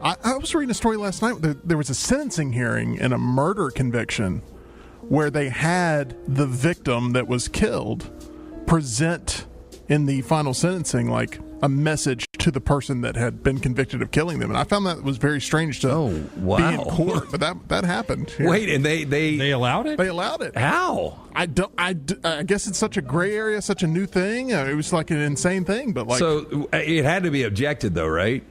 I was reading a story last night. There was a sentencing hearing in a murder conviction where they had the victim that was killed present in the final sentencing like a message to the person that had been convicted of killing them. And I found that was very strange to be in court, but that happened. Yeah. Wait, and they allowed it? They allowed it. How? I guess it's such a gray area, such a new thing. It was like an insane thing, but like. So it had to be objected though, right?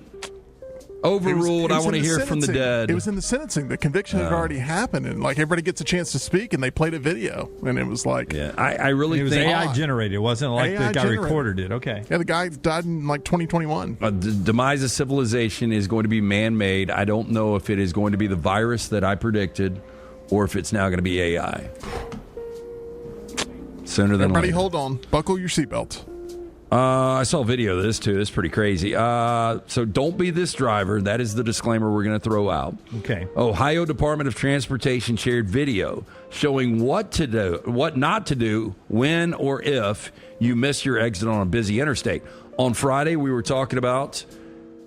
Overruled. I want to hear from the dead. It was in the sentencing. The conviction had already happened, and like everybody gets a chance to speak, and they played a video, and it was like, yeah, I really think it was AI generated. It wasn't like AI the guy generated. recorded it. Okay. Yeah, the guy died in like 2021. The demise of civilization is going to be man-made. I don't know if it is going to be the virus that I predicted, or if it's now going to be AI. Sooner than Everybody, later. hold on. Buckle your seatbelt. I saw a video of this, too. This is pretty crazy. So don't be this driver. That is the disclaimer we're going to throw out. Okay. Ohio Department of Transportation shared video showing what to do, what not to do when or if you miss your exit on a busy interstate. On Friday, we were talking about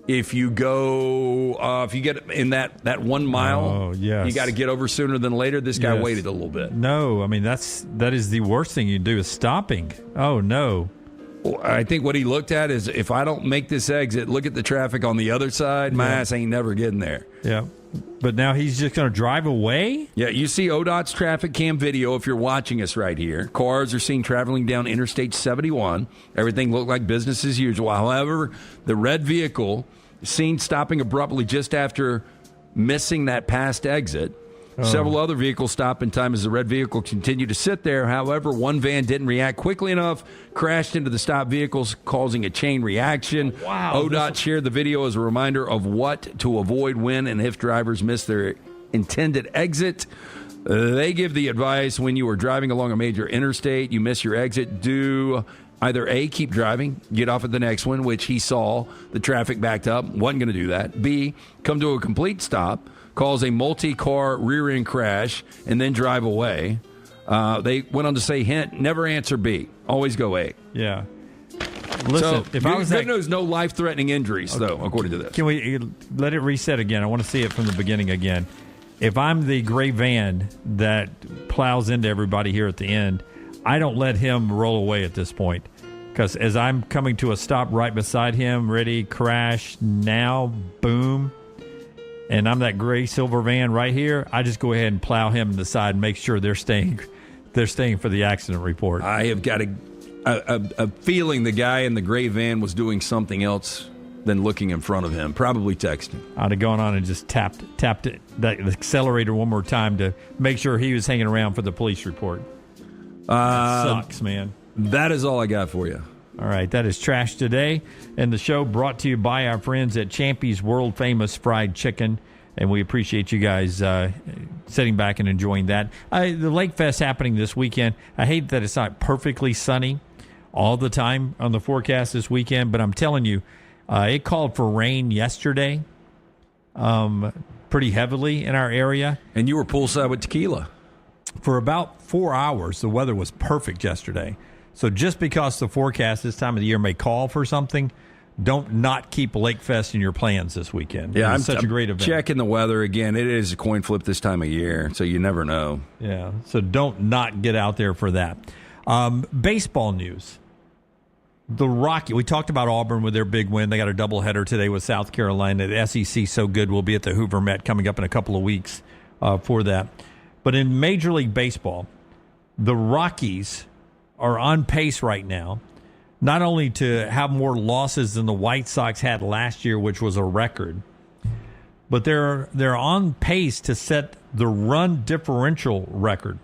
if you go, if you get in that 1 mile, yes. you got to get over sooner than later. This guy waited a little bit. No, I mean, that is the worst thing you do is stopping. Oh, no. I think what he looked at is if I don't make this exit, look at the traffic on the other side. My ass ain't never getting there. Yeah. But now he's just going to drive away? Yeah, you see ODOT's traffic cam video if you're watching us right here. Cars are seen traveling down Interstate 71. Everything looked like business as usual. However, the red vehicle seen stopping abruptly just after missing that past exit. Several other vehicles stopped in time as the red vehicle continued to sit there. However, one van didn't react quickly enough, crashed into the stopped vehicles, causing a chain reaction. Wow. ODOT shared the video as a reminder of what to avoid when and if drivers miss their intended exit. They give the advice when you are driving along a major interstate, you miss your exit, do either A, keep driving, get off at the next one, which he saw the traffic backed up, wasn't going to do that. B, come to a complete stop, cause a multi-car rear-end crash, and then drive away. They went on to say, hint, never answer B. Always go A. Yeah. Listen, if I was good news, no life-threatening injuries, though, according to this. Can we let it reset again? I want to see it from the beginning again. If I'm the gray van that plows into everybody here at the end, I don't let him roll away at this point. Because as I'm coming to a stop right beside him, ready, crash, now, boom, and I'm that gray silver van right here, I just go ahead and plow him to the side and make sure they're staying for the accident report. I have got a feeling the guy in the gray van was doing something else than looking in front of him, probably texting. I'd have gone on and just tapped the accelerator one more time to make sure he was hanging around for the police report. That sucks, man. That is all I got for you. All right, that is Trash Today, and the show brought to you by our friends at Champy's World Famous Fried Chicken, and we appreciate you guys sitting back and enjoying that. The Lake Fest happening this weekend. I hate that it's not perfectly sunny all the time on the forecast this weekend, but I'm telling you, it called for rain yesterday pretty heavily in our area. And you were poolside with tequila. For about 4 hours, the weather was perfect yesterday. So just because the forecast this time of the year may call for something, don't not keep Lake Fest in your plans this weekend. Yeah, it's such a great event. Checking the weather again. It is a coin flip this time of year, so you never know. Yeah, so don't not get out there for that. Baseball news. The Rocky. We talked about Auburn with their big win. They got a doubleheader today with South Carolina. The SEC so good. We'll be at the Hoover Met coming up in a couple of weeks for that. But in Major League Baseball, the Rockies are on pace right now, not only to have more losses than the White Sox had last year, which was a record, but they're on pace to set the run differential record.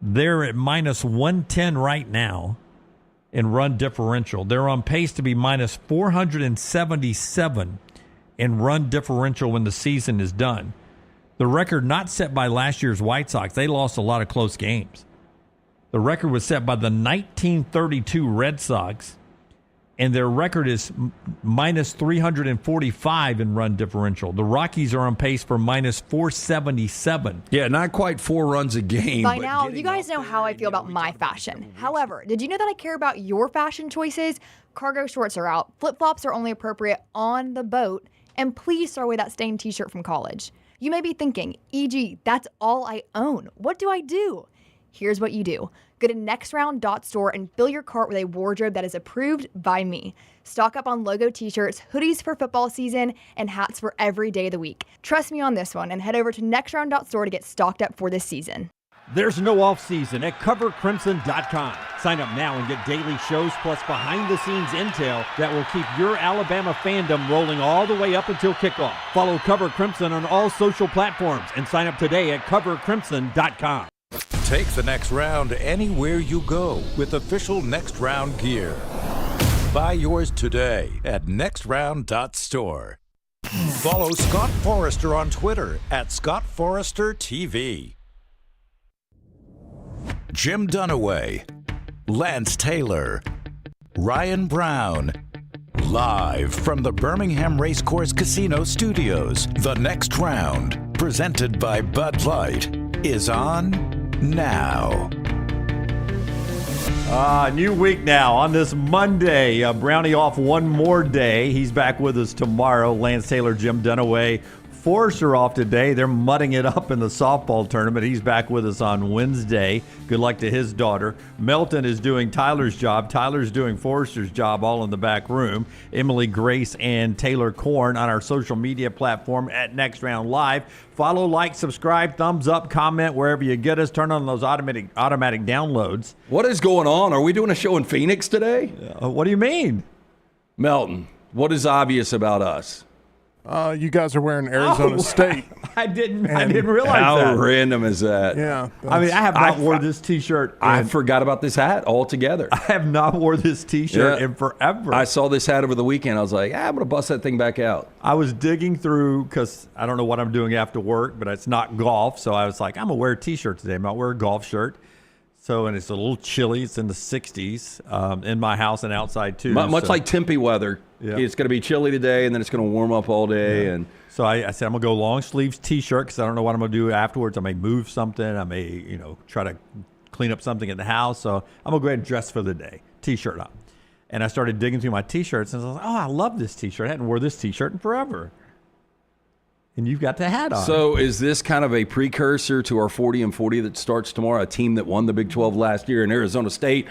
They're at minus 110 right now in run differential. They're on pace to be minus 477 in run differential when the season is done. The record not set by last year's White Sox. They lost a lot of close games. The record was set by the 1932 Red Sox, and their record is minus 345 in run differential. The Rockies are on pace for minus 477. Yeah, not quite 4 runs a game. By now, you guys know how I feel about my fashion. However, did you know that I care about your fashion choices? Cargo shorts are out. Flip-flops are only appropriate on the boat. And please throw away that stained t-shirt from college. You may be thinking, EG, that's all I own. What do I do? Here's what you do. Go to nextround.store and fill your cart with a wardrobe that is approved by me. Stock up on logo t-shirts, hoodies for football season, and hats for every day of the week. Trust me on this one and head over to nextround.store to get stocked up for this season. There's no off-season at covercrimson.com. Sign up now and get daily shows plus behind-the-scenes intel that will keep your Alabama fandom rolling all the way up until kickoff. Follow Cover Crimson on all social platforms and sign up today at covercrimson.com. Take the next round anywhere you go with official Next Round gear. Buy yours today at nextround.store. Follow Scott Forrester on Twitter at ScottForresterTV. Jim Dunaway, Lance Taylor, Ryan Brown. Live from the Birmingham Racecourse Casino Studios, the Next Round, presented by Bud Light, is on now. New week now on this Monday. Brownie off one more day. He's back with us tomorrow. Lance Taylor, Jim Dunaway. Forrester off today. They're mudding it up in the softball tournament. He's back with us on Wednesday. Good luck to his daughter. Melton is doing Tyler's job. Tyler's doing Forrester's job, all in the back room. Emily, Grace, and Taylor Korn on our social media platform at Next Round Live. Follow, like, subscribe, thumbs up, comment wherever you get us. Turn on those automatic downloads. What is going on? Are we doing a show in Phoenix today? What do you mean? Melton, what is obvious about us? You guys are wearing Arizona State. I didn't realize How that. random is that? Yeah. I mean, I have not wore this T-shirt. I forgot about this hat altogether. I have not wore this T-shirt in forever. I saw this hat over the weekend. I was like, I'm going to bust that thing back out. I was digging through because I don't know what I'm doing after work, but it's not golf. So I was like, I'm going to wear a T-shirt today. I'm going to wear a golf shirt. So, and it's a little chilly. It's in the 60s in my house and outside, too. Much like Tempe weather. Yeah. It's going to be chilly today, and then it's going to warm up all day. Yeah. And so I said, I'm going to go long sleeves T-shirt because I don't know what I'm going to do afterwards. I may move something. I may, try to clean up something at the house. So I'm going to go ahead and dress for the day. T-shirt on. And I started digging through my T-shirts, and I was like, oh, I love this T-shirt. I hadn't worn this T-shirt in forever. And you've got the hat on. So is this kind of a precursor to our 40 and 40 that starts tomorrow, a team that won the Big 12 last year in Arizona State?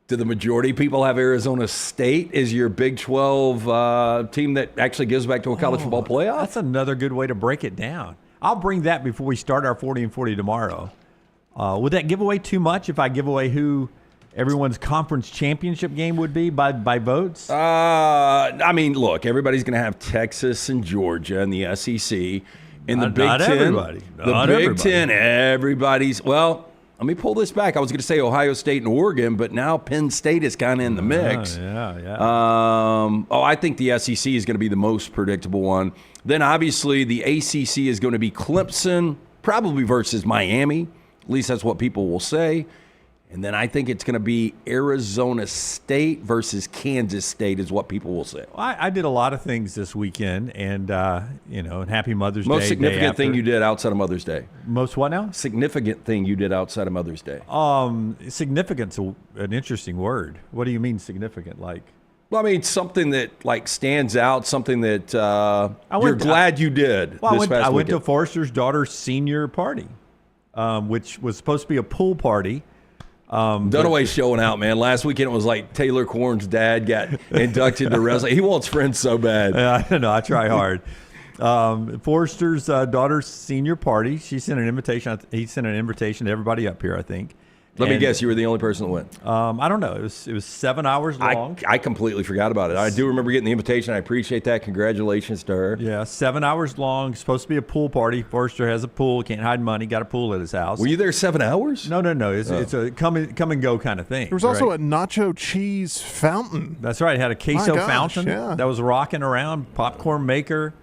Do the majority of people have Arizona State as your Big 12 team that actually gives back to a college football playoff? That's another good way to break it down. I'll bring that before we start our 40 and 40 tomorrow. Would that give away too much if I give away who everyone's conference championship game would be by votes? I mean, look, everybody's going to have Texas and Georgia and the SEC. In the Big Ten, everybody. The Big Ten, everybody's. Well, let me pull this back. I was going to say Ohio State and Oregon, but now Penn State is kind of in the mix. Yeah. I think the SEC is going to be the most predictable one. Then, obviously, the ACC is going to be Clemson, probably versus Miami. At least that's what people will say. And then I think it's going to be Arizona State versus Kansas State is what people will say. Well, I did a lot of things this weekend, and, and Happy Mother's Day. Most significant thing you did outside of Mother's Day? Most what now? Significant thing you did outside of Mother's Day? Significant's an interesting word. What do you mean significant? Like? Well, I mean, something that stands out, something that you're glad you did. Well, I went weekend. to Forrester's daughter's senior party, which was supposed to be a pool party. Dunaway's showing out, man. Last weekend it was like Taylor Korn's dad got inducted to wrestling. He wants friends so bad. I don't know. I try hard. Forrester's daughter's senior party. She sent an invitation. He sent an invitation to everybody up here, I think. Let me guess, you were the only person that went. I don't know. It was 7 hours long. I completely forgot about it. I do remember getting the invitation. I appreciate that. Congratulations to her. Yeah, 7 hours long. Supposed to be a pool party. Forrester has a pool. Can't hide money. Got a pool at his house. Were you there 7 hours? No. It's a come and go kind of thing. There was also a nacho cheese fountain. That's right. It had a queso fountain that was rocking around. Popcorn maker.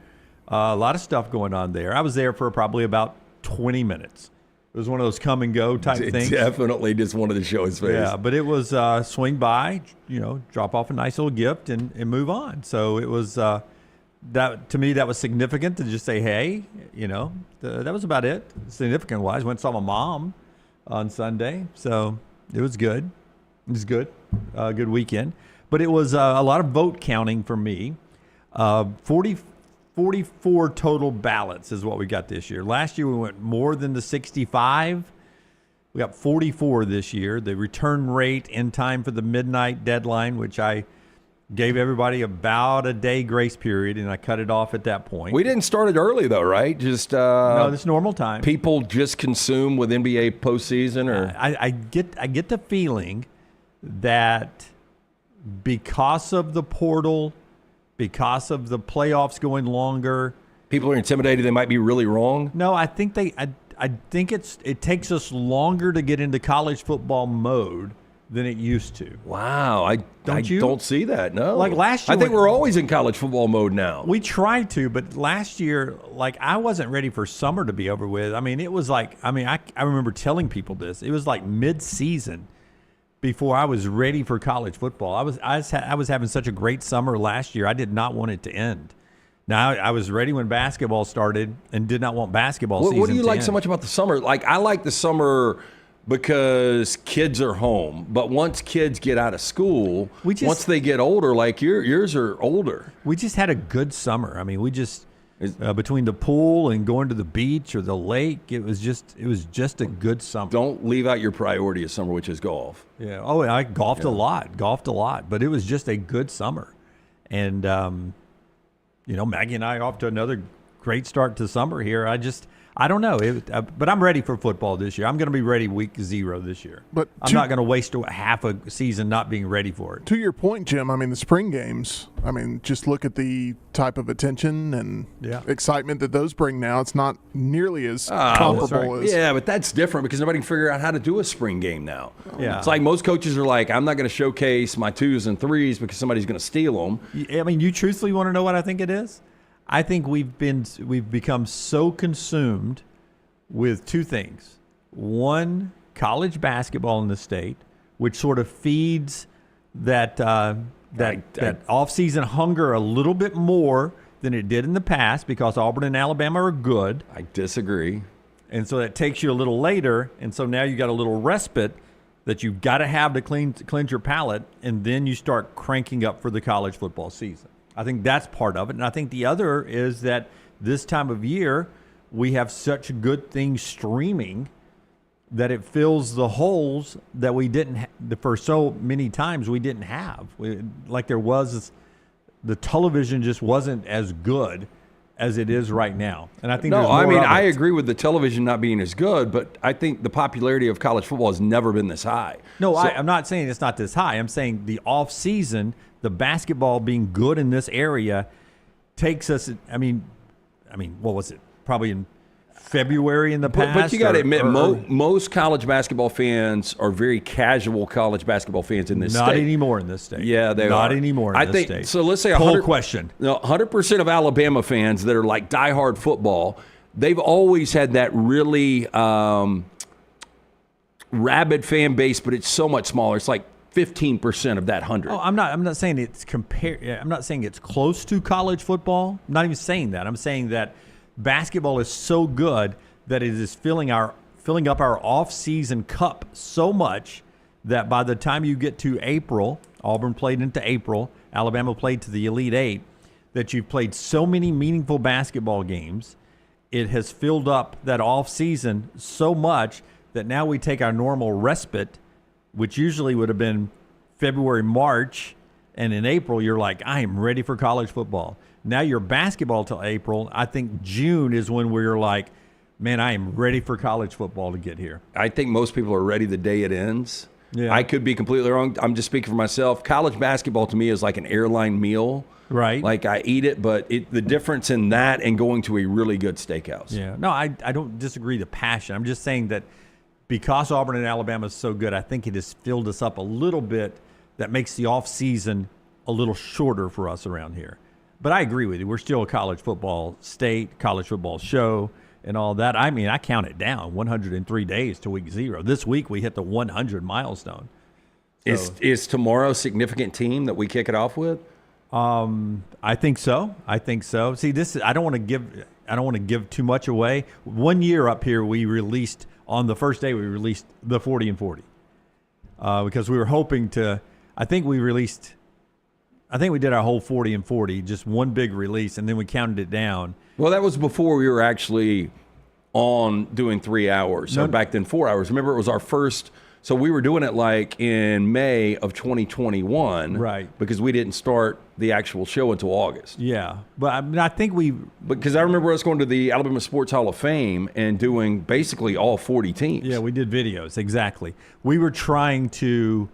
A lot of stuff going on there. I was there for probably about 20 minutes. It was one of those come and go type things. Definitely just wanted to show his face. Yeah, but it was swing by, drop off a nice little gift and move on. So it was that to me that was significant to just say, hey, that was about it. Significant wise, went and saw my mom on Sunday, so it was good. It was good, good weekend. But it was a lot of vote counting for me. 44 total ballots is what we got this year. Last year we went more than the 65. We got 44 this year. The return rate in time for the midnight deadline, which I gave everybody about a day grace period, and I cut it off at that point. We didn't start it early, though, right? Just no, this normal time. People just consume with NBA postseason, or I get the feeling that because of the portal, because of the playoffs going longer, people are intimidated. They might be really wrong. No, I think it takes us longer to get into college football mode than it used to. Wow, I don't see that. No, like last year, I think we're always in college football mode now. We tried to, but last year, like I wasn't ready for summer to be over with. I mean, it was like, I remember telling people this. It was like mid-season before I was ready for college football. I was having such a great summer last year. I did not want it to end. Now, I was ready when basketball started and did not want basketball season to end. What do you like so much about the summer? Like, I like the summer because kids are home. But once kids get out of school, once they get older, like yours are older. We just had a good summer. I mean, we just between the pool and going to the beach or the lake, it was just a good summer. Don't leave out your priority of summer, which is golf. Yeah. Oh, I golfed a lot, but it was just a good summer. And Maggie and I are off to another great start to summer here. I don't know, but I'm ready for football this year. I'm going to be ready week 0 this year. But I'm not going to waste half a season not being ready for it. To your point, Jim, I mean, the spring games, just look at the type of attention and excitement that those bring now. It's not nearly as comparable as... Yeah, but that's different because nobody can figure out how to do a spring game now. Yeah. It's like most coaches are like, I'm not going to showcase my 2s and 3s because somebody's going to steal them. I mean, you truthfully want to know what I think it is? I think we've become so consumed with two things. One, college basketball in the state, which sort of feeds that off-season hunger a little bit more than it did in the past because Auburn and Alabama are good. I disagree. And so that takes you a little later, and so now you got a little respite that you've got to have to cleanse your palate, and then you start cranking up for the college football season. I think that's part of it. And I think the other is that this time of year, we have such good things streaming that it fills the holes that we didn't for so many times we didn't have. The television just wasn't as good as it is right now. And I think I agree with the television not being as good, but I think the popularity of college football has never been this high. No, I'm not saying it's not this high. I'm saying the off season, the basketball being good in this area takes us, what was it? Probably in February in the past. But you got to admit, most college basketball fans are very casual college basketball fans in this state. Not anymore in this state. Yeah, they are. Not anymore in this state. So let's say 100% of Alabama fans that are like diehard football, they've always had that really rabid fan base, but it's so much smaller. It's like 15% of that 100. Oh, I'm not saying it's I'm not saying it's close to college football. I'm not even saying that. I'm saying that basketball is so good that it is filling up our off-season cup so much that by the time you get to April, Auburn played into April, Alabama played to the Elite Eight, that you've played so many meaningful basketball games. It has filled up that off-season so much that now we take our normal respite, which usually would have been February, March, and in April, you're like, I am ready for college football. Now you're basketball till April. I think June is when we're like, man, I am ready for college football to get here. I think most people are ready the day it ends. Yeah. I could be completely wrong. I'm just speaking for myself. College basketball to me is like an airline meal. Right. Like I eat it, but the difference in that and going to a really good steakhouse. Yeah. No, I don't disagree the passion. I'm just saying that because Auburn and Alabama is so good, I think it has filled us up a little bit. That makes the off season a little shorter for us around here. But I agree with you. We're still a college football state, college football show, and all that. I mean, I count it down 103 days to week 0. This week we hit the 100 milestone. So, is tomorrow a significant team that we kick it off with? I think so. See, I don't want to give too much away. 1 year up here, we released on the first day. We released the 40 and 40 because we were hoping to. I think we released I think we did our whole 40 and 40, just one big release, and then we counted it down. Well, that was before we were actually on doing 3 hours. So back then, 4 hours. Remember, it was our first. So we were doing it like in May of 2021. Right. Because we didn't start the actual show until August. Yeah. But I mean, I think because I remember us going to the Alabama Sports Hall of Fame and doing basically all 40 teams. Yeah, we did videos. Exactly. We were trying to,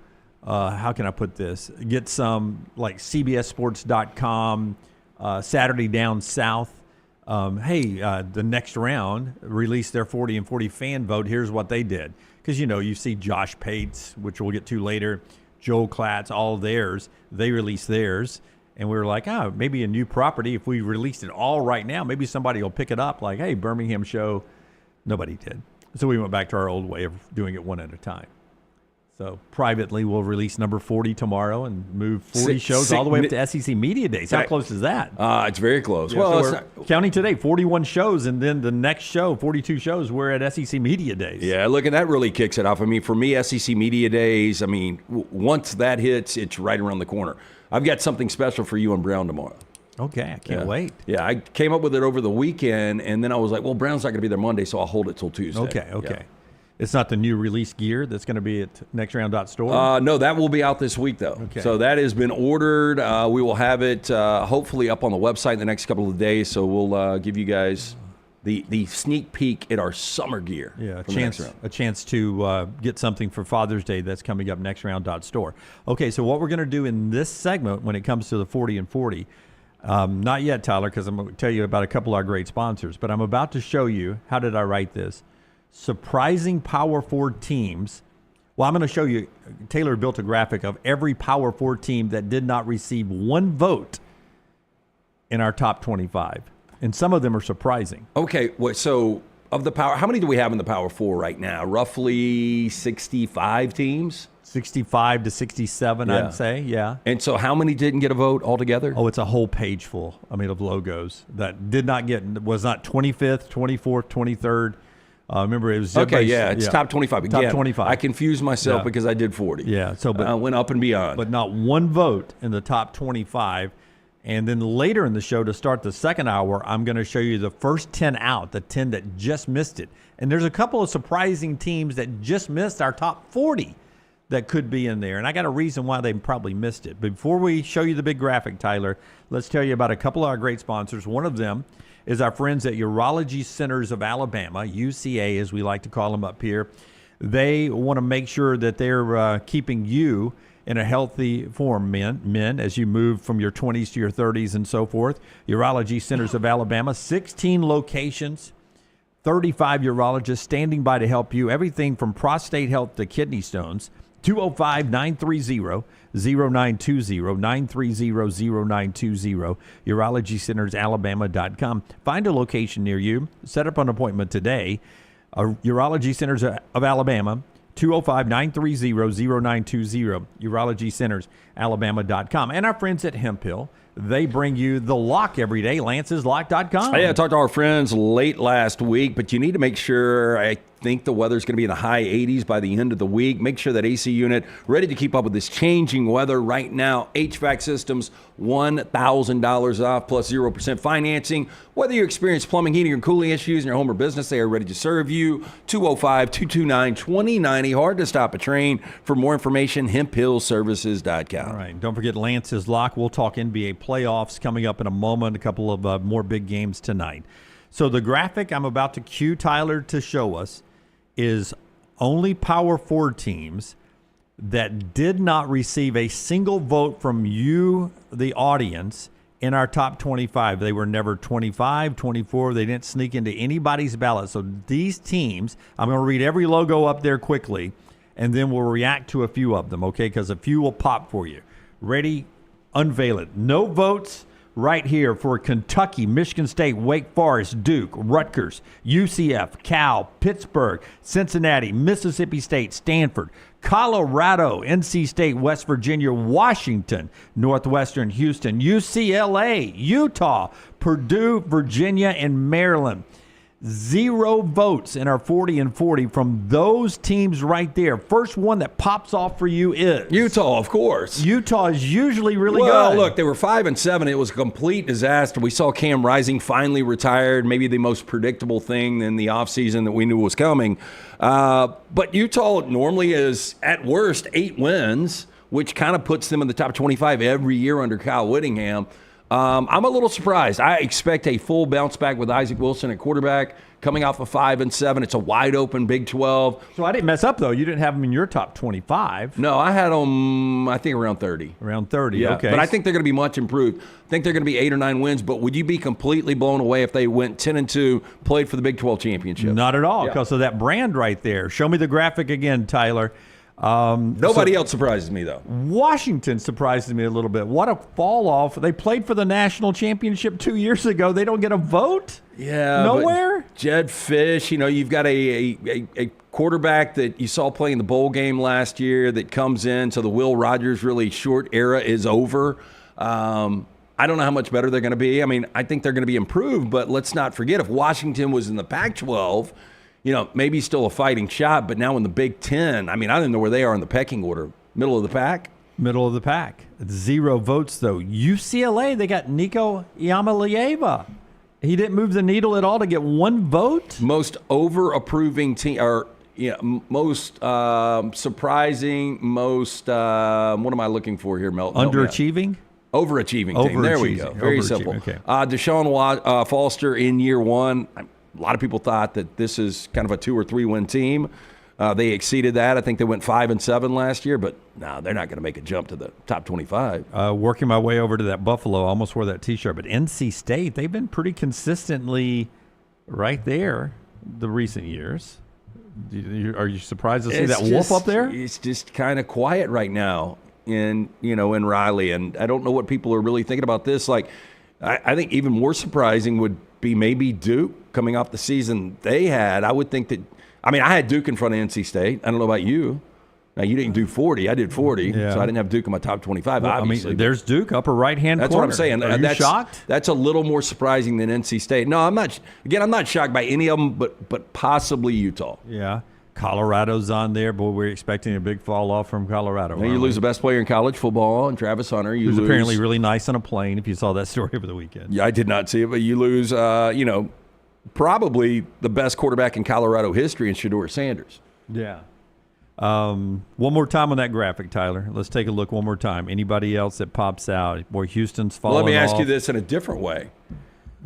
how can I put this? Get some like CBSSports.com, Saturday Down South. The next round released their 40 and 40 fan vote. Here's what they did. Because, you see Josh Pates, which we'll get to later, Joel Klatz, all theirs. They released theirs. And we were like, maybe a new property. If we released it all right now, maybe somebody will pick it up. Like, hey, Birmingham show. Nobody did. So we went back to our old way of doing it one at a time. So privately, we'll release number 40 tomorrow and move 40 shows all the way up to SEC Media Days. How close is that? It's very close. Yeah, well, so we're counting today, 41 shows, and then the next show, 42 shows, we're at SEC Media Days. Yeah, look, and that really kicks it off. I mean, for me, SEC Media Days, I mean, once that hits, it's right around the corner. I've got something special for you and Brown tomorrow. Okay, I can't wait. Yeah, I came up with it over the weekend, and then I was like, well, Brown's not going to be there Monday, so I'll hold it till Tuesday. Okay. Yeah. It's not the new release gear that's going to be at nextround.store? No, that will be out this week, though. Okay. So that has been ordered. We will have it hopefully up on the website in the next couple of days. So we'll give you guys the sneak peek at our summer gear. Yeah, a chance to get something for Father's Day that's coming up nextround.store. Okay, so what we're going to do in this segment when it comes to the 40 and 40, not yet, Tyler, because I'm going to tell you about a couple of our great sponsors, but I'm about to show you, how did I write this? Surprising Power 4 teams. Well, I'm going to show you, Taylor built a graphic of every Power 4 team that did not receive one vote in our top 25. And some of them are surprising. Okay, so of the Power, how many do we have in the Power 4 right now? Roughly 65 teams? 65 to 67, I'd say, yeah. And so how many didn't get a vote altogether? Oh, it's a whole page full, of logos that did not was not 25th, 24th, 23rd. Remember, it was top 25. Again, top 25. I confused myself because I did 40. Yeah, but I went up and beyond. But not one vote in the top 25. And then later in the show, to start the second hour, I'm going to show you the first 10 out, the 10 that just missed it. And there's a couple of surprising teams that just missed our top 40 that could be in there. And I got a reason why they probably missed it. But before we show you the big graphic, Tyler, let's tell you about a couple of our great sponsors. One of them is our friends at Urology Centers of Alabama, UCA as we like to call them up here. They want to make sure that they're keeping you in a healthy form, men, as you move from your 20s to your 30s and so forth. Urology Centers of Alabama, 16 locations, 35 urologists standing by to help you. Everything from prostate health to kidney stones. 205-930-0920, 930-0920, urologycentersalabama.com. Find a location near you. Set up an appointment today. Urology Centers of Alabama, 205-930-0920, urologycentersalabama.com. And our friends at Hemp Hill, they bring you the lock every day, lanceslock.com. Yeah, I talked to our friends late last week, but you need to make sure, I think the weather's going to be in the high 80s by the end of the week. Make sure that AC unit ready to keep up with this changing weather right now. HVAC systems, $1,000 off plus 0% financing. Whether you experience plumbing, heating, or cooling issues in your home or business, they are ready to serve you. 205-229-2090. Hard to stop a train. For more information, hemphillservices.com. All right. Don't forget Lance's Lock. We'll talk NBA playoffs coming up in a moment. A couple of more big games tonight. So the graphic I'm about to cue Tyler to show us is only Power 4 teams that did not receive a single vote from you, the audience, in our top 25. They were never 25, 24. They didn't sneak into anybody's ballot. So these teams, I'm going to read every logo up there quickly, and then we'll react to a few of them, okay? Because a few will pop for you. Ready? Unveil it. No votes right here for Kentucky, Michigan State, Wake Forest, Duke, Rutgers, UCF, Cal, Pittsburgh, Cincinnati, Mississippi State, Stanford, Colorado, NC State, West Virginia, Washington, Northwestern, Houston, UCLA, Utah, Purdue, Virginia, and Maryland. 0 votes in our 40 and 40 from those teams right there. First one that pops off for you is Utah, of course. Utah is usually really Well, good. look, they were 5-7. It was a complete disaster. We saw Cam Rising finally retired, maybe the most predictable thing in the offseason that we knew was coming. But Utah normally is, at worst, 8 wins, which kind of puts them in the top 25 every year under Kyle Whittingham. I'm a little surprised. I expect a full bounce back with Isaac Wilson at quarterback, coming off of 5-7. It's a wide open Big 12. So I didn't mess up, though. You didn't have them in your top 25. No, I had them, I think, around 30. Around 30, Yeah, okay. but I think they're going to be much improved. I think they're going to be 8 or 9 wins, but would you be completely blown away if they went 10-2, played for the Big 12 championship? Not at all, Yeah. because of that brand right there. Show me the graphic again, Tyler. Nobody else surprises me, though. Washington surprises me a little bit. What a fall off. They played for the national championship 2 years ago. They don't get a vote? Yeah. Nowhere? Jed Fish, you've got a quarterback that you saw playing the bowl game last year that comes in, so the Will Rogers really short era is over. I don't know how much better they're going to be. I mean, I think they're going to be improved, but let's not forget, if Washington was in the Pac-12, maybe still a fighting shot, but now in the Big Ten, I mean, I don't know where they are in the pecking order. Middle of the pack? Middle of the pack. 0 votes, though. UCLA, they got Nico Iamaleava. He didn't move the needle at all to get 1 vote? Most over-approving team, or most surprising, most, what am I looking for here, Mel? Underachieving? Overachieving team. There we go. Very simple. Okay. Deshaun Foster in year 1. A lot of people thought that this is kind of a 2 or 3 win team. They exceeded that. I think they went 5-7 last year, but no, they're not going to make a jump to the top 25. Working my way over to that Buffalo, I almost wore that T-shirt, but NC State, they've been pretty consistently right there the recent years. Are you surprised to see that wolf up there? It's just kind of quiet right now in Riley, and I don't know what people are really thinking about this. Like, I think even more surprising would be maybe Duke coming off the season they had. I would think that, I had Duke in front of NC State. I don't know about you. Now, you didn't do 40. I did 40, so I didn't have Duke in my top 25, well, obviously. There's Duke, upper right-hand corner. That's what I'm saying. Are you shocked? That's a little more surprising than NC State. No, I'm not. Again, I'm not shocked by any of them, but possibly Utah. Yeah. Colorado's on there. Boy, we're expecting a big fall off from Colorado. Now you lose the best player in college football, and Travis Hunter. He was apparently really nice on a plane, if you saw that story over the weekend. Yeah, I did not see it, but you lose, probably the best quarterback in Colorado history in Shedeur Sanders. Yeah. One more time on that graphic, Tyler. Let's take a look one more time. Anybody else that pops out? Boy, Houston's falling off. Let me ask you this in a different way.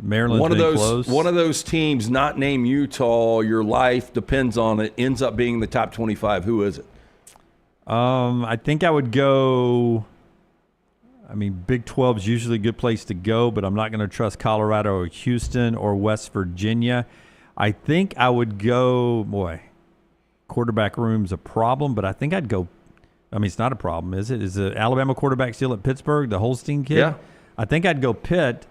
Maryland's close. One of those teams not named Utah, your life depends on it, ends up being the top 25. Who is it? I think I would go Big 12 is usually a good place to go, but I'm not going to trust Colorado or Houston or West Virginia. I think I would go, quarterback room's a problem, but I think I'd go, it's not a problem, is it? Is the Alabama quarterback still at Pittsburgh, the Holstein kid? Yeah. I think I'd go Pitt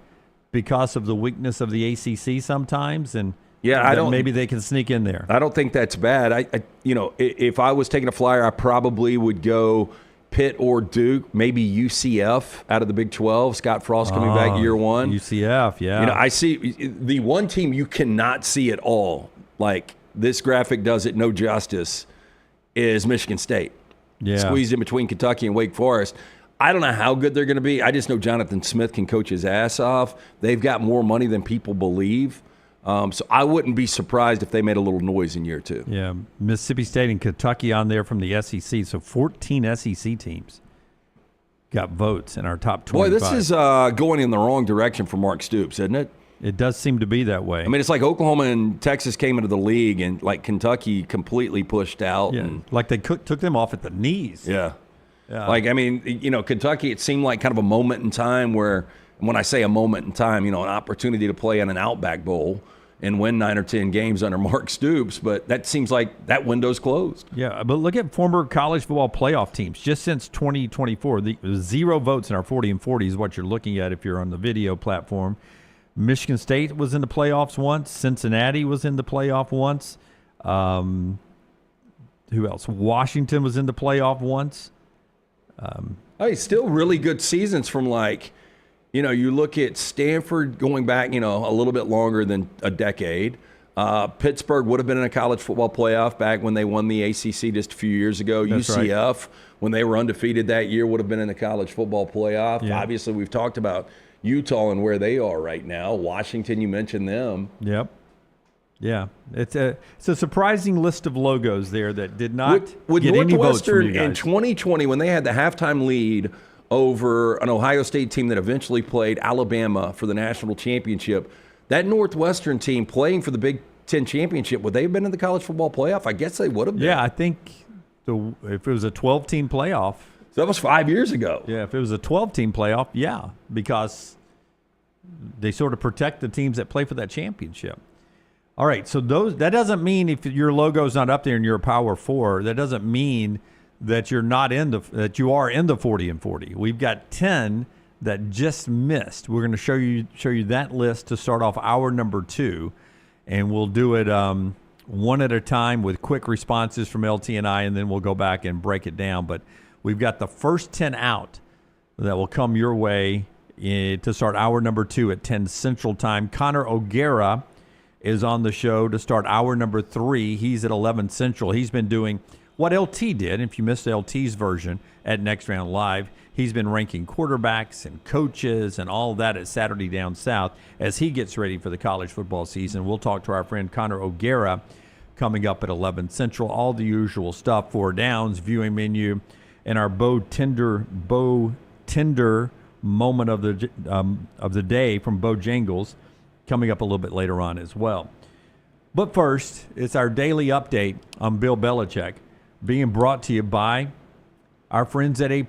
because of the weakness of the ACC sometimes, and maybe they can sneak in there. I don't think that's bad. If I was taking a flyer, I probably would go Pitt or Duke, maybe UCF out of the Big 12. Scott Frost coming back year 1. UCF, yeah. I see the one team you cannot see at all, like this graphic does it no justice, is Michigan State. Yeah. Squeezed in between Kentucky and Wake Forest. I don't know how good they're going to be. I just know Jonathan Smith can coach his ass off. They've got more money than people believe. So I wouldn't be surprised if they made a little noise in year 2. Yeah, Mississippi State and Kentucky on there from the SEC. So 14 SEC teams got votes in our top 25. Boy, this is going in the wrong direction for Mark Stoops, isn't it? It does seem to be that way. It's like Oklahoma and Texas came into the league, and like Kentucky completely pushed out. Yeah, and like they took them off at the knees. Yeah. Kentucky, it seemed like kind of a moment in time where, when I say a moment in time, an opportunity to play in an Outback Bowl and win 9 or 10 games under Mark Stoops, but that seems like that window's closed. Yeah, but look at former college football playoff teams. Just since 2024, the 0 votes in our 40 and 40 is what you're looking at if you're on the video platform. Michigan State was in the playoffs once. Cincinnati was in the playoff once. Who else? Washington was in the playoff once. Still really good seasons from you look at Stanford going back, a little bit longer than a decade. Pittsburgh would have been in a college football playoff back when they won the ACC just a few years ago. That's UCF, when they were undefeated that year, would have been in a college football playoff. Yeah. Obviously, we've talked about Utah and where they are right now. Washington, you mentioned them. Yep. Yeah, it's a surprising list of logos there that did not With get any votes from you Northwestern in guys. 2020, when they had the halftime lead over an Ohio State team that eventually played Alabama for the national championship, that Northwestern team playing for the Big Ten championship, would they have been in the college football playoff? I guess they would have been. Yeah, I think if it was a 12-team playoff. So that was 5 years ago. Yeah, if it was a 12-team playoff, yeah, because they sort of protect the teams that play for that championship. All right, so that doesn't mean if your logo's not up there and you're a Power 4, that doesn't mean that you're not that you are in the 40 and 40. We've got 10 that just missed. We're going to show you that list to start off hour number 2, and we'll do it one at a time with quick responses from LT and I, and then we'll go back and break it down. But we've got the first 10 out that will come your way to start hour number 2 at 10 Central Time. Connor O'Gara is on the show to start hour number 3. He's at 11 Central. He's been doing what LT did. If you missed LT's version at Next Round Live, he's been ranking quarterbacks and coaches and all of that at Saturday Down South as he gets ready for the college football season. We'll talk to our friend Connor O'Gara coming up at 11 Central. All the usual stuff, 4 downs, viewing menu, and our Bo Tender moment of the day from Bojangles coming up a little bit later on as well. But first, it's our daily update on Bill Belichick, being brought to you by our friends at A+.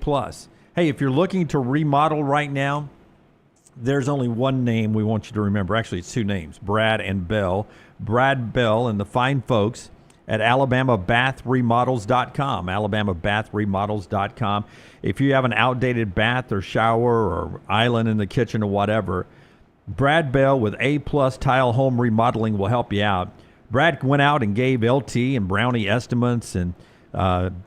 Hey, if you're looking to remodel right now, there's only one name we want you to remember. Actually, it's 2 names, Brad and Bell. Brad Bell and the fine folks at AlabamaBathRemodels.com, AlabamaBathRemodels.com. If you have an outdated bath or shower or island in the kitchen or whatever, Brad Bell with A+ Tile Home Remodeling will help you out. Brad went out and gave LT and Brownie estimates and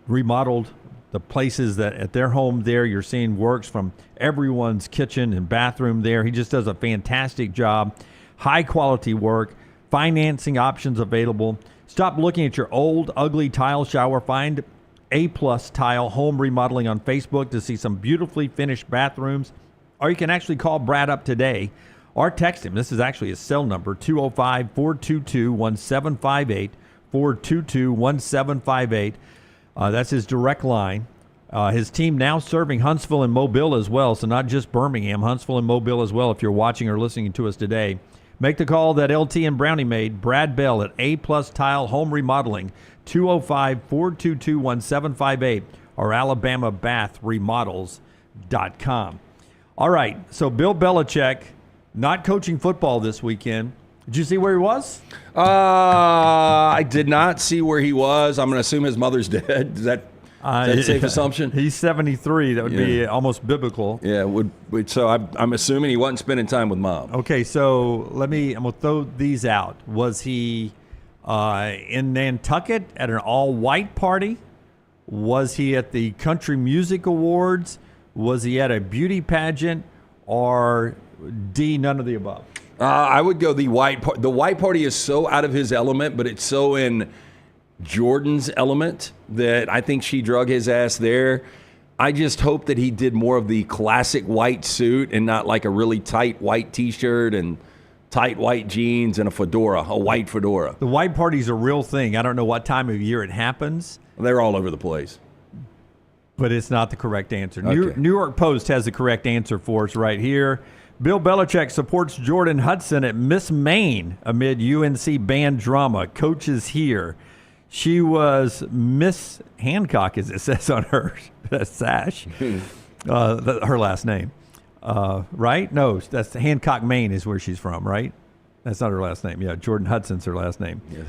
remodeled the places that at their home there you're seeing works from everyone's kitchen and bathroom there. He just does a fantastic job. High quality work. Financing options available. Stop looking at your old, ugly tile shower. Find A+ Tile Home Remodeling on Facebook to see some beautifully finished bathrooms. Or you can actually call Brad up today or text him. This is actually his cell number, 205-422-1758, 422-1758. That's his direct line. His team now serving Huntsville and Mobile as well, so not just Birmingham, Huntsville and Mobile as well if you're watching or listening to us today. Make the call that LT and Brownie made. Brad Bell at A+ Tile Home Remodeling, 205-422-1758 or AlabamaBathRemodels.com. All right, so Bill Belichick not coaching football this weekend. Did you see where he was? I did not see where he was. I'm going to assume his mother's dead. Is that a safe assumption? He's 73. That would be almost biblical. Yeah, so I'm assuming he wasn't spending time with mom. Okay, so I'm going to throw these out. Was he in Nantucket at an all-white party? Was he at the Country Music Awards? Was he at a beauty pageant? Or D, none of the above? I would go the white party. The white party is so out of his element, but it's so in Jordan's element that I think she drug his ass there. I just hope that he did more of the classic white suit and not like a really tight white T-shirt and tight white jeans and a white fedora. The white party's a real thing. I don't know what time of year it happens. They're all over the place. But it's not the correct answer. Okay. New York Post has the correct answer for us right here. Bill Belichick supports Jordan Hudson at Miss Maine amid UNC band drama. Coaches here. She was Miss Hancock, as it says on her sash. Her last name. Right? No, that's Hancock, Maine is where she's from, right? That's not her last name. Yeah, Jordan Hudson's her last name. Yeah,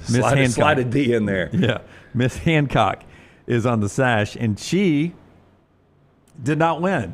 slide a D in there. Yeah, Miss Hancock is on the sash, and she did not win.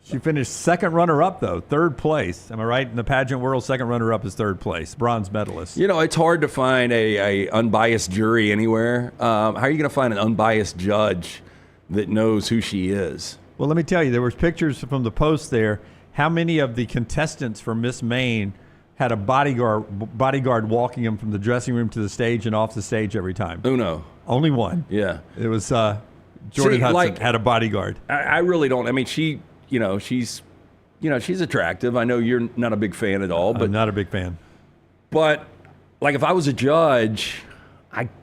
She finished second runner-up, though, third place. Am I right? In the pageant world, second runner-up is third place, bronze medalist. You know, it's hard to find a unbiased jury anywhere. How are you going to find an unbiased judge that knows who she is? Well, let me tell you, there was pictures from the Post there. How many of the contestants for Miss Maine had a bodyguard walking him from the dressing room to the stage and off the stage every time. Uno. Only one. Yeah. It was Jordan Hudson had a bodyguard. I really don't. I mean, she's attractive. I know you're not a big fan at all, but I'm not a big fan. But like, if I was a judge,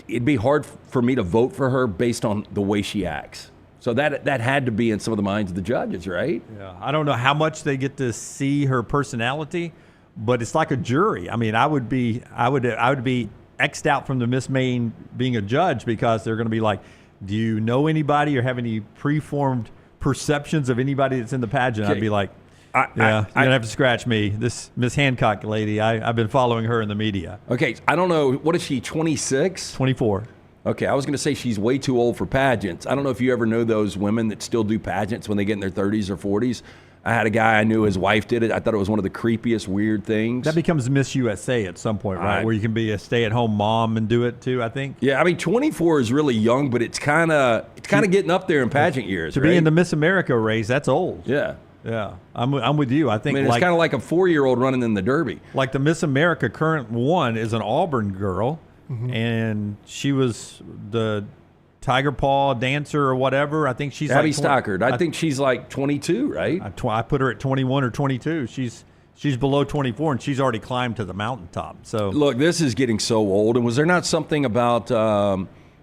it'd be hard for me to vote for her based on the way she acts. So that had to be in some of the minds of the judges, right? Yeah. I don't know how much they get to see her personality, but it's like a jury. I mean, I would be X'd out from the Miss Maine being a judge because they're going to be like, do you know anybody or have any preformed perceptions of anybody that's in the pageant? Okay. I'd be like, you're going to have to scratch me. This Miss Hancock lady, I've been following her in the media. Okay, I don't know. What is she, 26? 24. Okay, I was going to say she's way too old for pageants. I don't know if you ever know those women that still do pageants when they get in their 30s or 40s. I had a guy I knew, his wife did it. I thought it was one of the creepiest, weird things. That becomes Miss USA at some point, right? Where you can be a stay-at-home mom and do it too, I think. Yeah, I mean, 24 is really young, but it's kind of getting up there in pageant years. To be in the Miss America race, that's old. Yeah. Yeah, I'm with you. I think it's kind of like a 4-year-old running in the Derby. Like the Miss America current one is an Auburn girl, and she was the Tiger Paw dancer or whatever. I think she's Abby Stockard. I think she's like 22, right? I put her at 21 or 22. She's below 24, and she's already climbed to the mountaintop. So look, this is getting so old. And was there not something about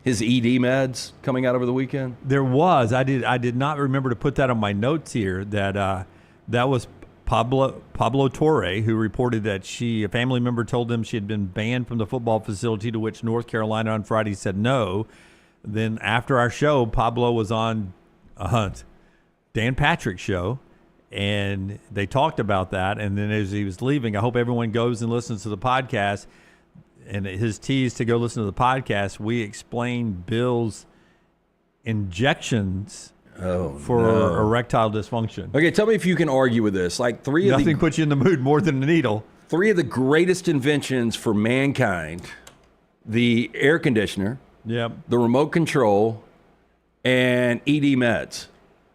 his ED meds coming out over the weekend? There was. I did not remember to put that on my notes here. That was Pablo Torre, who reported that a family member told them she had been banned from the football facility, to which North Carolina on Friday said no. Then after our show, Pablo was on Dan Patrick's show, and they talked about that. And then as he was leaving, I hope everyone goes and listens to the podcast. And his tease to go listen to the podcast, we explained Bill's injections for erectile dysfunction. Okay, tell me if you can argue with this. Like nothing puts you in the mood more than a needle. 3 of the greatest inventions for mankind: the air conditioner, the remote control, and ED meds.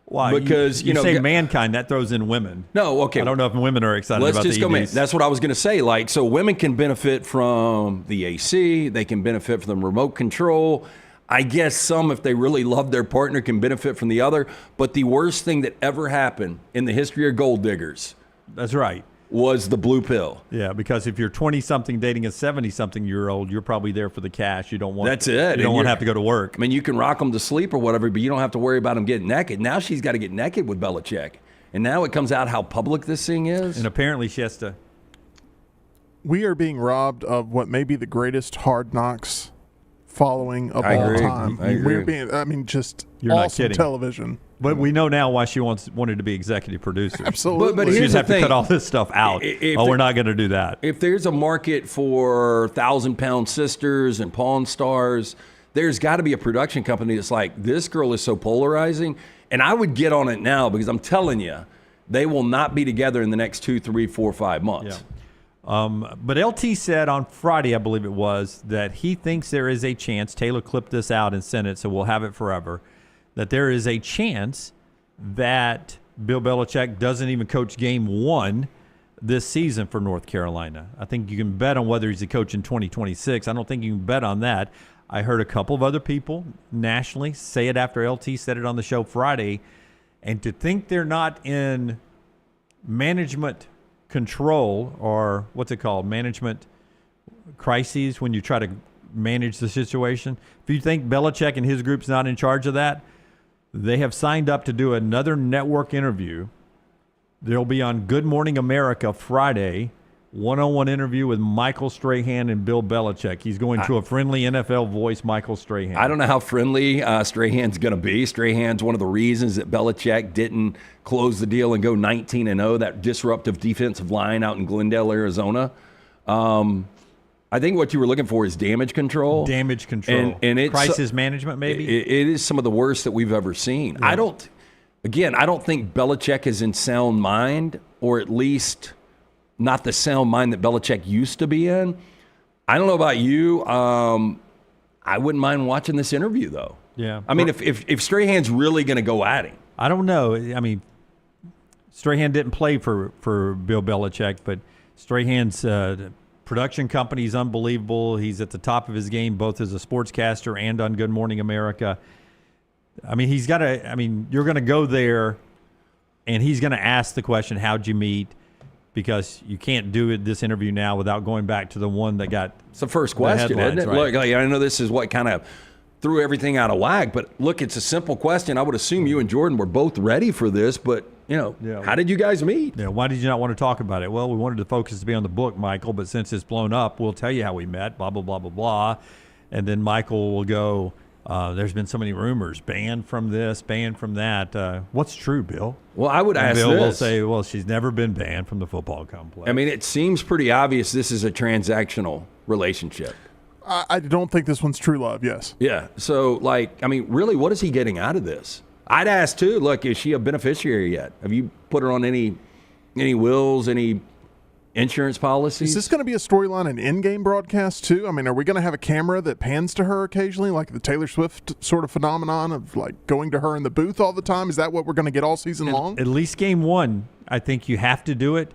Why? Because you say mankind, that throws in women. No, okay. I don't know if women are excited about the EDs. Let's just go. That's what I was going to say. Like, so women can benefit from the AC. They can benefit from the remote control. I guess some, if they really love their partner, can benefit from the other. But the worst thing that ever happened in the history of gold diggers. That's right. Was the blue pill. Yeah, because if you're 20-something dating a 70-something-year-old, you're probably there for the cash. You don't want. That's it. You don't want to have to go to work. I mean, you can rock them to sleep or whatever, but you don't have to worry about them getting naked. Now she's got to get naked with Belichick, and now it comes out how public this thing is. And apparently she has to. We are being robbed of what may be the greatest Hard Knocks following of all time. We're being, just You're awesome not kidding. Television. But we know now why she wanted to be executive producer. Absolutely. But she'd here's have the thing. to cut all this stuff out. We're not going to do that. If there's a market for 1,000-pound sisters and Pawn Stars, there's got to be a production company that's like, this girl is so polarizing. And I would get on it now because I'm telling you, they will not be together in the next 2, 3, 4, 5 months. Yeah. But LT said on Friday, I believe it was, that he thinks there is a chance, Taylor clipped this out and sent it, so we'll have it forever, that there is a chance that Bill Belichick doesn't even coach game 1 this season for North Carolina. I think you can bet on whether he's a coach in 2026. I don't think you can bet on that. I heard a couple of other people nationally say it after LT said it on the show Friday, and to think they're not in management control, or what's it called, management crises, when you try to manage the situation. If you think Belichick and his group's not in charge of that, they have signed up to do another network interview. They'll be on Good Morning America Friday, one-on-one interview with Michael Strahan and Bill Belichick. He's going to a friendly NFL voice, Michael Strahan. I don't know how friendly Strahan's going to be. Strahan's one of the reasons that Belichick didn't close the deal and go 19-0, that disruptive defensive line out in Glendale, Arizona. I think what you were looking for is damage control. Damage control. And it's crisis management, maybe? It is some of the worst that we've ever seen. Yeah. I don't think Belichick is in sound mind, or at least not the sound mind that Belichick used to be in. I don't know about you. I wouldn't mind watching this interview, though. Yeah. I mean, if Strahan's really going to go at him. I don't know. I mean, Strahan didn't play for Bill Belichick, but Strahan's production company is unbelievable. He's at the top of his game, both as a sportscaster and on Good Morning America. I mean, you're going to go there, and he's going to ask the question, how'd you meet? Because you can't do this interview now without going back to the one that got it's the first question, isn't it? Right? Look, I know this is what kind of threw everything out of whack, but look, it's a simple question. I would assume you and Jordan were both ready for this, but how did you guys meet? Yeah, why did you not want to talk about it? Well, we wanted the focus to be on the book, Michael, but since it's blown up, we'll tell you how we met, blah, blah, blah, blah, blah. And then Michael will go, there's been so many rumors, banned from this, banned from that. What's true, Bill? Well, I would ask Bill this. will say, well, she's never been banned from the football complex. I mean, it seems pretty obvious this is a transactional relationship. I don't think this one's true love, yes. Yeah. So, really, what is he getting out of this? I'd ask, too, look, is she a beneficiary yet? Have you put her on any wills, any insurance policies? Is this going to be a storyline in in-game broadcast, too? I mean, are we going to have a camera that pans to her occasionally, like the Taylor Swift sort of phenomenon of, going to her in the booth all the time? Is that what we're going to get all season long? At least game one, I think you have to do it.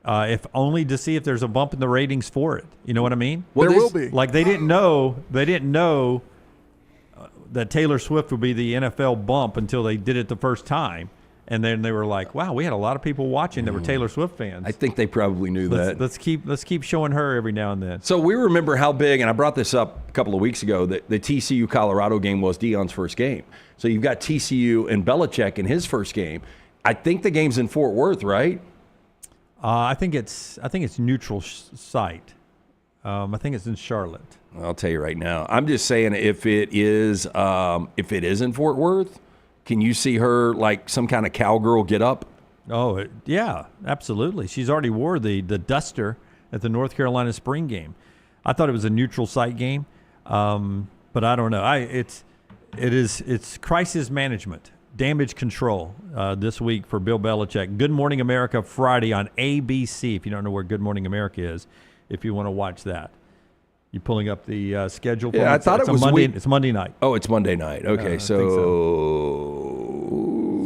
If only to see if there's a bump in the ratings for it. You know what I mean? Well, there will be. Like they didn't know that Taylor Swift would be the NFL bump until they did it the first time, and then they were like, "Wow, we had a lot of people watching that were Taylor Swift fans." I think they probably knew that. Let's keep showing her every now and then. So we remember how big, and I brought this up a couple of weeks ago, that the TCU Colorado game was Deion's first game. So you've got TCU and Belichick in his first game. I think the game's in Fort Worth, right? I think it's neutral site. I think it's in Charlotte. I'll tell you right now. I'm just saying, if it is in Fort Worth, can you see her like some kind of cowgirl get up? Oh yeah, absolutely. She's already wore the duster at the North Carolina spring game. I thought it was a neutral site game, but I don't know. It's crisis management. Damage control this week for Bill Belichick. Good Morning America Friday on ABC. If you don't know where Good Morning America is, if you want to watch that. You pulling up the schedule? Yeah, I thought it was Monday. It's Monday night. Oh, it's Monday night. Okay, so it's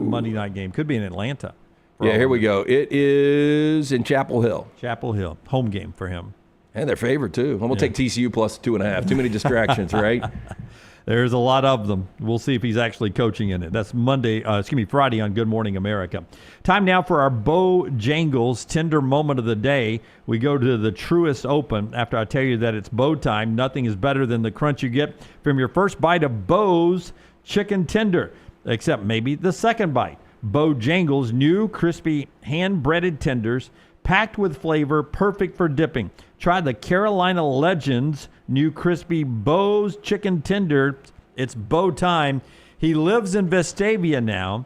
a Monday night game. Could be in Atlanta. Yeah, here we go. It is in Chapel Hill. Chapel Hill, home game for him. And they're favored too. I'm gonna take TCU plus 2.5. Too many distractions, right? There's a lot of them. We'll see if he's actually coaching in it. That's Friday on Good Morning America. Time now for our Bojangles Tender Moment of the Day. We go to the Truist Open. After I tell you that it's Bo time, nothing is better than the crunch you get from your first bite of Bo's Chicken Tender, except maybe the second bite. Bojangles, new crispy hand-breaded tenders, packed with flavor, perfect for dipping. Try the Carolina Legends new crispy Bo's Chicken Tender. It's Bo time. He lives in Vestavia now.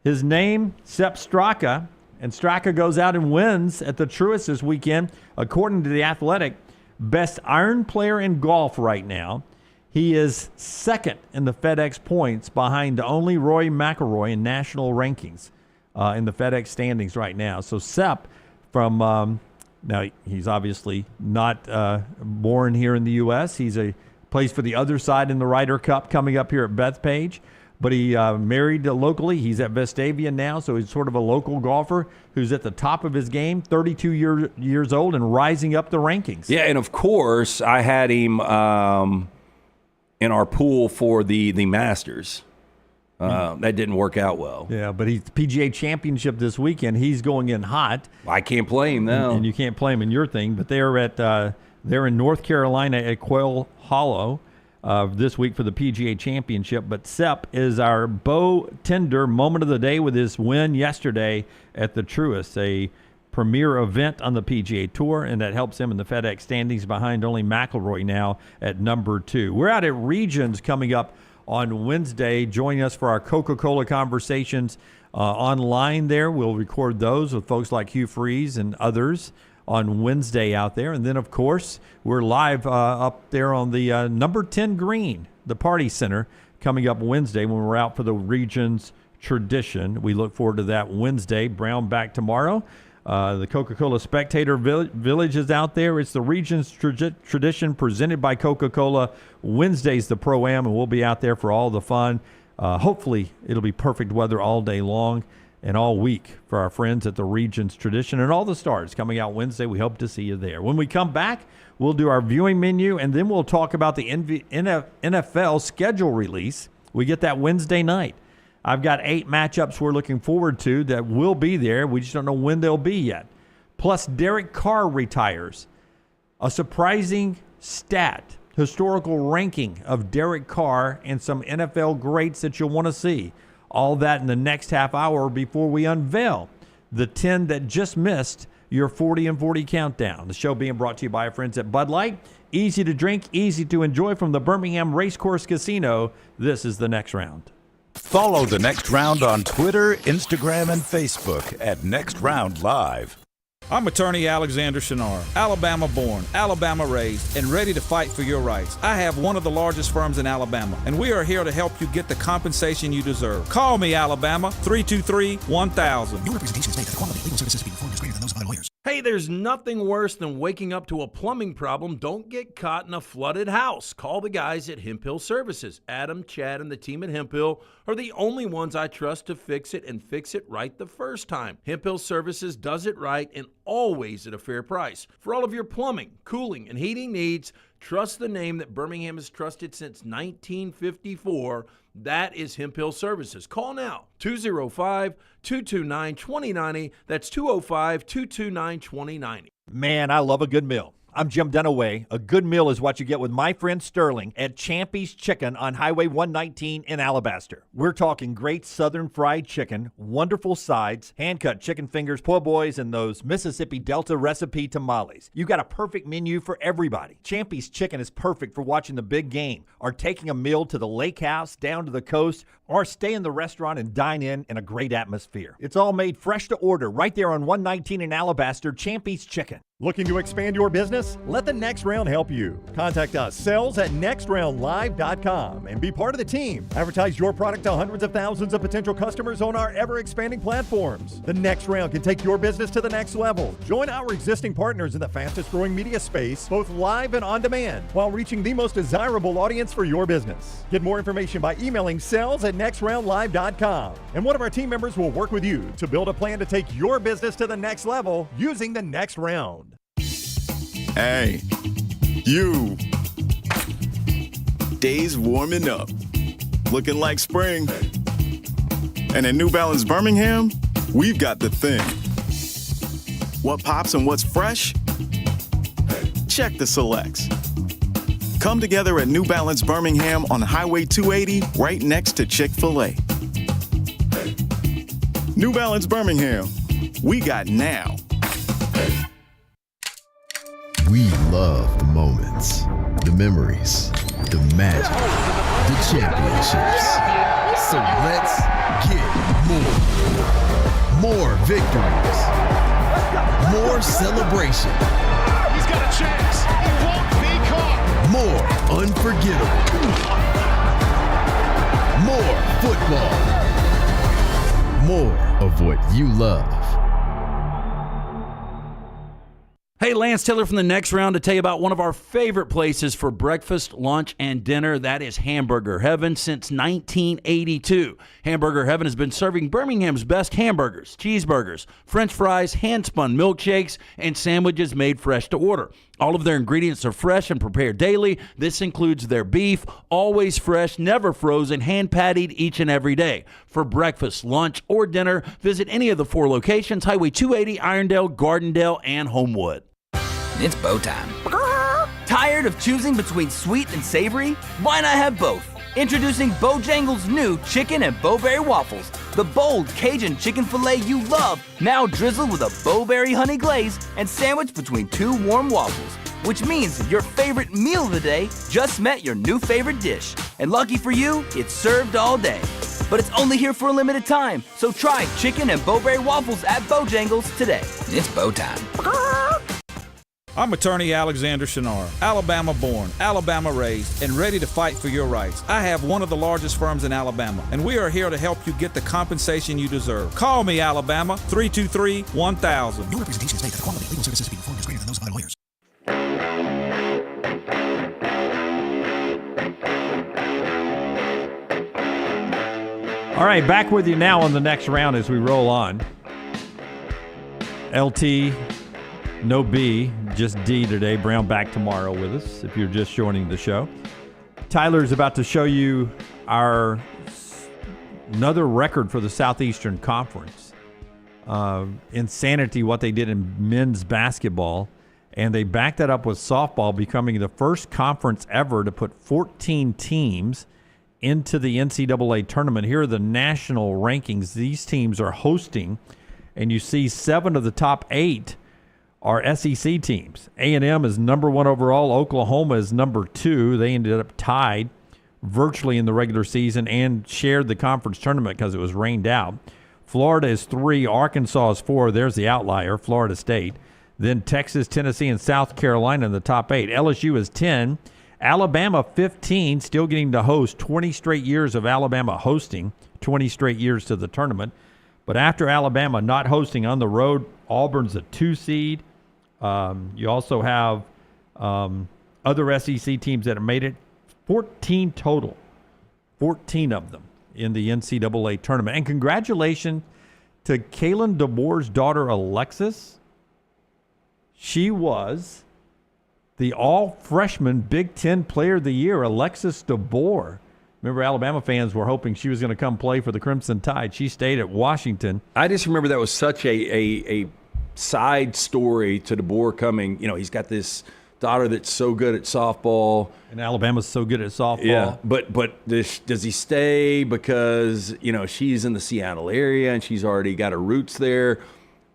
His name, Sepp Straka, and Straka goes out and wins at the Truist this weekend. According to The Athletic, best iron player in golf right now. He is second in the FedEx points behind only Rory McIlroy in national rankings in the FedEx standings right now. So Sepp from now, he's obviously not born here in the U.S. He's plays for the other side in the Ryder Cup coming up here at Bethpage. But he married locally. He's at Vestavia now, so he's sort of a local golfer who's at the top of his game, 32 years old and rising up the rankings. Yeah, and of course, I had him in our pool for the Masters. That didn't work out well. Yeah, but he's PGA Championship this weekend. He's going in hot. I can't play him now. And you can't play him in your thing. But they're in North Carolina at Quail Hollow this week for the PGA Championship. But Sepp is our Bo Tender Moment of the Day with his win yesterday at the Truist, a premier event on the PGA Tour, and that helps him in the FedEx standings behind only McIlroy now at number 2. We're out at Regions coming up on Wednesday. Join us for our Coca-Cola conversations online there. We'll record those with folks like Hugh Freeze and others on Wednesday out there. And then, of course, we're live up there on the number 10 green, the Party Center, coming up Wednesday when we're out for the Regions Tradition. We look forward to that Wednesday. Brown back tomorrow. The Coca-Cola Spectator Village is out there. It's the Regions Tradition presented by Coca-Cola. Wednesday's the Pro-Am, and we'll be out there for all the fun. Hopefully, it'll be perfect weather all day long. and all week for our friends at the Regions Tradition and all the stars coming out Wednesday. We hope to see you there. When we come back, we'll do our viewing menu, and then we'll talk about the NFL schedule release. We get that Wednesday night. I've got 8 matchups we're looking forward to that will be there. We just don't know when they'll be yet. Plus, Derek Carr retires. A surprising stat, historical ranking of Derek Carr and some NFL greats that you'll want to see. All that in the next half hour before we unveil the 10 that just missed your 40 and 40 countdown. The show being brought to you by our friends at Bud Light. Easy to drink, easy to enjoy from the Birmingham Racecourse Casino. This is The Next Round. Follow The Next Round on Twitter, Instagram, and Facebook at Next Round Live. I'm attorney Alexander Shunnarah, Alabama born, Alabama raised, and ready to fight for your rights. I have one of the largest firms in Alabama, and we are here to help you get the compensation you deserve. Call me, Alabama, 323-1000. No representation is made that the quality of legal services being performed is greater than those of other lawyers. Hey, there's nothing worse than waking up to a plumbing problem. Don't get caught in a flooded house. Call the guys at Hemp Hill Services. Adam, Chad, and the team at Hemp Hill are the only ones I trust to fix it and fix it right the first time. Hemp Hill Services does it right and always at a fair price. For all of your plumbing, cooling, and heating needs, trust the name that Birmingham has trusted since 1954. That is Hemp Hill Services. Call now, 205-229-2090. That's 205-229-2090. Man, I love a good meal. I'm Jim Dunaway. A good meal is what you get with my friend Sterling at Champy's Chicken on Highway 119 in Alabaster. We're talking great southern fried chicken, wonderful sides, hand-cut chicken fingers, po' boys, and those Mississippi Delta recipe tamales. You got a perfect menu for everybody. Champy's Chicken is perfect for watching the big game or taking a meal to the lake house, down to the coast, or stay in the restaurant and dine in a great atmosphere. It's all made fresh to order right there on 119 in Alabaster, Champy's Chicken. Looking to expand your business? Let the Next Round help you. Contact us, sales@nextroundlive.com, and be part of the team. Advertise your product to hundreds of thousands of potential customers on our ever-expanding platforms. The Next Round can take your business to the next level. Join our existing partners in the fastest-growing media space, both live and on demand, while reaching the most desirable audience for your business. Get more information by emailing sales@nextroundlive.com, and one of our team members will work with you to build a plan to take your business to the next level using the Next Round. Hey, you. Days warming up, looking like spring. And at New Balance Birmingham, we've got the thing. What pops and what's fresh? Check the selects. Come together at New Balance Birmingham on Highway 280, right next to Chick-fil-A. New Balance Birmingham, we got now. We love the moments, the memories, the magic, the championships. So let's get more. More victories. More celebration. He's got a chance. He won't be caught. More unforgettable. More football. More of what you love. Hey, Lance Taylor from The Next Round to tell you about one of our favorite places for breakfast, lunch, and dinner. That is Hamburger Heaven since 1982. Hamburger Heaven has been serving Birmingham's best hamburgers, cheeseburgers, French fries, hand-spun milkshakes, and sandwiches made fresh to order. All of their ingredients are fresh and prepared daily. This includes their beef, always fresh, never frozen, hand-pattied each and every day. For breakfast, lunch, or dinner, visit any of the 4 locations, Highway 280, Irondale, Gardendale, and Homewood. It's bow time. Tired of choosing between sweet and savory? Why not have both? Introducing Bojangles' new chicken and bowberry waffles. The bold Cajun chicken filet you love, now drizzled with a bowberry honey glaze and sandwiched between 2 warm waffles. Which means your favorite meal of the day just met your new favorite dish. And lucky for you, it's served all day. But it's only here for a limited time, so try chicken and bowberry waffles at Bojangles today. It's bow time. I'm attorney Alexander Shunnarah, Alabama born, Alabama raised, and ready to fight for your rights. I have one of the largest firms in Alabama, and we are here to help you get the compensation you deserve. Call me, Alabama, 323-1000. No representation is made that the quality of legal services being performed is greater than those of other lawyers. All right, back with you now on the next round as we roll on. LT, no B, just D today. Brown back tomorrow with us if you're just joining the show. Tyler's about to show you another record for the Southeastern Conference. Insanity what they did in men's basketball. And they backed that up with softball, becoming the first conference ever to put 14 teams into the NCAA tournament. Here are the national rankings. These teams are hosting, and you see 7 of the top 8 are SEC teams. A&M is number 1 overall. Oklahoma is number 2. They ended up tied virtually in the regular season and shared the conference tournament because it was rained out. Florida is 3. Arkansas is 4. There's the outlier, Florida State. Then Texas, Tennessee, and South Carolina in the top 8. LSU is 10. Alabama 15, still getting to host. 20 straight years of Alabama hosting, 20 straight years to the tournament. But after Alabama not hosting on the road, Auburn's a 2 seed. You also have other SEC teams that have made it. 14 total, 14 of them in the NCAA tournament. And congratulations to Kalen DeBoer's daughter, Alexis. She was the all-freshman Big Ten Player of the Year, Alexis DeBoer. Remember, Alabama fans were hoping she was going to come play for the Crimson Tide. She stayed at Washington. I just remember that was such a side story to DeBoer coming. You know, he's got this daughter that's so good at softball. And Alabama's so good at softball. Yeah, but does he stay because, you know, she's in the Seattle area and she's already got her roots there?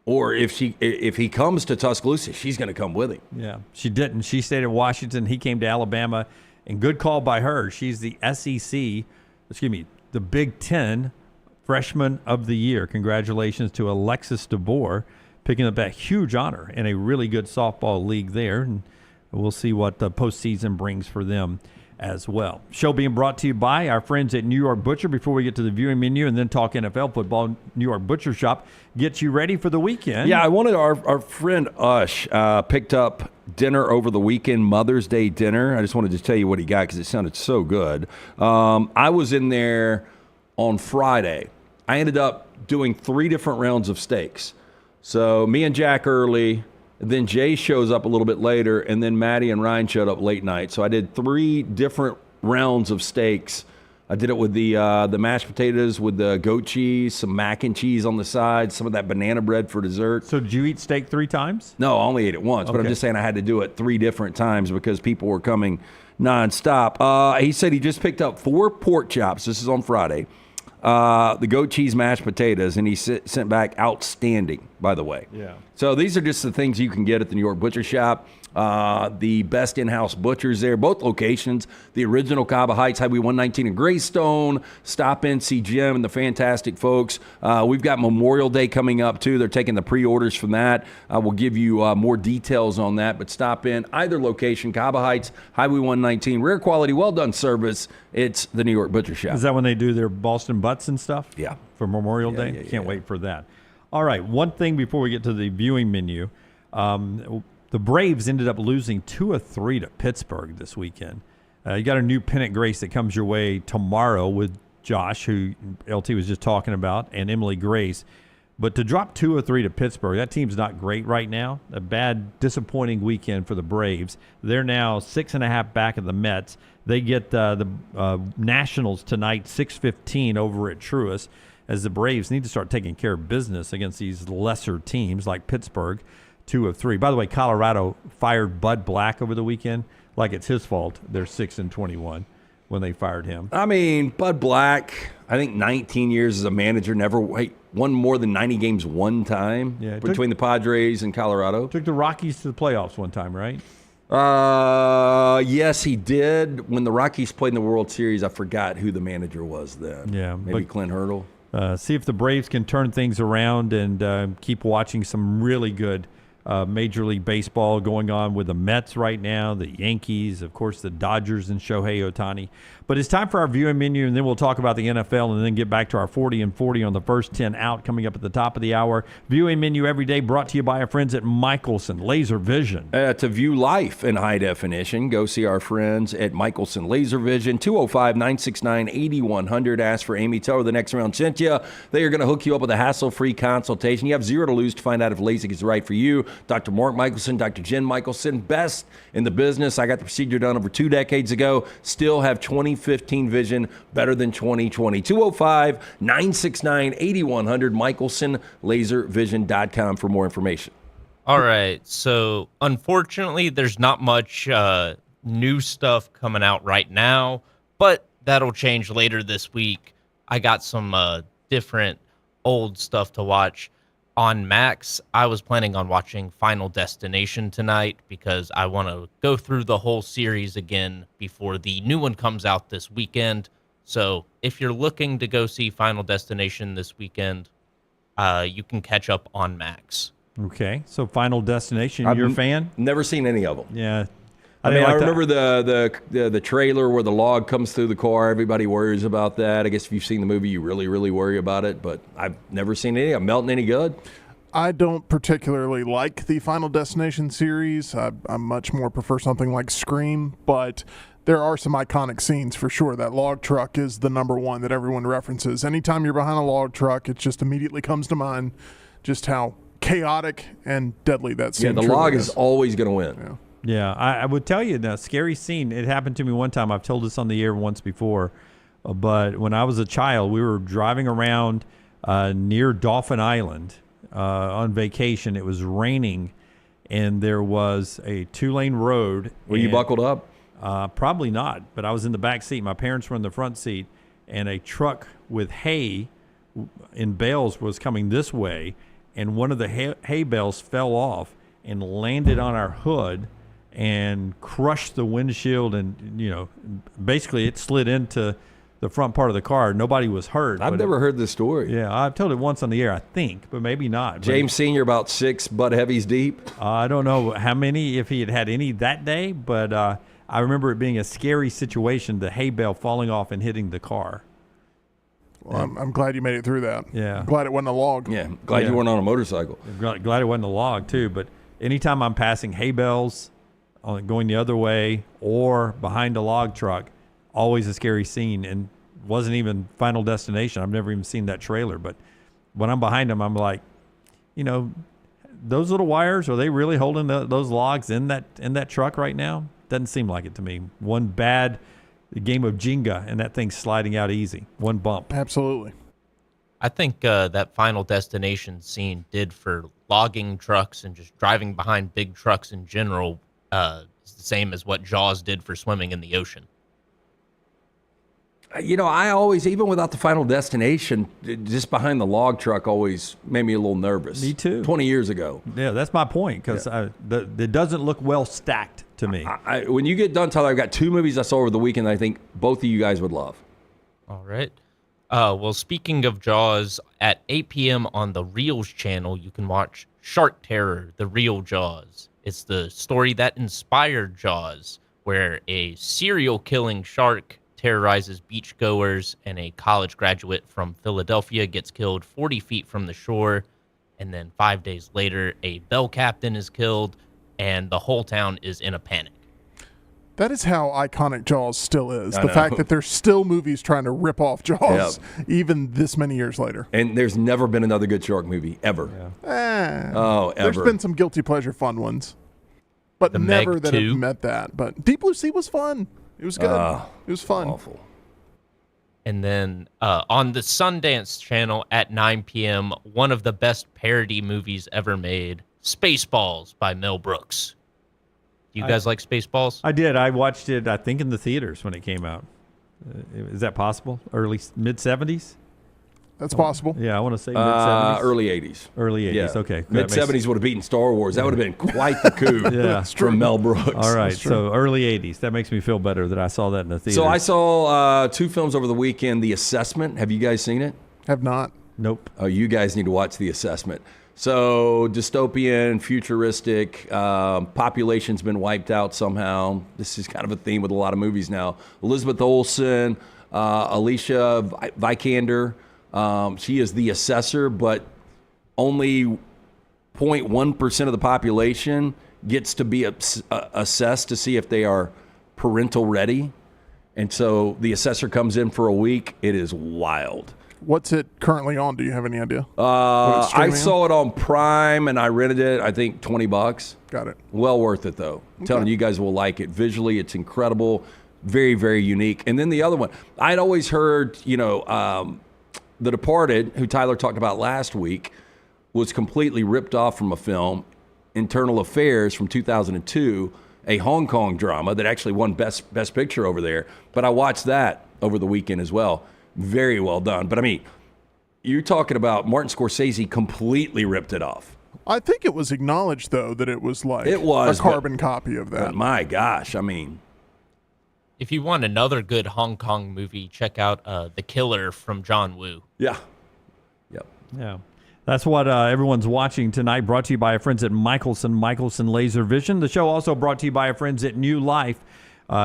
Or if he comes to Tuscaloosa, she's going to come with him. Yeah, she didn't. She stayed at Washington. He came to Alabama, and good call by her. She's the the Big Ten Freshman of the Year. Congratulations to Alexis DeBoer picking up that huge honor in a really good softball league there. And we'll see what the postseason brings for them as well. Show being brought to you by our friends at New York Butcher. Before we get to the viewing menu and then talk NFL football, New York Butcher Shop gets you ready for the weekend. Yeah, I wanted our friend Ush picked up dinner over the weekend, Mother's Day dinner. I just wanted to tell you what he got because it sounded so good. I was in there on Friday. I ended up doing 3 different rounds of steaks. So me and Jack early, then Jay shows up a little bit later, and then Maddie and Ryan showed up late night. So I did 3 different rounds of steaks. I did it with the mashed potatoes with the goat cheese, some mac and cheese on the side, some of that banana bread for dessert. So did you eat steak 3 times? No, I only ate it once, but I'm just saying I had to do it 3 different times because people were coming nonstop. He said he just picked up 4 pork chops. This is on Friday. The goat cheese mashed potatoes, and he sent back outstanding, by the way. Yeah. So these are just the things you can get at the New York Butcher Shop. The best in-house butchers there, both locations. The original Cava Heights, Highway 119 in Greystone. Stop in, see Jim and the fantastic folks. We've got Memorial Day coming up, too. They're taking the pre-orders from that. We'll give you more details on that, but stop in. Either location, Cava Heights, Highway 119. Rare quality, well-done service. It's the New York Butcher Shop. Is that when they do their Boston butts and stuff? Yeah. For Memorial Day? Yeah, Can't wait for that. All right, one thing before we get to the viewing menu. The Braves ended up losing 2 of 3 to Pittsburgh this weekend. You got a new pennant grace that comes your way tomorrow with Josh, who LT was just talking about, and Emily Grace. But to drop 2 of 3 to Pittsburgh, that team's not great right now. A bad, disappointing weekend for the Braves. They're now 6.5 back of the Mets. They get the Nationals tonight, 6:15 over at Truist, as the Braves need to start taking care of business against these lesser teams like Pittsburgh. 2 of 3. By the way, Colorado fired Bud Black over the weekend like it's his fault. They're 6-21 when they fired him. I mean, Bud Black, I think 19 years as a manager, never won more than 90 games one time between the Padres and Colorado. Took the Rockies to the playoffs one time, right? Yes, he did. When the Rockies played in the World Series, I forgot who the manager was then. Yeah, maybe Clint Hurdle. See if the Braves can turn things around and keep watching some really good Major League Baseball going on with the Mets right now, the Yankees, of course, the Dodgers and Shohei Ohtani. But it's time for our viewing menu, and then we'll talk about the NFL and then get back to our 40 and 40 on the first 10 out coming up at the top of the hour. Viewing menu every day brought to you by our friends at Michelson Laser Vision. To view life in high definition, go see our friends at Michelson Laser Vision, 205-969-8100. Ask for Amy. Tell her the next round sent you. They are going to hook you up with a hassle-free consultation. You have zero to lose to find out if LASIK is right for you. Dr. Mark Michelson, Dr. Jen Michelson, best in the business. I got the procedure done over 2 decades ago. Still have 2015 vision, better than 2020. 205-969-8100, MichelsonLaserVision.com for more information. All right. So, unfortunately, there's not much new stuff coming out right now, but that'll change later this week. I got some different old stuff to watch. On Max, I was planning on watching Final Destination tonight because I want to go through the whole series again before the new one comes out this weekend. So if you're looking to go see Final Destination this weekend, you can catch up on Max. Okay, so Final Destination, you're a fan? Never seen any of them. Yeah. I remember the trailer where the log comes through the car. Everybody worries about that. I guess if you've seen the movie, you really, really worry about it. But I've never seen any. I'm Melton any good? I don't particularly like the Final Destination series. I much more prefer something like Scream, but there are some iconic scenes for sure. That log truck is the number one that everyone references. Anytime you're behind a log truck, it just immediately comes to mind just how chaotic and deadly that scene the log is always going to win. Yeah. Yeah, I would tell you the scary scene. It happened to me one time. I've told this on the air once before, but when I was a child, we were driving around near Dauphin Island on vacation. It was raining, and there was a 2-lane road. Were you buckled up? Probably not, but I was in the back seat. My parents were in the front seat, and a truck with hay in bales was coming this way, and one of the hay bales fell off and landed on our hood and crushed the windshield, and basically it slid into the front part of the car. Nobody was hurt. I've never heard this story. Yeah, I've told it once on the air, I think, but maybe not. James Sr. about 6 butt heavies deep. I don't know how many, if he had any that day, but I remember it being a scary situation, the hay bale falling off and hitting the car. Well, I'm glad you made it through that. Yeah. Glad it wasn't a log. Yeah, glad you weren't on a motorcycle. Glad it wasn't a log, too, but anytime I'm passing hay bales, going the other way, or behind a log truck, always a scary scene, and wasn't even Final Destination. I've never even seen that trailer, but when I'm behind them, I'm like, those little wires, are they really holding those logs in that truck right now? Doesn't seem like it to me. One bad game of Jenga, and that thing's sliding out easy. One bump. Absolutely. I think that Final Destination scene did for logging trucks and just driving behind big trucks in general is the same as what Jaws did for swimming in the ocean. I always, even without the Final Destination, just behind the log truck always made me a little nervous. Me too. 20 years ago. Yeah, that's my point, because it doesn't look well stacked to me. When you get done, Tyler, I've got 2 movies I saw over the weekend that I think both of you guys would love. All right. Well, speaking of Jaws, at 8 p.m. on the Reels channel, you can watch Shark Terror, The Real Jaws. It's the story that inspired Jaws, where a serial-killing shark terrorizes beachgoers, and a college graduate from Philadelphia gets killed 40 feet from the shore, and then 5 days later, a bell captain is killed, and the whole town is in a panic. That is how iconic Jaws still is. The fact that there's still movies trying to rip off Jaws even this many years later. And there's never been another good shark movie, ever. Yeah. Ever. There's been some guilty pleasure fun ones, but never Meg that 2. have met that. But Deep Blue Sea was fun. It was good. It was fun. Awful. And then on the Sundance channel at 9 p.m., one of the best parody movies ever made, Spaceballs by Mel Brooks. Do you guys like Spaceballs? I did. I watched it, I think, in the theaters when it came out. Is that possible? Mid-70s? That's possible. Yeah, I want to say mid-70s. Early 80s. Early 80s, Yeah. okay. Mid-70s would have beaten Star Wars. That would have been quite the coup from Mel Brooks. All right, so early 80s. That makes me feel better that I saw that in the theater. So I saw 2 films over the weekend. The Assessment. Have you guys seen it? Have not. Nope. Oh, you guys need to watch The Assessment. So dystopian, futuristic, population's been wiped out somehow. This is kind of a theme with a lot of movies now. Elizabeth Olsen, Alicia Vikander, she is the assessor, but only 0.1% of the population gets to be assessed to see if they are parental ready. And so the assessor comes in for a week. It is wild. What's it currently on? Do you have any idea? I saw it on Prime and I rented it. I think $20. Got it. Well worth it though. I'm telling you guys will like it. Visually, it's incredible. Very, very unique. And then the other one, I'd always heard, The Departed, who Tyler talked about last week, was completely ripped off from a film, Internal Affairs from 2002, a Hong Kong drama that actually won Best Picture over there. But I watched that over the weekend as well. Very well done. But I mean, you're talking about Martin Scorsese completely ripped it off. I think it was acknowledged, though, that it was like a carbon copy of that. But my gosh, I mean. If you want another good Hong Kong movie, check out The Killer from John Woo. Yeah. Yep. Yeah. That's what everyone's watching tonight, brought to you by our friends at Michelson Laser Vision. The show also brought to you by our friends at New Life.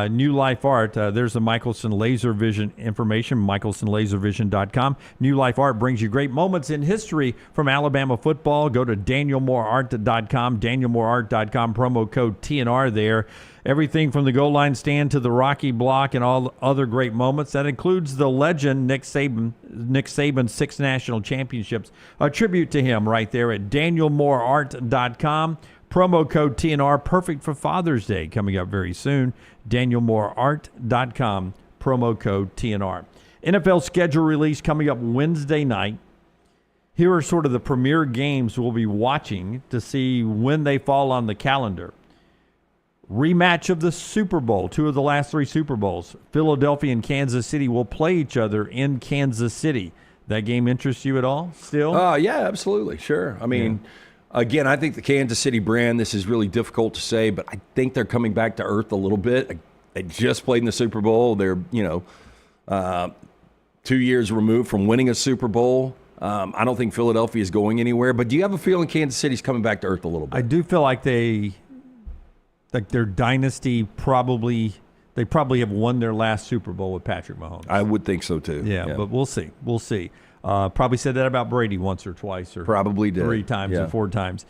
New Life Art, there's the Michelson Laser Vision information, michelsonlaservision.com. New Life Art brings you great moments in history from Alabama football. Go to danielmooreart.com, danielmooreart.com, promo code TNR there. Everything from the goal line stand to the Rocky Block and all other great moments. That includes the legend Nick Saban's 6 national championships. A tribute to him right there at danielmooreart.com. Promo code TNR, perfect for Father's Day, coming up very soon. DanielMooreArt.com, promo code TNR. NFL schedule release coming up Wednesday night. Here are sort of the premier games we'll be watching to see when they fall on the calendar. Rematch of the Super Bowl, 2 of the last 3 Super Bowls. Philadelphia and Kansas City will play each other in Kansas City. That game interests you at all still? Yeah, absolutely. Sure. I mean... Yeah. Again, I think the Kansas City brand, this is really difficult to say, but I think they're coming back to earth a little bit. They just played in the Super Bowl. They're, 2 years removed from winning a Super Bowl. I don't think Philadelphia is going anywhere, but do you have a feeling Kansas City's coming back to earth a little bit? I do feel like their dynasty they probably have won their last Super Bowl with Patrick Mahomes. I would think so too. Yeah. But we'll see. We'll see. Probably said that about Brady once or twice, or probably did 3 times or 4 times.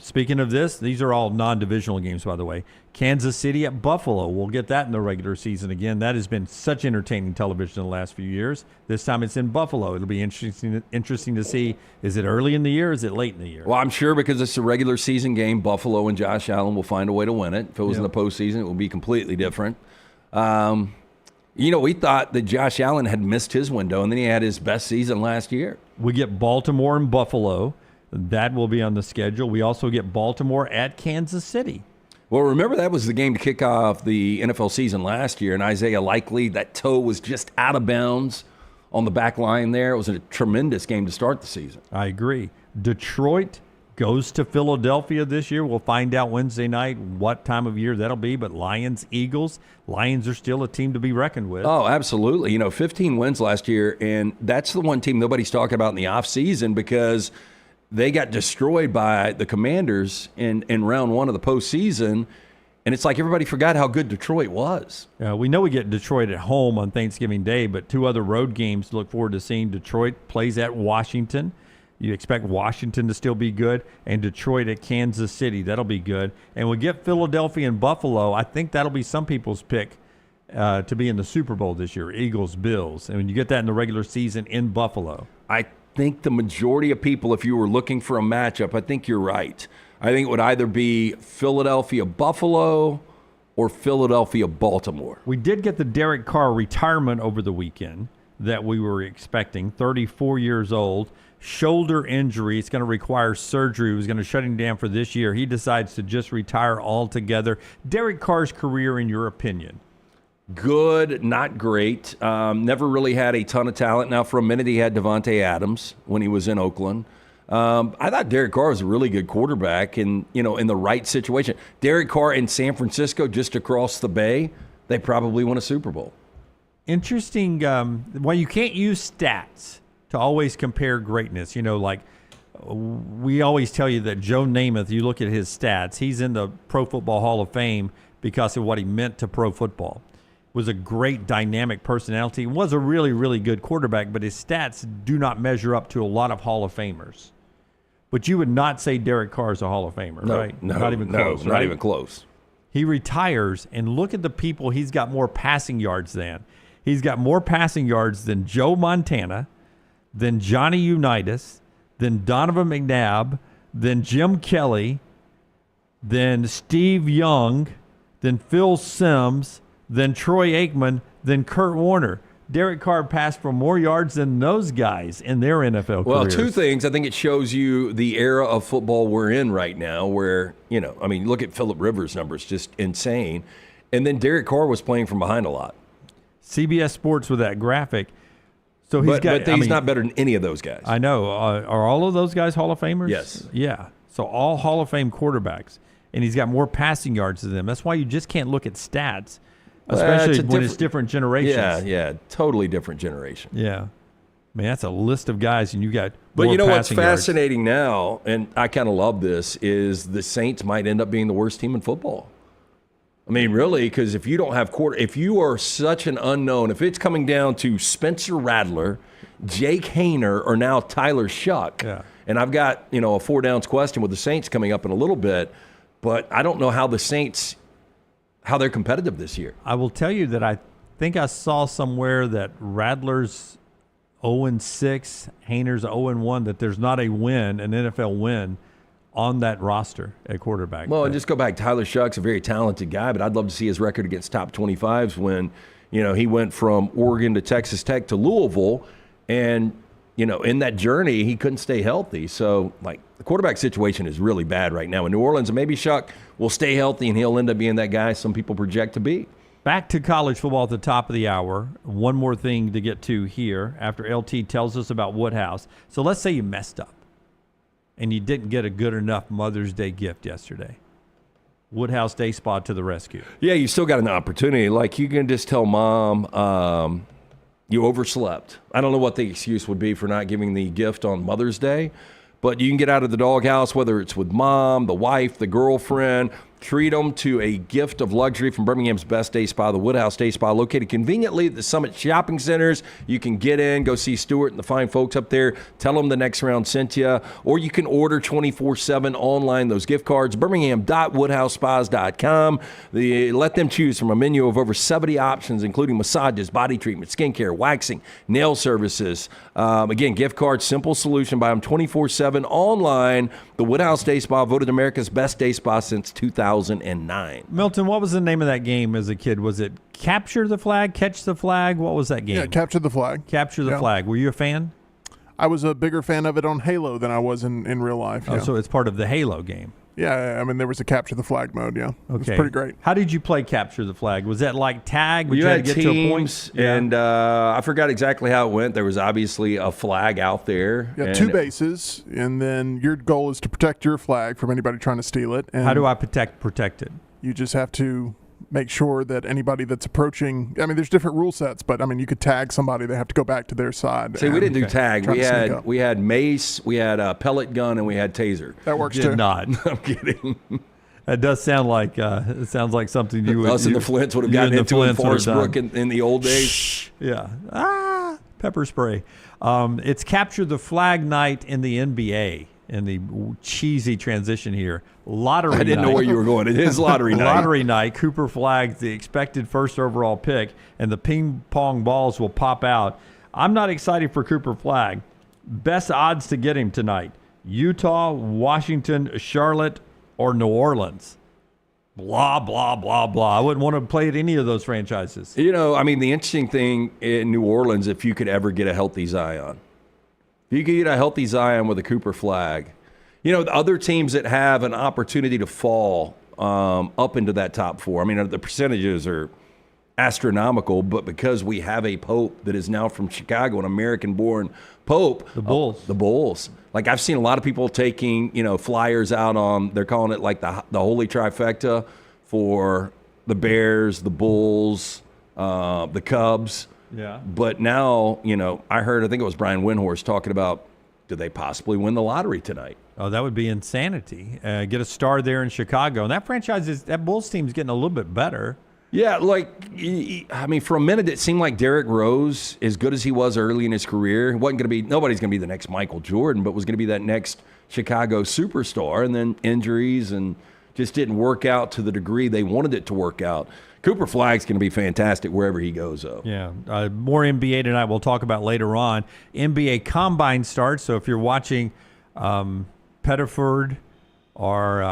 Speaking of this, these are all non-divisional games, by the way. Kansas City at Buffalo. We'll get that in the regular season again. That has been such entertaining television in the last few years. This time it's in Buffalo. It'll be interesting to see, is it early in the year or is it late in the year? Well, I'm sure because it's a regular season game, Buffalo and Josh Allen will find a way to win it. If it was in the postseason, it would be completely different. We thought that Josh Allen had missed his window, and then he had his best season last year. We get Baltimore and Buffalo. That will be on the schedule. We also get Baltimore at Kansas City. Well, remember that was the game to kick off the NFL season last year, and Isaiah Likely, that toe was just out of bounds on the back line there. It was a tremendous game to start the season. I agree. Detroit goes to Philadelphia this year. We'll find out Wednesday night what time of year that'll be. But Lions, Eagles, Lions are still a team to be reckoned with. Oh, absolutely. 15 wins last year, and that's the one team nobody's talking about in the offseason because they got destroyed by the Commanders in round 1 of the postseason. And it's like everybody forgot how good Detroit was. We know we get Detroit at home on Thanksgiving Day, but 2 other road games to look forward to seeing. Detroit plays at Washington. You expect Washington to still be good, and Detroit at Kansas City. That'll be good. And we get Philadelphia and Buffalo. I think that'll be some people's pick to be in the Super Bowl this year, Eagles, Bills. And when you get that in the regular season in Buffalo. I think the majority of people, if you were looking for a matchup, I think you're right. I think it would either be Philadelphia-Buffalo or Philadelphia-Baltimore. We did get the Derek Carr retirement over the weekend that we were expecting, 34 years old. Shoulder injury. It's going to require surgery. It was going to shut him down for this year. He decides to just retire altogether. Derek Carr's career, in your opinion? Good, not great. Never really had a ton of talent. Now, for a minute, he had Devontae Adams when he was in Oakland. I thought Derek Carr was a really good quarterback and, in the right situation. Derek Carr in San Francisco, just across the bay, they probably won a Super Bowl. Interesting. Well, you can't use stats to always compare greatness. we always tell you that Joe Namath, you look at his stats, he's in the Pro Football Hall of Fame because of what he meant to pro football. Was a great dynamic personality, was a really, really good quarterback, but his stats do not measure up to a lot of Hall of Famers. But you would not say Derek Carr is a Hall of Famer, right? Not even close. Not even close. He retires, and look at the people he's got more passing yards than. He's got more passing yards than Joe Montana, than Johnny Unitas, than Donovan McNabb, than Jim Kelly, than Steve Young, than Phil Simms, than Troy Aikman, than Kurt Warner. Derek Carr passed for more yards than those guys in their NFL careers. Well, two things. I think it shows you the era of football we're in right now where, look at Phillip Rivers' numbers, just insane. And then Derek Carr was playing from behind a lot. CBS Sports with that graphic. So But he's not better than any of those guys. I know. Are all of those guys Hall of Famers? Yes. Yeah. So all Hall of Fame quarterbacks. And he's got more passing yards than them. That's why you just can't look at stats. Especially when it's different generations. Yeah, totally different generation. Yeah. That's a list of guys, and you got But more you know what's passing yards. fascinating now, and I kind of love this, is the Saints might end up being the worst team in football. Really, because if you don't have if you are such an unknown, if it's coming down to Spencer Rattler, Jake Haener, or now Tyler Shuck, and I've got, a 4 downs question with the Saints coming up in a little bit, but I don't know how the Saints – how they're competitive this year. I will tell you that I think I saw somewhere that Rattler's 0-6, Haener's 0-1, that there's not a win, an NFL win, on that roster at quarterback. Well, and just go back. Tyler Shuck's a very talented guy, but I'd love to see his record against top 25s when, he went from Oregon to Texas Tech to Louisville, and, in that journey, he couldn't stay healthy. So, the quarterback situation is really bad right now in New Orleans, and maybe Shuck will stay healthy and he'll end up being that guy some people project to be. Back to college football at the top of the hour. One more thing to get to here after LT tells us about Woodhouse. So let's say you messed up and you didn't get a good enough Mother's Day gift yesterday. Woodhouse Day Spa to the rescue. Yeah, you still got an opportunity. You can just tell mom you overslept. I don't know what the excuse would be for not giving the gift on Mother's Day. But you can get out of the doghouse, whether it's with mom, the wife, the girlfriend. Treat them to a gift of luxury from Birmingham's best day spa, the Woodhouse Day Spa, located conveniently at the Summit Shopping Centers. You can get in, go see Stuart and the fine folks up there. Tell them the next round sent you. Or you can order 24/7 online those gift cards, birmingham.woodhousespas.com. Let them choose from a menu of over 70 options, including massages, body treatment, skincare, waxing, nail services. Again, gift cards, simple solution. Buy them 24/7 online. The Woodhouse Day Spa, voted America's best day spa since 2009. Milton, what was the name of that game as a kid? Was it Capture the Flag, Catch the Flag? What was that game? Yeah, Capture the Flag. Capture the Flag. Were you a fan? I was a bigger fan of it on Halo than I was in real life. Oh, so it's part of the Halo game. Yeah, there was a Capture the Flag mode, yeah. Okay. It was pretty great. How did you play Capture the Flag? Was that like tag? You had to get teams, to a point? and I forgot exactly how it went. There was obviously a flag out there. Yeah, 2 bases, and then your goal is to protect your flag from anybody trying to steal it. And how do I protect it? You just have to make sure that anybody that's approaching, there's different rule sets, but you could tag somebody, they have to go back to their side. See, we didn't do tag. We had mace, we had a pellet gun, and we had taser. That works too. too. Not. I'm kidding. That does sound like it sounds like something you would. Us and the Flints would have gotten into in Forest Brook in the old days. Yeah. Pepper spray. It's Capture the Flag night in the NBA. In the cheesy transition here, lottery night. I didn't know where you were going. It is lottery night. Lottery night. Cooper Flag's the expected first overall pick, and the ping pong balls will pop out. I'm not excited for Cooper Flag. Best odds to get him tonight: Utah, Washington, Charlotte, or New Orleans. Blah, blah, blah, blah. I wouldn't want to play at any of those franchises. The interesting thing in New Orleans, if you could ever get a healthy Zion. If you could get a healthy Zion with a Cooper Flag, the other teams that have an opportunity to fall up into that top 4, the percentages are astronomical, but because we have a Pope that is now from Chicago, an American-born Pope. The Bulls. The Bulls. I've seen a lot of people taking, flyers out on, they're calling it the holy trifecta for the Bears, the Bulls, the Cubs. Yeah. But now, I think it was Brian Windhorst talking about do they possibly win the lottery tonight? Oh, that would be insanity. Get a star there in Chicago. And that Bulls team's getting a little bit better. Yeah, for a minute it seemed like Derrick Rose, as good as he was early in his career, nobody's going to be the next Michael Jordan, but was going to be that next Chicago superstar, and then injuries and just didn't work out to the degree they wanted it to work out. Cooper Flagg's going to be fantastic wherever he goes, though. Yeah, more NBA tonight we'll talk about later on. NBA Combine starts, so if you're watching Pettiford or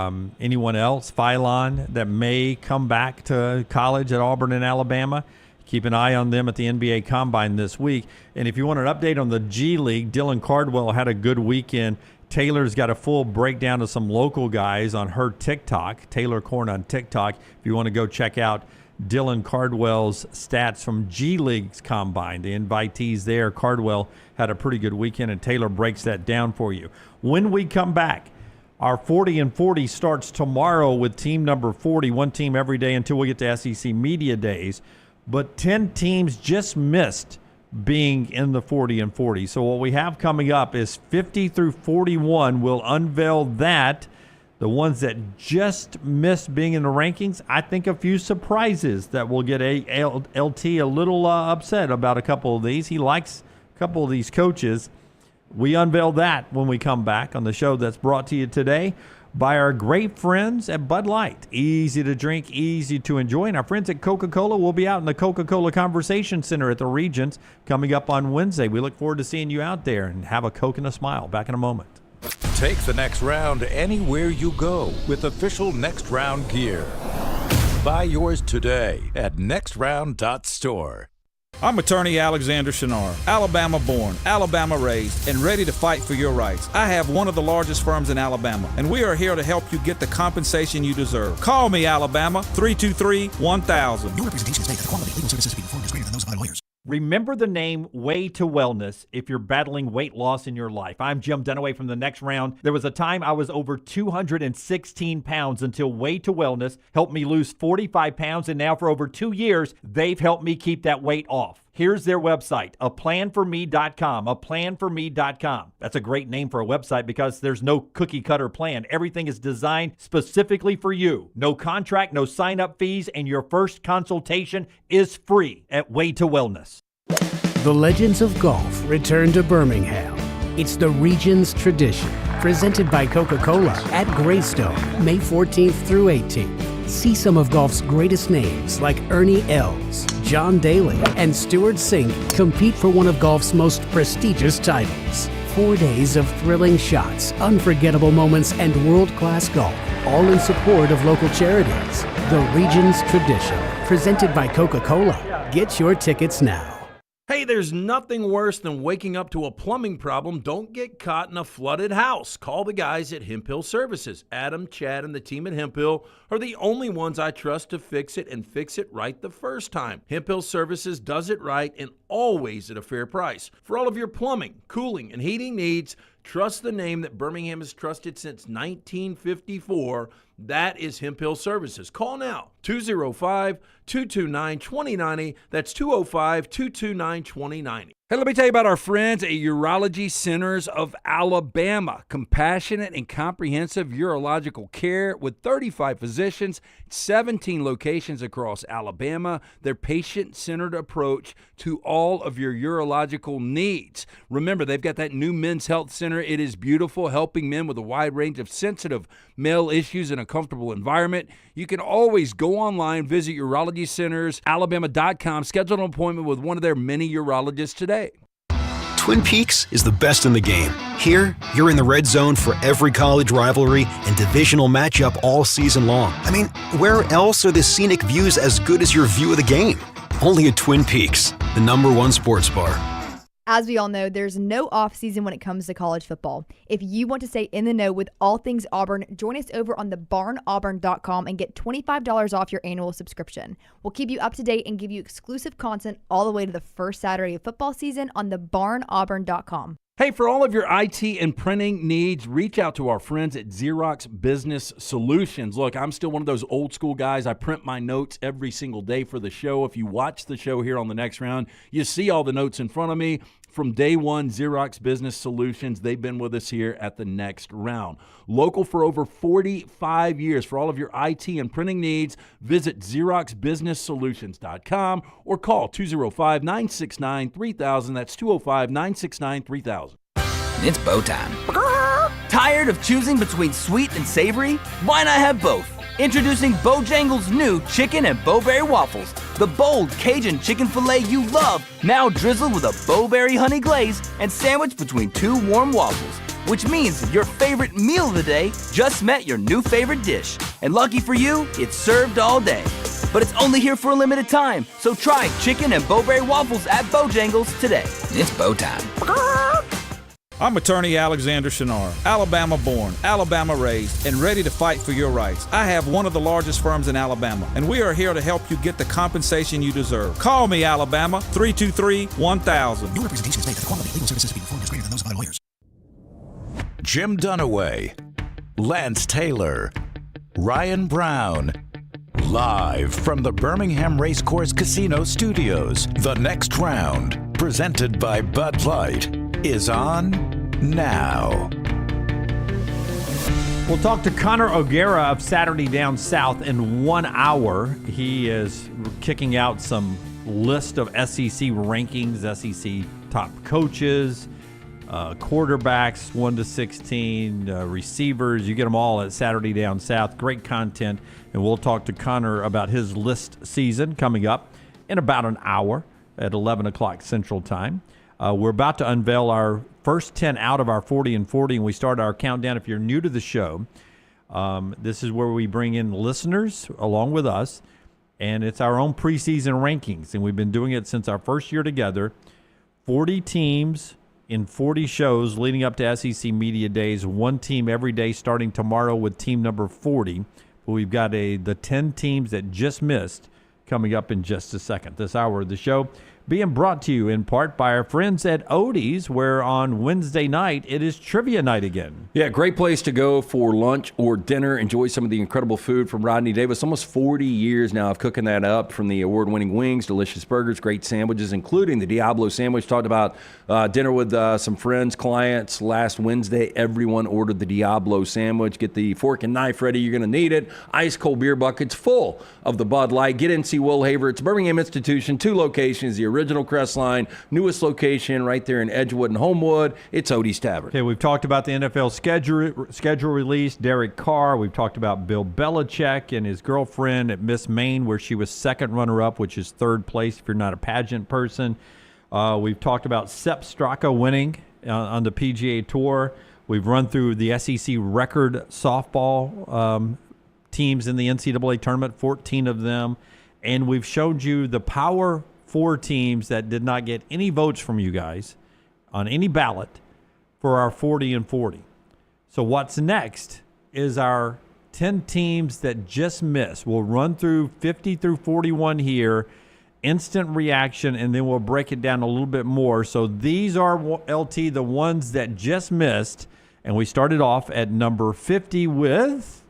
anyone else, Phylon, that may come back to college at Auburn and Alabama, keep an eye on them at the NBA Combine this week. And if you want an update on the G League, Dylan Cardwell had a good weekend. Taylor's got a full breakdown of some local guys on her TikTok, Taylor Corn on TikTok. If you want to go check out Dylan Cardwell's stats from G League's Combine, the invitees there, Cardwell had a pretty good weekend, and Taylor breaks that down for you. When we come back, our 40 and 40 starts tomorrow with team number 40, one team every day until we get to SEC Media Days. But 10 teams just missed being in the 40 and 40. So what we have coming up is 50 through 41. We'll unveil that. The ones that just missed being in the rankings, I think a few surprises that will get LT a little upset about a couple of these. He likes a couple of these coaches. We unveil that when we come back on the show that's brought to you today by our great friends at Bud Light. Easy to drink, easy to enjoy. And our friends at Coca-Cola will be out in the Coca-Cola Conversation Center at the Regions coming up on Wednesday. We look forward to seeing you out there, and have a Coke and a smile. Back in a moment. Take the next round anywhere you go with official Next Round gear. Buy yours today at nextround.store. I'm attorney Alexander Shunnarah, Alabama born, Alabama raised, and ready to fight for your rights. I have one of the largest firms in Alabama, and we are here to help you get the compensation you deserve. Call me, Alabama, 323-1000. No representation is made that the quality of legal services being performed is greater than those of other lawyers. Remember the name Way to Wellness if you're battling weight loss in your life. I'm Jim Dunaway from The Next Round. There was a time I was over 216 pounds until Way to Wellness helped me lose 45 pounds, and now for over 2 years, they've helped me keep that weight off. Here's their website, aplanforme.com, aplanforme.com. That's a great name for a website because there's no cookie cutter plan. Everything is designed specifically for you. No contract, no sign-up fees, and your first consultation is free at Way to Wellness. The Legends of Golf return to Birmingham. It's the Regions Tradition, presented by Coca-Cola at Greystone, May 14th through 18th. See some of golf's greatest names like Ernie Els, John Daly, and Stuart Sink compete for one of golf's most prestigious titles. 4 days of thrilling shots, unforgettable moments, and world-class golf, all in support of local charities. The Regions Tradition, presented by Coca-Cola. Get your tickets now. Hey, there's nothing worse than waking up to a plumbing problem. Don't get caught in a flooded house. Call the guys at Hemp Hill Services. Adam, Chad, and the team at Hemp Hill are the only ones I trust to fix it and fix it right the first time. Hemp Hill Services does it right and always at a fair price. For all of your plumbing, cooling, and heating needs, trust the name that Birmingham has trusted since 1954. That is Hemp Hill Services. Call now, 205-229-2090. That's 205-229-2090. Hey, let me tell you about our friends at Urology Centers of Alabama. Compassionate and comprehensive urological care with 35 physicians, 17 locations across Alabama. Their patient-centered approach to all of your urological needs. Remember, they've got that new men's health center. It is beautiful, helping men with a wide range of sensitive male issues in a comfortable environment. You can always go online, visit urologycentersalabama.com, schedule an appointment with one of their many urologists today. Twin Peaks is the best in the game. Here, you're in the red zone for every college rivalry and divisional matchup all season long. I mean, where else are the scenic views as good as your view of the game? Only at Twin Peaks, the #1 sports bar. As we all know, there's no off season when it comes to college football. If you want to stay in the know with all things Auburn, join us over on thebarnauburn.com and get $25 off your annual subscription. We'll keep you up to date and give you exclusive content all the way to the first Saturday of football season on thebarnauburn.com. Hey, for all of your IT and printing needs, reach out to our friends at Xerox Business Solutions. Look, I'm still one of those old school guys. I print my notes every single day for the show. If you watch the show here on The Next Round, you see all the notes in front of me. from day one, Xerox Business Solutions. They've been with us here at the Next Round. Local for over 45 years. For all of your IT and printing needs, visit XeroxBusinessSolutions.com or call 205-969-3000. That's 205-969-3000. It's bow time. Tired of choosing between sweet and savory? Why not have both? Introducing Bojangles' new chicken and bowberry waffles. The bold Cajun chicken filet you love, now drizzled with a bowberry honey glaze and sandwiched between two warm waffles. Which means your favorite meal of the day just met your new favorite dish. And lucky for you, it's served all day. But it's only here for a limited time, so try chicken and bowberry waffles at Bojangles today. It's bow time. I'm attorney Alexander Shunnarah, Alabama born, Alabama raised, and ready to fight for your rights. I have one of the largest firms in Alabama, and we are here to help you get the compensation you deserve. Call me, Alabama, 323-1000. New representation is made that the quality of legal services to be performed is greater than those of other lawyers. Jim Dunaway, Lance Taylor, Ryan Brown. Live from the Birmingham Racecourse Casino Studios, the Next Round, presented by Bud Light, is on now. We'll talk to Connor O'Gara of Saturday Down South in 1 hour. He is kicking out some list of SEC rankings, SEC top coaches, quarterbacks 1 to 16, receivers. You get them all at Saturday Down South. Great content. And we'll talk to Connor about his list season coming up in about an hour at 11 o'clock Central Time. We're about to unveil our first 10 out of our 40 and 40, and we start our countdown. If you're new to the show, this is where we bring in listeners along with us, and it's our own preseason rankings, and we've been doing it since our first year together. 40 teams in 40 shows leading up to SEC Media Days, one team every day starting tomorrow with team number 40. But we've got the 10 teams that just missed coming up in just a second. This hour of the show being brought to you in part by our friends at Odie's, where on Wednesday night it is trivia night again. Yeah, great place to go for lunch or dinner. Enjoy some of the incredible food from Rodney Davis. Almost 40 years now of cooking that up, from the award-winning wings, delicious burgers, great sandwiches, including the Diablo sandwich. Talked about dinner with some friends, clients last Wednesday. Everyone ordered the Diablo sandwich. Get the fork and knife ready. You're going to need it. Ice-cold beer buckets full of the Bud Light. Get in, see Will Haver. It's Birmingham Institution, 2 locations, the original Crestline, newest location right there in Edgewood and Homewood. It's Odie's Tavern. Okay, we've talked about the NFL schedule release, Derek Carr. We've talked about Bill Belichick and his girlfriend at Miss Maine, where she was second runner-up, which is third place if you're not a pageant person. We've talked about Sepp Straka winning on the PGA Tour. We've run through the SEC record softball teams in the NCAA tournament, 14 of them. And we've showed you the Power 4 teams that did not get any votes from you guys on any ballot for our 40 and 40. So what's next is our 10 teams that just missed. We'll run through 50 through 41 here, instant reaction, and then we'll break it down a little bit more. So these are, LT, the ones that just missed. And we started off at number 50 with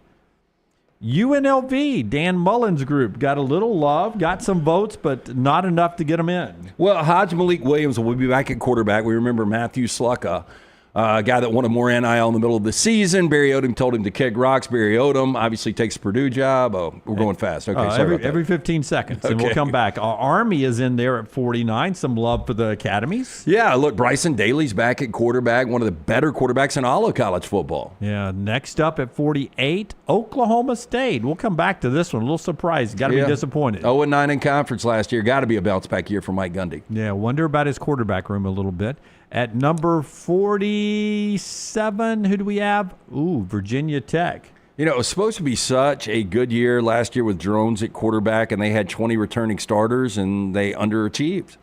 UNLV. Dan Mullen's group got a little love, got some votes, but not enough to get them in. Well, Hajj Malik Williams will be back at quarterback. We remember Matthew Slucka, a guy that wanted more NIL in the middle of the season. Barry Odom told him to kick rocks. Barry Odom obviously takes the Purdue job. Oh, we're going fast. Okay, sorry about that. Every 15 seconds, and we'll come back. Our Army is in there at 49. Some love for the academies. Yeah, look, Bryson Daly's back at quarterback, one of the better quarterbacks in all of college football. Yeah, next up at 48, Oklahoma State. We'll come back to this one. A little surprised. Got to be disappointed. 0-9 in conference last year. Got to be a bounce-back year for Mike Gundy. Yeah, wonder about his quarterback room a little bit. At number 47, who do we have? Ooh, Virginia Tech. You know, it was supposed to be such a good year last year with Drones at quarterback, and they had 20 returning starters, and they underachieved.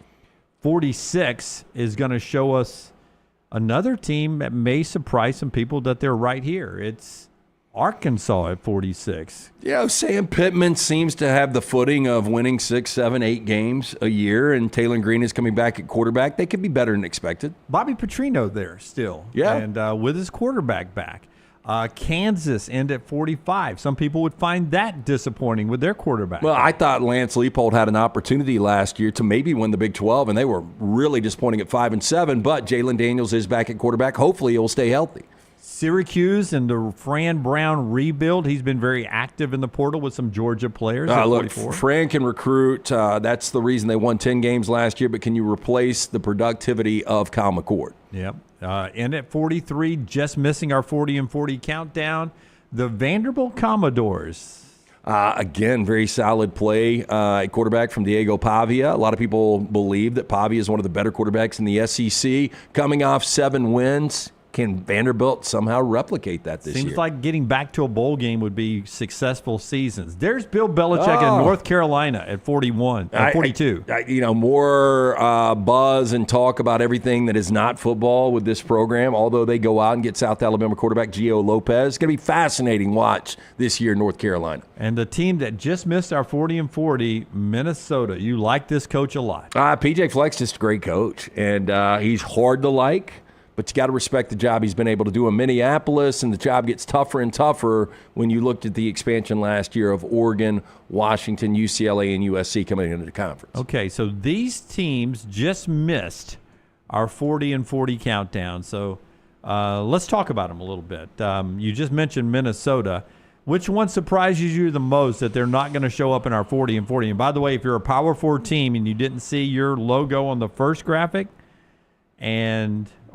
46 is going to show us another team that may surprise some people that they're right here. It's Arkansas at 46. Yeah, Sam Pittman seems to have the footing of winning 6, 7, 8 games a year, and Taylor Green is coming back at quarterback. They could be better than expected. Bobby Petrino there still. Yeah. And with his quarterback back. Kansas end at 45. Some people would find that disappointing with their quarterback. Well, I thought Lance Leipold had an opportunity last year to maybe win the Big 12, and they were really disappointing at 5-7. But Jalen Daniels is back at quarterback. Hopefully, he'll stay healthy. Syracuse and the Fran Brown rebuild. He's been very active in the portal with some Georgia players. Look, Fran can recruit. That's the reason they won 10 games last year. But can you replace the productivity of Kyle McCord? Yep. End at 43, just missing our 40 and 40 countdown. The Vanderbilt Commodores. Again, very solid play at quarterback from Diego Pavia. A lot of people believe that Pavia is one of the better quarterbacks in the SEC. Coming off 7 wins. Can Vanderbilt somehow replicate that this year? Seems like getting back to a bowl game would be successful seasons. There's Bill Belichick in North Carolina at 41, 42. More buzz and talk about everything that is not football with this program, although they go out and get South Alabama quarterback Gio Lopez. It's going to be fascinating watch this year in North Carolina. And the team that just missed our 40 and 40, Minnesota. You like this coach a lot. PJ Fleck's just a great coach, and he's hard to like. But you got to respect the job he's been able to do in Minneapolis, and the job gets tougher and tougher when you looked at the expansion last year of Oregon, Washington, UCLA, and USC coming into the conference. Okay, so these teams just missed our 40 and 40 countdown. So let's talk about them a little bit. You just mentioned Minnesota. Which one surprises you the most that they're not going to show up in our 40 and 40? And by the way, if you're a Power 4 team and you didn't see your logo on the first graphic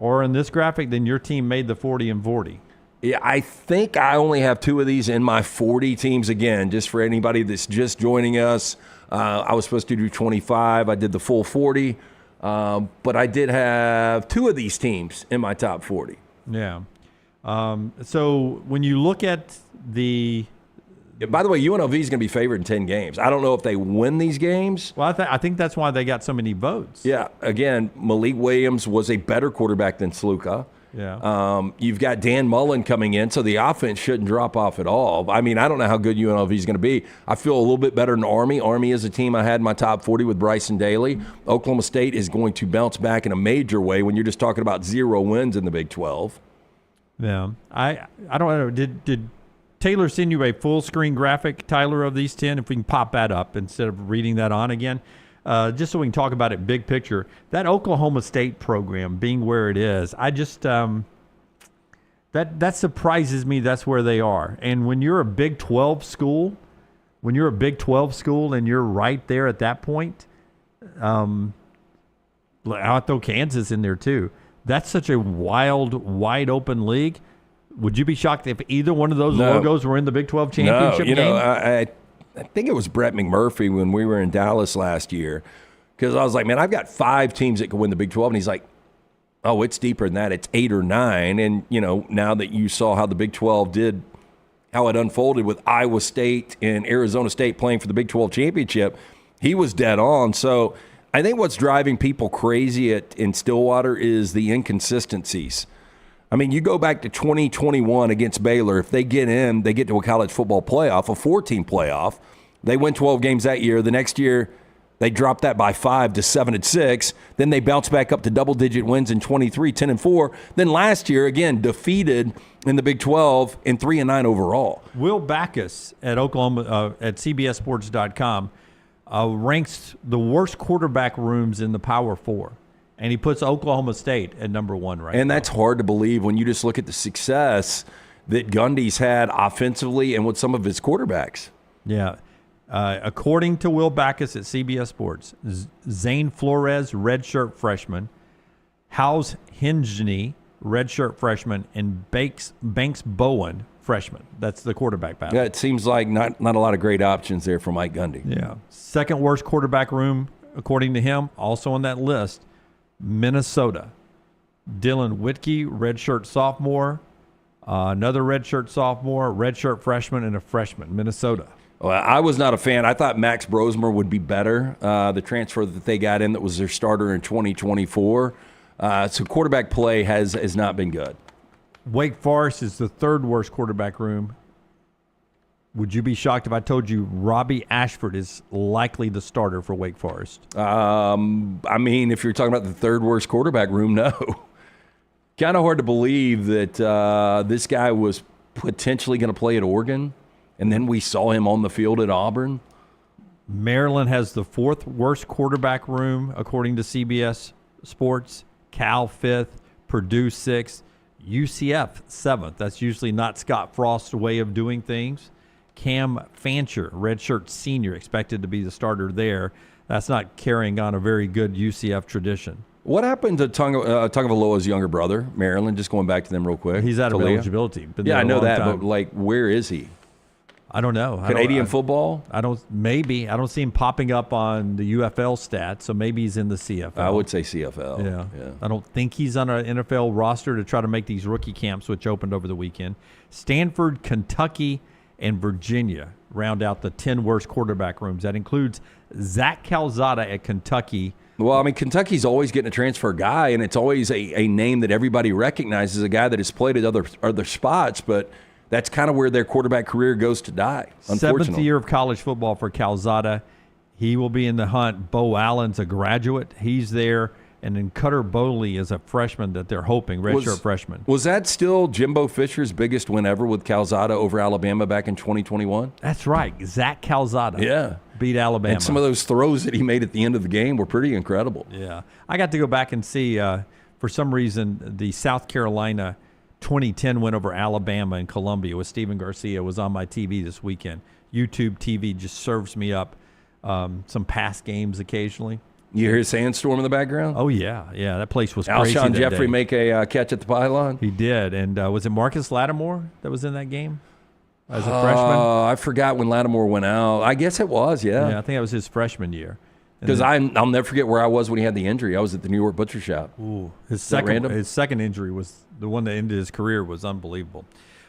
or in this graphic, then your team made the 40 and 40. Yeah, I think I only have 2 of these in my 40 teams. Again, just for anybody that's just joining us, I was supposed to do 25. I did the full 40, but I did have 2 of these teams in my top 40. Yeah. So when you look at the... By the way, UNLV is going to be favored in 10 games. I don't know if they win these games. Well, I think that's why they got so many votes. Yeah. Again, Malik Williams was a better quarterback than Sluka. Yeah. You've got Dan Mullen coming in, so the offense shouldn't drop off at all. I mean, I don't know how good UNLV is going to be. I feel a little bit better than Army. Army is a team I had in my top 40 with Bryson Daly. Oklahoma State is going to bounce back in a major way when you're just talking about 0 wins in the Big 12. Yeah. I don't know. Did Taylor send you a full screen graphic, Tyler, of these 10? If we can pop that up instead of reading that on again, just so we can talk about it big picture. That Oklahoma State program being where it is, I just that surprises me. That's where they are. And when you're a Big 12 school, and you're right there at that point, I'll throw Kansas in there too. That's such a wild, wide open league. Would you be shocked if either one of those logos were in the Big 12 championship game? I think it was Brett McMurphy when we were in Dallas last year, because I was like, man, I've got 5 teams that can win the Big 12. And he's like, oh, it's deeper than that. It's 8 or 9. And, now that you saw how the Big 12 did, how it unfolded with Iowa State and Arizona State playing for the Big 12 championship, he was dead on. So I think what's driving people crazy in Stillwater is the inconsistencies. I mean, you go back to 2021 against Baylor. If they get in, they get to a college football playoff, a 4-team playoff. They win 12 games that year. The next year, they drop that by 5 to 7-6. Then they bounce back up to double-digit wins in 23, 10-4. Then last year, again, defeated in the Big 12 and 3-9 overall. Will Backus at Oklahoma at CBSSports.com ranks the worst quarterback rooms in the Power 4. And he puts Oklahoma State at number 1 right now. And that's hard to believe when you just look at the success that Gundy's had offensively and with some of his quarterbacks. Yeah. According to Will Backus at CBS Sports, Zane Flores, redshirt freshman, House Hingney, redshirt freshman, and Banks Bowen, freshman. That's the quarterback battle. Yeah, it seems like not a lot of great options there for Mike Gundy. Yeah. Second worst quarterback room, according to him, also on that list, Minnesota. Dylan Whitkey, redshirt sophomore, another redshirt sophomore, redshirt freshman, and a freshman. Minnesota. Well, I was not a fan. I thought Max Brosmer would be better, the transfer that they got in that was their starter in 2024. So quarterback play has not been good. Wake Forest is the third worst quarterback room. Would you be shocked if I told you Robbie Ashford is likely the starter for Wake Forest? I mean, if you're talking about the third worst quarterback room, no. Kind of hard to believe that this guy was potentially going to play at Oregon, and then we saw him on the field at Auburn. Maryland has the 4th worst quarterback room, according to CBS Sports. Cal 5th, Purdue 6th, UCF 7th. That's usually not Scott Frost's way of doing things. Cam Fancher, redshirt senior, expected to be the starter there. That's not carrying on a very good UCF tradition. What happened to Tagovailoa's younger brother, Maryland? Just going back to them real quick. He's out of eligibility. Yeah, I know that, but like, where is he? I don't know. Canadian football? I don't see him popping up on the UFL stats, so maybe he's in the CFL. I would say CFL. Yeah. I don't think he's on an NFL roster to try to make these rookie camps, which opened over the weekend. Stanford, Kentucky, and Virginia round out the 10 worst quarterback rooms. That includes Zach Calzada at Kentucky. Well, I mean, Kentucky's always getting a transfer guy, and it's always a name that everybody recognizes, a guy that has played at other spots, but that's kind of where their quarterback career goes to die, unfortunately. 7th year of college football for Calzada. He will be in the hunt. Bo Allen's a graduate. He's there. And then Cutter Boley is a freshman that they're hoping, redshirt freshman. Was that still Jimbo Fisher's biggest win ever with Calzada over Alabama back in 2021? That's right. Zach Calzada beat Alabama. And some of those throws that he made at the end of the game were pretty incredible. Yeah. I got to go back and see, for some reason, the South Carolina 2010 win over Alabama and Columbia with Steven Garcia was on my TV this weekend. YouTube TV just serves me up some past games occasionally. You hear a sandstorm in the background? Oh, yeah. Yeah, that place was crazy. Alshon Jeffrey make a catch at the pylon? He did. And was it Marcus Lattimore that was in that game as a freshman? I forgot when Lattimore went out. I guess it was, yeah. Yeah, I think that was his freshman year. Because I'll never forget where I was when he had the injury. I was at the New York Butcher Shop. Ooh, his second injury was the one that ended his career was unbelievable.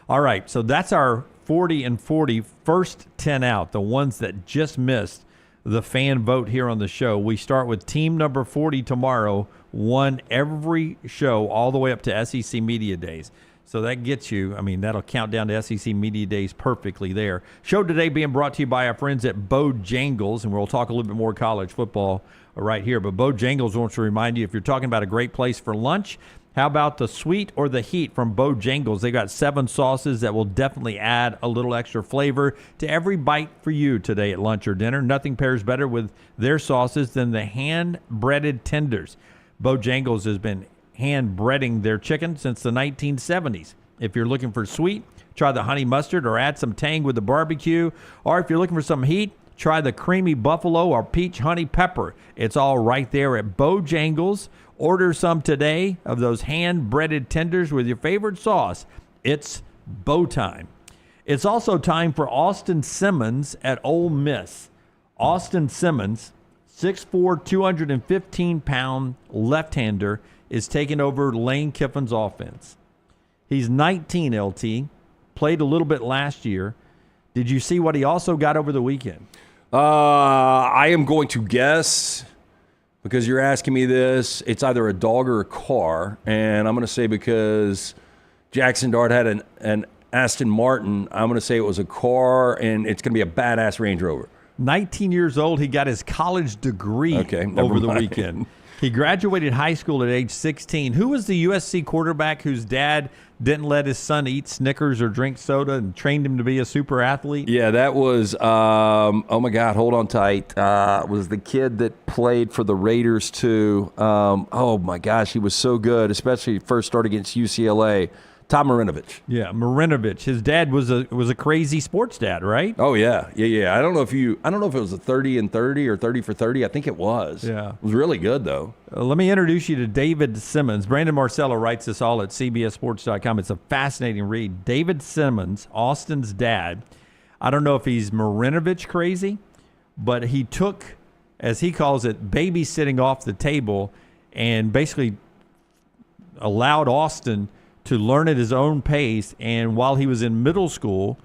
All right, so that's our 40 and 40 first 10 out, the ones that just missed the fan vote here on the show. We start with team number 40 tomorrow, won every show all the way up to SEC Media Days. So that gets you, that'll count down to SEC Media Days perfectly there. Show today being brought to you by our friends at Bojangles, and we'll talk a little bit more college football right here. But Bojangles wants to remind you, if you're talking about a great place for lunch, how about the sweet or the heat from Bojangles? They got 7 sauces that will definitely add a little extra flavor to every bite for you today at lunch or dinner. Nothing pairs better with their sauces than the hand-breaded tenders. Bojangles has been hand-breading their chicken since the 1970s. If you're looking for sweet, try the honey mustard or add some tang with the barbecue. Or if you're looking for some heat, try the creamy buffalo or peach honey pepper. It's all right there at Bojangles. Order some today of those hand-breaded tenders with your favorite sauce. It's Bo time. It's also time for Austin Simmons at Ole Miss. Austin Simmons, 6'4", 215-pound left-hander, is taking over Lane Kiffin's offense. He's 19, LT, played a little bit last year. Did you see what he also got over the weekend? I am going to guess, because you're asking me this, it's either a dog or a car, and I'm going to say because Jackson Dart had an Aston Martin, I'm going to say it was a car, and it's going to be a badass Range Rover. 19 years old, he got his college degree over the weekend. He graduated high school at age 16. Who was the USC quarterback whose dad didn't let his son eat Snickers or drink soda and trained him to be a super athlete? Yeah, that was, oh my God, hold on tight. Was the kid that played for the Raiders too. Oh my gosh, he was so good, especially first start against UCLA. Tom Marinovich. Yeah, Marinovich. His dad was a crazy sports dad, right? Oh yeah. I don't know if it was a 30 and 30 or 30 for 30. I think it was. Yeah, it was really good though. Let me introduce you to David Simmons. Brandon Marcello writes this all at CBSSports.com. It's a fascinating read. David Simmons, Austin's dad. I don't know if he's Marinovich crazy, but he took, as he calls it, babysitting off the table and basically allowed Austin to learn at his own pace, and while he was in middle school,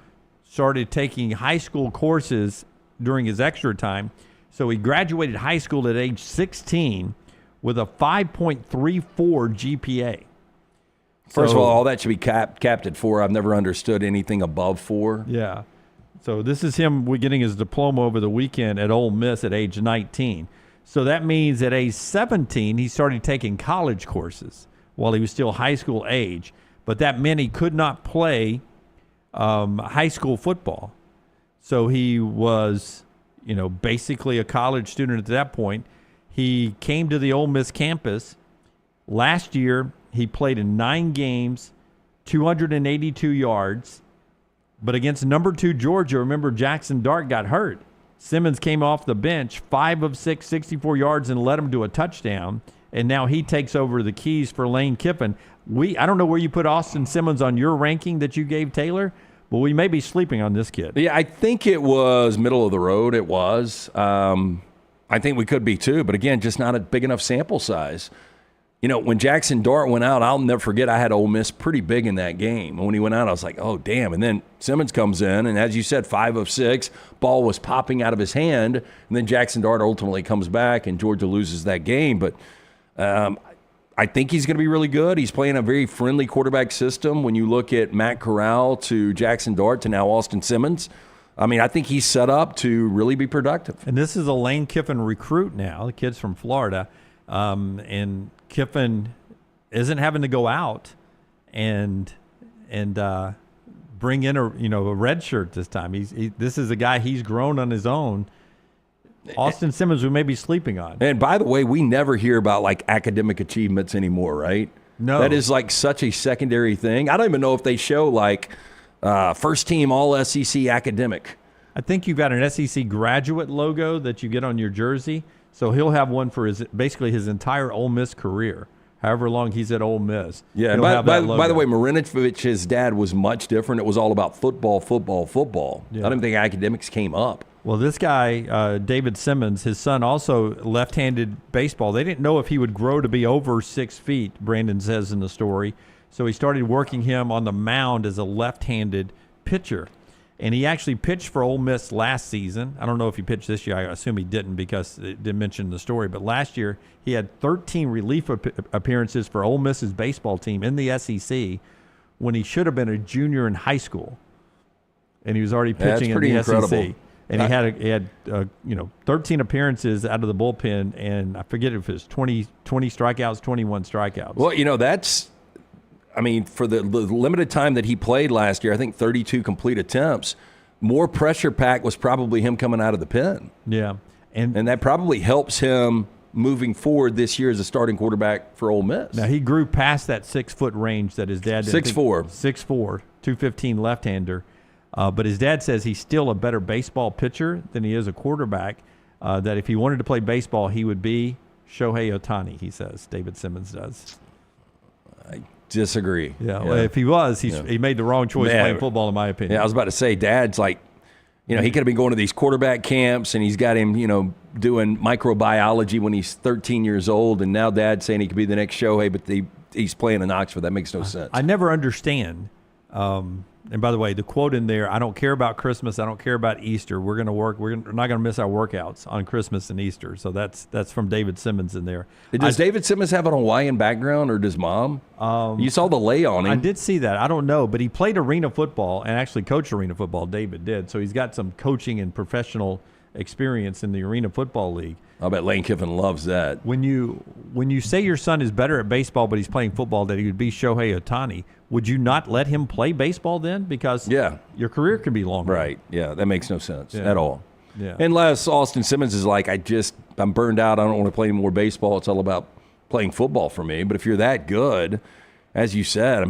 started taking high school courses during his extra time. So he graduated high school at age 16 with a 5.34 GPA. First of all that should be capped at 4. I've never understood anything above 4. Yeah. So this is him getting his diploma over the weekend at Ole Miss at age 19. So that means at age 17, he started taking college courses while he was still high school age, but that meant he could not play high school football. So he was, basically a college student at that point. He came to the Ole Miss campus. Last year, he played in 9 games, 282 yards. But against number 2 Georgia, remember Jackson Dart got hurt. Simmons came off the bench, 5 of 6, 64 yards, and led him to a touchdown. And now he takes over the keys for Lane Kiffin. I don't know where you put Austin Simmons on your ranking that you gave Taylor, but we may be sleeping on this kid. Yeah, I think it was middle of the road. It was. I think we could be too, but again, just not a big enough sample size. When Jackson Dart went out, I'll never forget I had Ole Miss pretty big in that game. And when he went out, I was like, oh, damn. And then Simmons comes in, and as you said, 5 of 6. Ball was popping out of his hand. And then Jackson Dart ultimately comes back, and Georgia loses that game. But I think he's going to be really good. He's playing a very friendly quarterback system. When you look at Matt Corral to Jackson Dart to now Austin Simmons, I think he's set up to really be productive. And this is a Lane Kiffin recruit now. The kid's from Florida. And Kiffin isn't having to go out and bring in a red shirt this time. This is a guy he's grown on his own. Austin Simmons, we may be sleeping on. And by the way, we never hear about academic achievements anymore, right? No, that is such a secondary thing. I don't even know if they show first team all SEC academic. I think you've got an SEC graduate logo that you get on your jersey. So he'll have one for basically his entire Ole Miss career, however long he's at Ole Miss. Yeah, and by the way, Marinovich, his dad, was much different. It was all about football. Yeah. I don't think academics came up. Well, this guy, David Simmons, his son also left-handed baseball. They didn't know if he would grow to be over 6 feet, Brandon says in the story. So he started working him on the mound as a left-handed pitcher. And he actually pitched for Ole Miss last season. I don't know if he pitched this year. I assume he didn't because it didn't mention the story. But last year, he had 13 relief appearances for Ole Miss's baseball team in the SEC when he should have been a junior in high school. And he was already pitching in the incredible. SEC. And he had 13 appearances out of the bullpen, and I forget if it was 20 strikeouts, 21 strikeouts. Well, that's – for the limited time that he played last year, I think 32 complete attempts, more pressure pack was probably him coming out of the pen. Yeah. And that probably helps him moving forward this year as a starting quarterback for Ole Miss. Now, he grew past that 6-foot range that his dad did. 6'4". 6'4", 215 left-hander. But his dad says he's still a better baseball pitcher than he is a quarterback, that if he wanted to play baseball, he would be Shohei Ohtani, he says. David Simmons does. I disagree. Yeah. Well, if he was, he made the wrong choice playing football, in my opinion. Yeah, I was about to say, Dad's he could have been going to these quarterback camps, and he's got him, doing microbiology when he's 13 years old, and now Dad's saying he could be the next Shohei, but he's playing in Oxford. That makes no sense. I never understand. And by the way, the quote in there, I don't care about Christmas. I don't care about Easter. We're going to work. We're not going to miss our workouts on Christmas and Easter. So that's from David Simmons in there. Does David Simmons have an Hawaiian background, or does Mom? You saw the lay on him. I did see that. I don't know. But he played arena football and actually coached arena football. David did. So he's got some coaching and professional experience in the Arena Football League. I bet Lane Kiffin loves that. When you say your son is better at baseball but he's playing football, that he would be Shohei Ohtani, would you not let him play baseball then? Because your career can be longer. Right. Yeah, that makes no sense at all. Yeah. Unless Austin Simmons is like, I'm burned out. I don't want to play any more baseball. It's all about playing football for me. But if you're that good, as you said,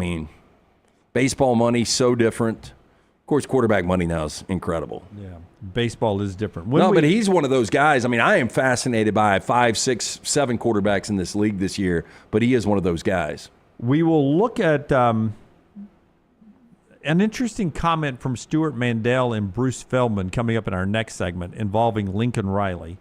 baseball money so different. Of course, quarterback money now is incredible. Yeah, baseball is different. But he's one of those guys. I am fascinated by 5, 6, 7 quarterbacks in this league this year, but he is one of those guys. We will look at an interesting comment from Stuart Mandel and Bruce Feldman coming up in our next segment involving Lincoln Riley.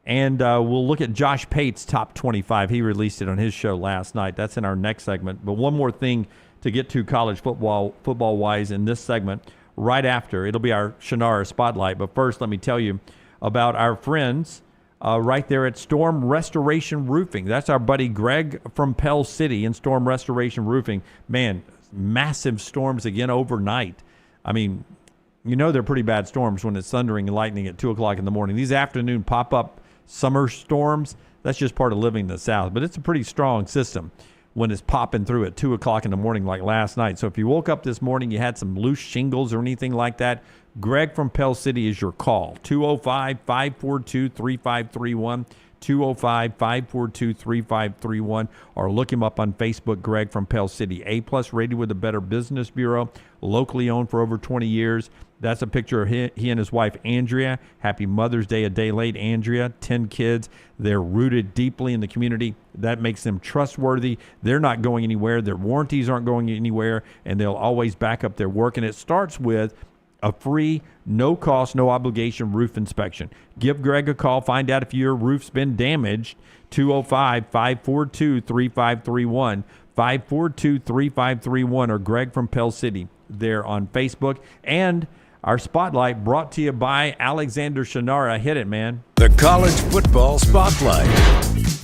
And we'll look at Josh Pate's top 25. He released it on his show last night. That's in our next segment. But one more thing to get to college football-wise in this segment. Right after, it'll be our Shunnarah Spotlight. But first, let me tell you about our friends right there at Storm Restoration Roofing. That's our buddy Greg from Pell City in Storm Restoration Roofing. Man, massive storms again overnight. They're pretty bad storms when it's thundering and lightning at 2 o'clock in the morning. These afternoon pop-up summer storms, that's just part of living in the South. But it's a pretty strong system. when it's popping through at 2 o'clock in the morning like last night. So if you woke up this morning, you had some loose shingles or anything like that, Greg from Pell City is your call. 205-542-3531. 205-542-3531, or look him up on Facebook, Greg from Pell City. A+ rated with the Better Business Bureau, locally owned for over 20 years. That's a picture of he and his wife, Andrea. Happy Mother's Day, a day late, Andrea. 10 kids. They're rooted deeply in the community. That makes them trustworthy. They're not going anywhere. Their warranties aren't going anywhere, and they'll always back up their work. And it starts with a free, no-cost, no-obligation roof inspection. Give Greg a call. Find out if your roof's been damaged. 205-542-3531. 542-3531, or Greg from Pell City. They're on Facebook. And our Spotlight brought to you by Alexander Shunnarah. Hit it, man. The College Football Spotlight.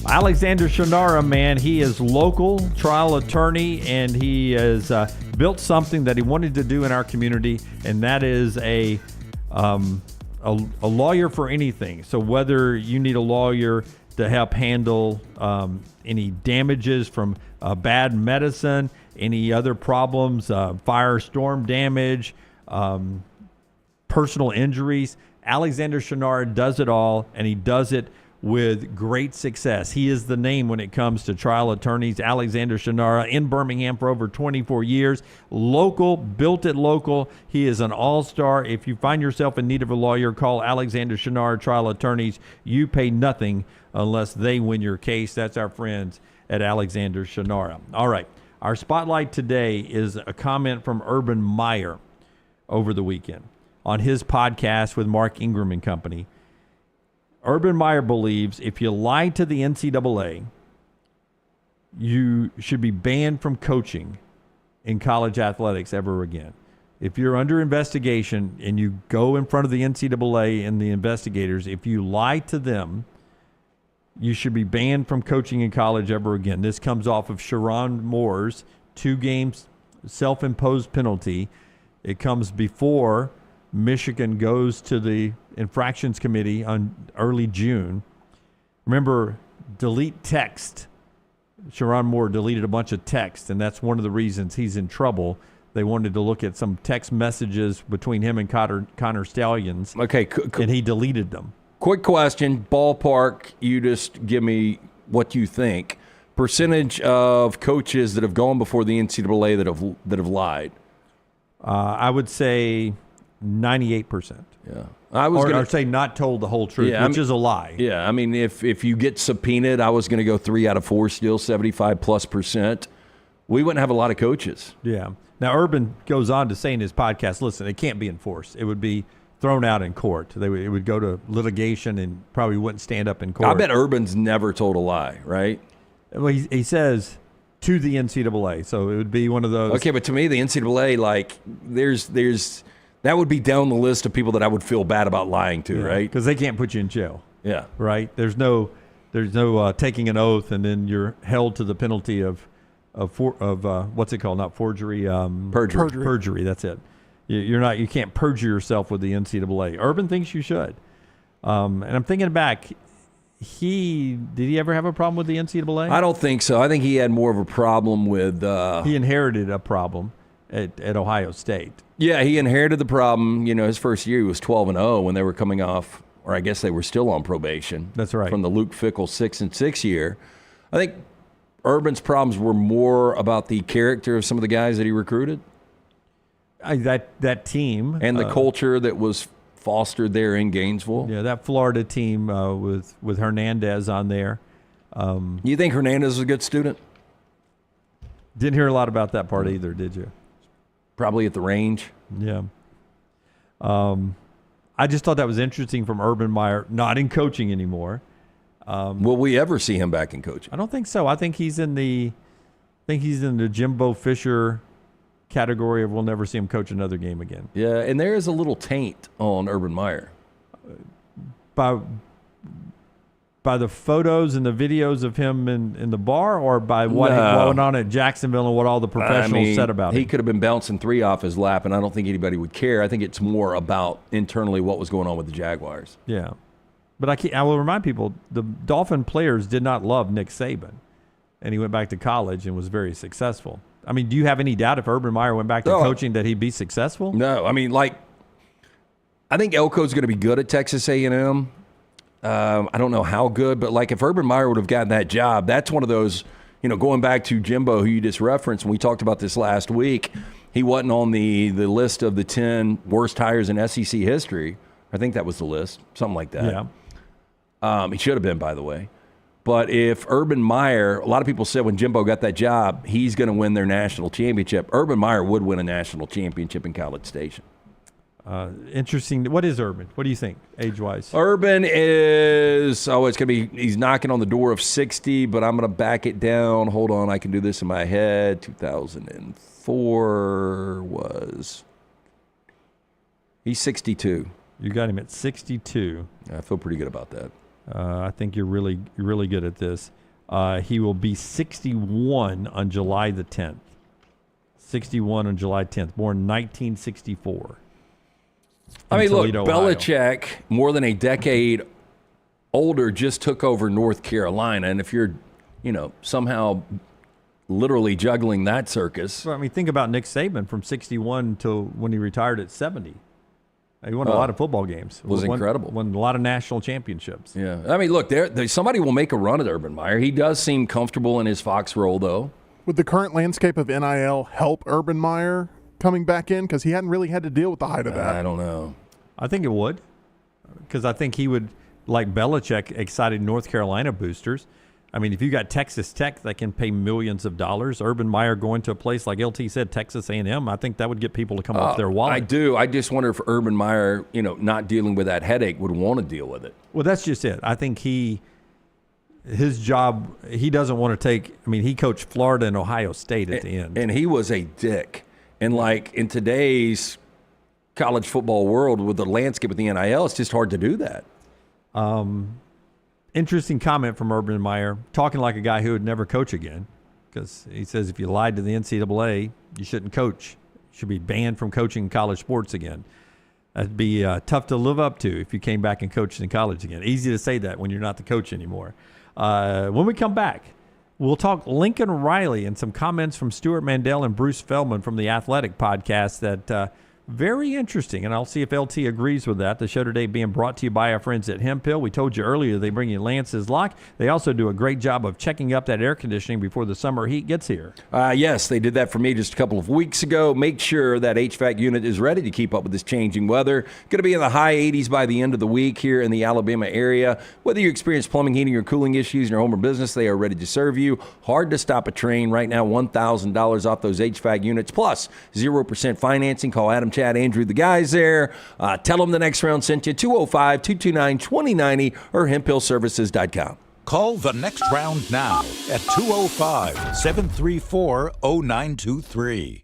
Alexander Shunnarah, man, he is local trial attorney, and he has built something that he wanted to do in our community, and that is a lawyer for anything. So whether you need a lawyer to help handle any damages from bad medicine, any other problems, fire, storm damage, personal injuries, Alexander Shunnarah does it all, and he does it with great success. He is the name when it comes to trial attorneys. Alexander Shunnarah in Birmingham for over 24 years. Local, built it local. He is an all-star. If you find yourself in need of a lawyer, call Alexander Shunnarah Trial Attorneys. You pay nothing unless they win your case. That's our friends at Alexander Shunnarah. All right. Our spotlight today is a comment from Urban Meyer over the weekend on his podcast with Mark Ingram and Company. Urban Meyer believes if you lie to the NCAA, you should be banned from coaching in college athletics ever again. If you're under investigation and you go in front of the NCAA and the investigators, if you lie to them, you should be banned from coaching in college ever again. This comes off of Sharon Moore's 2-game self-imposed penalty. It comes before Michigan goes to the infractions committee on early June. Remember, delete text. Sharon Moore deleted a bunch of text, and that's one of the reasons he's in trouble. They wanted to look at some text messages between him and Connor Stallions. Okay, and he deleted them. Quick question, ballpark, you just give me what you think. Percentage of coaches that have gone before the NCAA that have lied? I would say 98%. Yeah. I was going to say not told the whole truth, which is a lie. Yeah, I mean, if you get subpoenaed, I was going to go 3 out of 4 still, 75+%. We wouldn't have a lot of coaches. Yeah. Now, Urban goes on to say in his podcast, listen, it can't be enforced. It would be thrown out in court. It would go to litigation and probably wouldn't stand up in court. I bet Urban's never told a lie, right? Well, he says to the NCAA, so it would be one of those. Okay, but to me, the NCAA, like, there's that would be down the list of people that I would feel bad about lying to, right? Because they can't put you in jail. Yeah. Right? There's no taking an oath and then you're held to the penalty of what's it called? Not forgery. Perjury. Perjury. That's it. You can't perjure yourself with the NCAA. Urban thinks you should. And I'm thinking back, did he ever have a problem with the NCAA? I don't think so. I think he had more of a problem with. He inherited a problem at Ohio State. Yeah, he inherited the problem. You know, his first year he was 12-0 when they were coming off, or I guess they were still on probation. That's right. From the Luke Fickell 6-6 year. I think Urban's problems were more about the character of some of the guys that he recruited. That team. And the culture that was fostered there in Gainesville. Yeah, that Florida team with Hernandez on there. You think Hernandez is a good student? Didn't hear a lot about that part either, did you? Probably at the range. Yeah. I just thought that was interesting from Urban Meyer, not in coaching anymore. Will we ever see him back in coaching? I don't think so. I think he's in the Jimbo Fisher category of we'll never see him coach another game again. Yeah, and there is a little taint on Urban Meyer. By the photos and the videos of him in the bar, or by what went on at Jacksonville and what all the professionals said about him? He could have been bouncing 3 off his lap, and I don't think anybody would care. I think it's more about internally what was going on with the Jaguars. Yeah. But I will remind people, the Dolphin players did not love Nick Saban. and he went back to college and was very successful. I mean, do you have any doubt if Urban Meyer went back to coaching that he'd be successful? No. I mean, like, I think Elko's going to be good at Texas A&M. I don't know how good, but, like, if Urban Meyer would have gotten that job, that's one of those, going back to Jimbo, who you just referenced, and we talked about this last week, he wasn't on the list of the 10 worst hires in SEC history. I think that was the list, something like that. Yeah. He should have been, by the way. But if Urban Meyer, a lot of people said when Jimbo got that job, he's going to win their national championship. Urban Meyer would win a national championship in College Station. Interesting. What is Urban? What do you think, age-wise? Urban is, it's going to be, he's knocking on the door of 60, but I'm going to back it down. Hold on, I can do this in my head. 2004 was, he's 62. You got him at 62. I feel pretty good about that. I think you're really good at this. He will be 61 on July the 10th. 61 on July 10th. Born 1964. I mean, look, Toledo, Belichick, more than a decade older, just took over North Carolina. And if you're, somehow literally juggling that circus. Well, I mean, think about Nick Saban from 61 till when he retired at 70. He won a lot of football games. Was incredible. Won a lot of national championships. Yeah. I mean, look, somebody will make a run at Urban Meyer. He does seem comfortable in his Fox role, though. Would the current landscape of NIL help Urban Meyer coming back in? Because he hadn't really had to deal with the height of that. I don't know. I think it would. Because I think he would, like Belichick, excited North Carolina boosters. I mean, if you got Texas Tech that can pay millions of dollars, Urban Meyer going to a place like LT said, Texas A&M, I think that would get people to come off their wallet. I do. I just wonder if Urban Meyer, not dealing with that headache, would want to deal with it. Well, that's just it. I think his job, he doesn't want to take. I mean, he coached Florida and Ohio State at the end. And he was a dick. And, like, in today's college football world with the landscape of the NIL, it's just hard to do that. Interesting comment from Urban Meyer, talking like a guy who would never coach again, because he says if you lied to the NCAA, you shouldn't coach. You should be banned from coaching college sports again. That'd be tough to live up to if you came back and coached in college again. Easy to say that when you're not the coach anymore. When we come back, we'll talk Lincoln Riley and some comments from Stuart Mandel and Bruce Feldman from the Athletic podcast that very interesting, and I'll see if LT agrees with that. The show today being brought to you by our friends at Hempill. We told you earlier they bring you Lance's Lock. They also do a great job of checking up that air conditioning before the summer heat gets here. Yes, they did that for me just a couple of weeks ago. Make sure that HVAC unit is ready to keep up with this changing weather. Going to be in the high 80s by the end of the week here in the Alabama area. Whether you experience plumbing, heating, or cooling issues in your home or business, they are ready to serve you. Hard to stop a train. Right now, $1,000 off those HVAC units, plus 0% financing. Call Adam, Chad, Andrew, the guys there. Tell them the next round sent you, 205-229-2090 or hemphillservices.com. Call the next round now at 205-734-0923.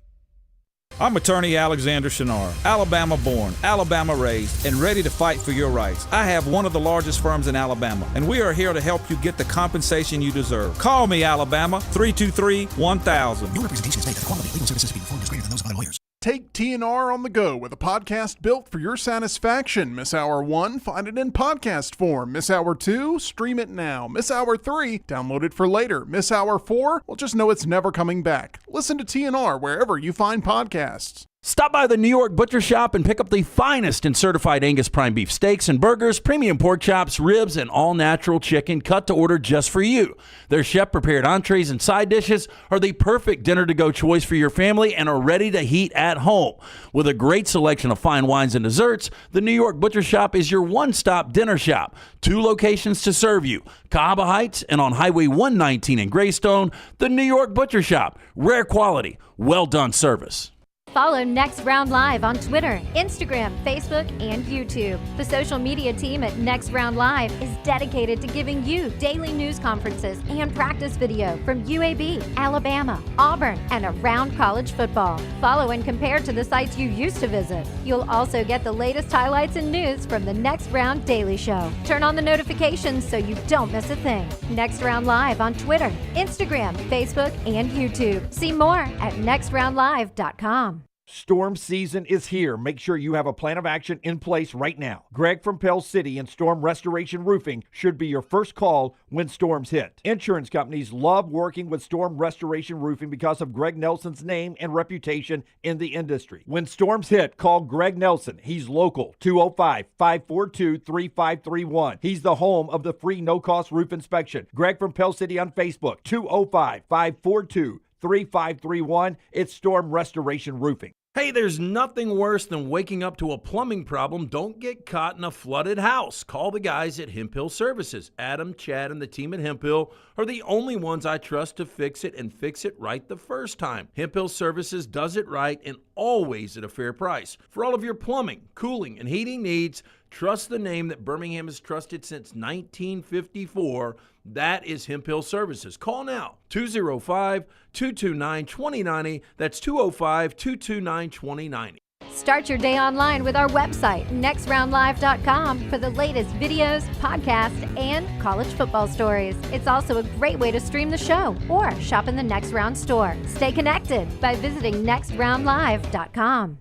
I'm attorney Alexander Shunnarah, Alabama born, Alabama raised, and ready to fight for your rights. I have one of the largest firms in Alabama, and we are here to help you get the compensation you deserve. Call me, Alabama, 323-1000. No representation is made that the quality of legal services being performed is greater than those of other lawyers. Take TNR on the go with a podcast built for your satisfaction. Miss Hour 1, find it in podcast form. Miss Hour 2, stream it now. Miss Hour 3, download it for later. Miss Hour 4, well, just know it's never coming back. Listen to TNR wherever you find podcasts. Stop by the New York Butcher Shop and pick up the finest in certified Angus prime beef steaks and burgers, premium pork chops, ribs, and all-natural chicken cut to order just for you. Their chef-prepared entrees and side dishes are the perfect dinner-to-go choice for your family and are ready to heat at home. With a great selection of fine wines and desserts, the New York Butcher Shop is your one-stop dinner shop. 2 locations to serve you, Cahaba Heights and on Highway 119 in Greystone. The New York Butcher Shop, rare quality, well-done service. Follow Next Round Live on Twitter, Instagram, Facebook, and YouTube. The social media team at Next Round Live is dedicated to giving you daily news conferences and practice video from UAB, Alabama, Auburn, and around college football. Follow and compare to the sites you used to visit. You'll also get the latest highlights and news from the Next Round Daily Show. Turn on the notifications so you don't miss a thing. Next Round Live on Twitter, Instagram, Facebook, and YouTube. See more at nextroundlive.com. Storm season is here. Make sure you have a plan of action in place right now. Greg from Pell City and Storm Restoration Roofing should be your first call when storms hit. Insurance companies love working with Storm Restoration Roofing because of Greg Nelson's name and reputation in the industry. When storms hit, call Greg Nelson. He's local, 205-542-3531. He's the home of the free no-cost roof inspection. Greg from Pell City on Facebook, 205-542-3531. It's Storm Restoration Roofing. Hey, there's nothing worse than waking up to a plumbing problem. Don't get caught in a flooded house. Call the guys at Hemp Hill Services. Adam, Chad, and the team at Hemp Hill are the only ones I trust to fix it and fix it right the first time. Hemp Hill Services does it right and always at a fair price. For all of your plumbing, cooling, and heating needs, trust the name that Birmingham has trusted since 1954. That is Hemp Hill Services. Call now, 205-229-2090. That's 205-229-2090. Start your day online with our website, nextroundlive.com, for the latest videos, podcasts, and college football stories. It's also a great way to stream the show or shop in the Next Round store. Stay connected by visiting nextroundlive.com.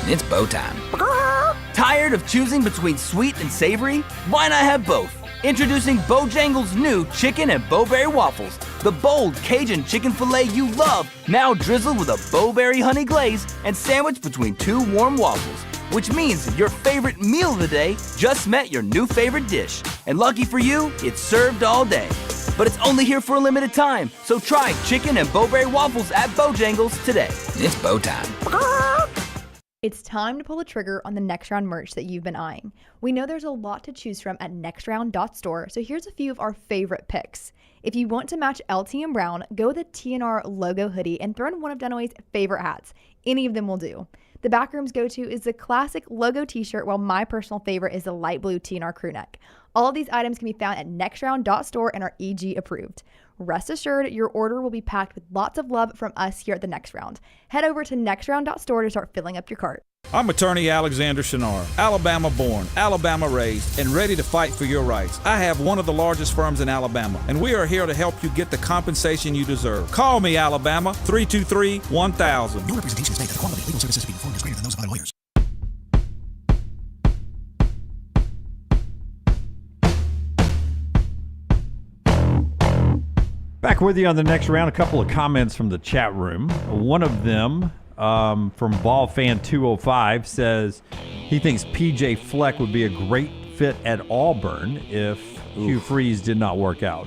It's bow time. Tired of choosing between sweet and savory? Why not have both? Introducing Bojangles' new chicken and bowberry waffles. The bold Cajun chicken filet you love, now drizzled with a bowberry honey glaze and sandwiched between two warm waffles. Which means your favorite meal of the day just met your new favorite dish. And lucky for you, it's served all day. But it's only here for a limited time, so try chicken and bowberry waffles at Bojangles today. It's bow time. It's time to pull the trigger on the Next Round merch that you've been eyeing. We know there's a lot to choose from at nextround.store, so here's a few of our favorite picks. If you want to match LT and Brown, go with the TNR logo hoodie and throw in one of Dunaway's favorite hats. Any of them will do. The Backroom's go-to is the classic logo t-shirt, while my personal favorite is the light blue TNR crew neck. All of these items can be found at nextround.store and are EG approved. Rest assured, your order will be packed with lots of love from us here at the Next Round. Head over to nextround.store to start filling up your cart. I'm attorney Alexander Shunnarah, Alabama born, Alabama raised, and ready to fight for your rights. I have one of the largest firms in Alabama, and we are here to help you get the compensation you deserve. Call me, Alabama, 323-1000. Your representation is made that the quality of legal services being performed is greater than those of other lawyers. Back with you on the Next Round. A couple of comments from the chat room. One of them from BallFan205 says he thinks PJ Fleck would be a great fit at Auburn if Hugh Freeze did not work out.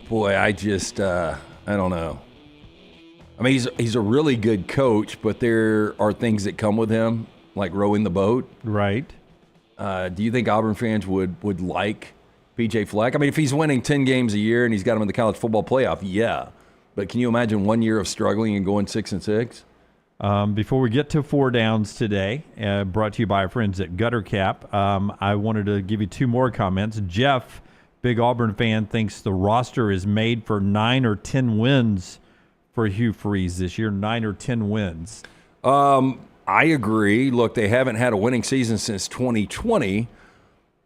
Boy, I don't know. I mean, he's a really good coach, but there are things that come with him, like rowing the boat. Right. Do you think Auburn fans would like PJ Fleck? I mean, if he's winning 10 games a year and he's got him in the college football playoff, yeah. But can you imagine 1 year of struggling and going 6-6? Before we get to four downs today, brought to you by our friends at Gutter Cap, I wanted to give you two more comments. Jeff, big Auburn fan, thinks the roster is made for 9 or 10 wins for Hugh Freeze this year. 9 or 10 wins. I agree. Look, they haven't had a winning season since 2020.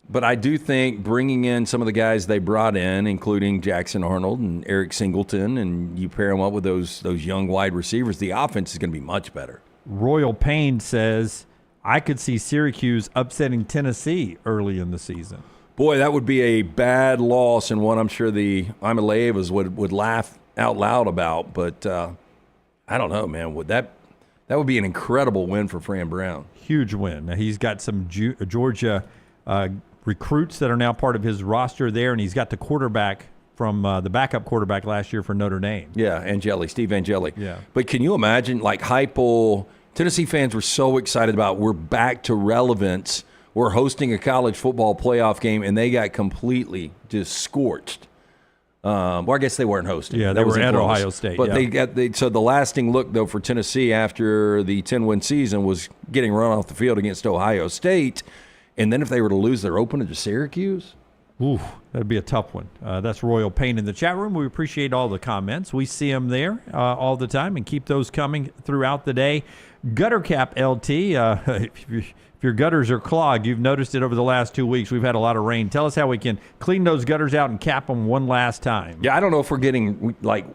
But I do think bringing in some of the guys they brought in, including Jackson Arnold and Eric Singleton, and you pair them up with those young wide receivers, the offense is going to be much better. Royal Payne says, I could see Syracuse upsetting Tennessee early in the season. Boy, that would be a bad loss, and one I'm sure the Imalayevas would laugh out loud about. But I don't know, man. That would be an incredible win for Fran Brown. Huge win. Now, he's got some Georgia recruits that are now part of his roster there, and he's got the quarterback from the backup quarterback last year for Notre Dame. Yeah, Steve Angeli. Yeah. But can you imagine, like Heupel, Tennessee fans were so excited about we're back to relevance. We're hosting a college football playoff game, and they got completely just scorched. Well, I guess they weren't hosting. Yeah, they were at Ohio State. But so the lasting look, though, for Tennessee after the 10-win season was getting run off the field against Ohio State. And then if they were to lose their opener to Syracuse? Ooh, that'd be a tough one. That's Royal Payne in the chat room. We appreciate all the comments. We see them there all the time and keep those coming throughout the day. Gutter Cap LT, if your gutters are clogged, you've noticed it over the last 2 weeks. We've had a lot of rain. Tell us how we can clean those gutters out and cap them one last time. Yeah, I don't know if we're getting, like,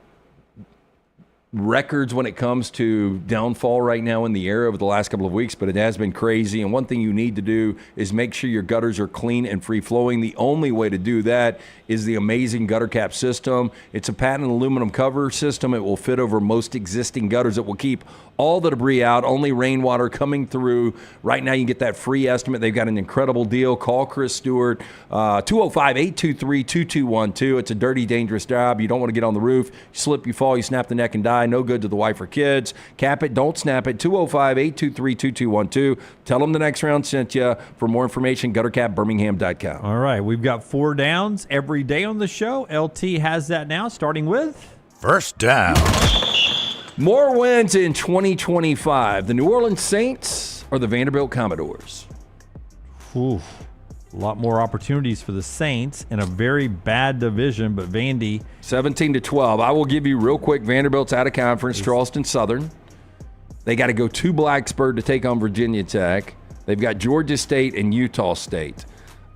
records when it comes to downfall right now in the area over the last couple of weeks, but it has been crazy. And one thing you need to do is make sure your gutters are clean and free-flowing. The only way to do that is the amazing gutter cap system. It's a patented aluminum cover system. It will fit over most existing gutters. It will keep all the debris out, only rainwater coming through. Right now, you can get that free estimate. They've got an incredible deal. Call Chris Stewart, 205-823-2212. It's a dirty, dangerous job. You don't want to get on the roof. You slip, you fall, you snap the neck and die. No good to the wife or kids. Cap it, don't snap it. 205-823-2212. Tell them the next round sent you. For more information, guttercapbirmingham.com. All right, we've got 4 downs every day on the show. LT has that now, starting with First Down. More wins in 2025. The New Orleans Saints or the Vanderbilt Commodores? Ooh, a lot more opportunities for the Saints in a very bad division, but Vandy 17-12. I will give you real quick. Vanderbilt's out of conference. Charleston Southern. They got to go to Blacksburg to take on Virginia Tech. They've got Georgia State and Utah State.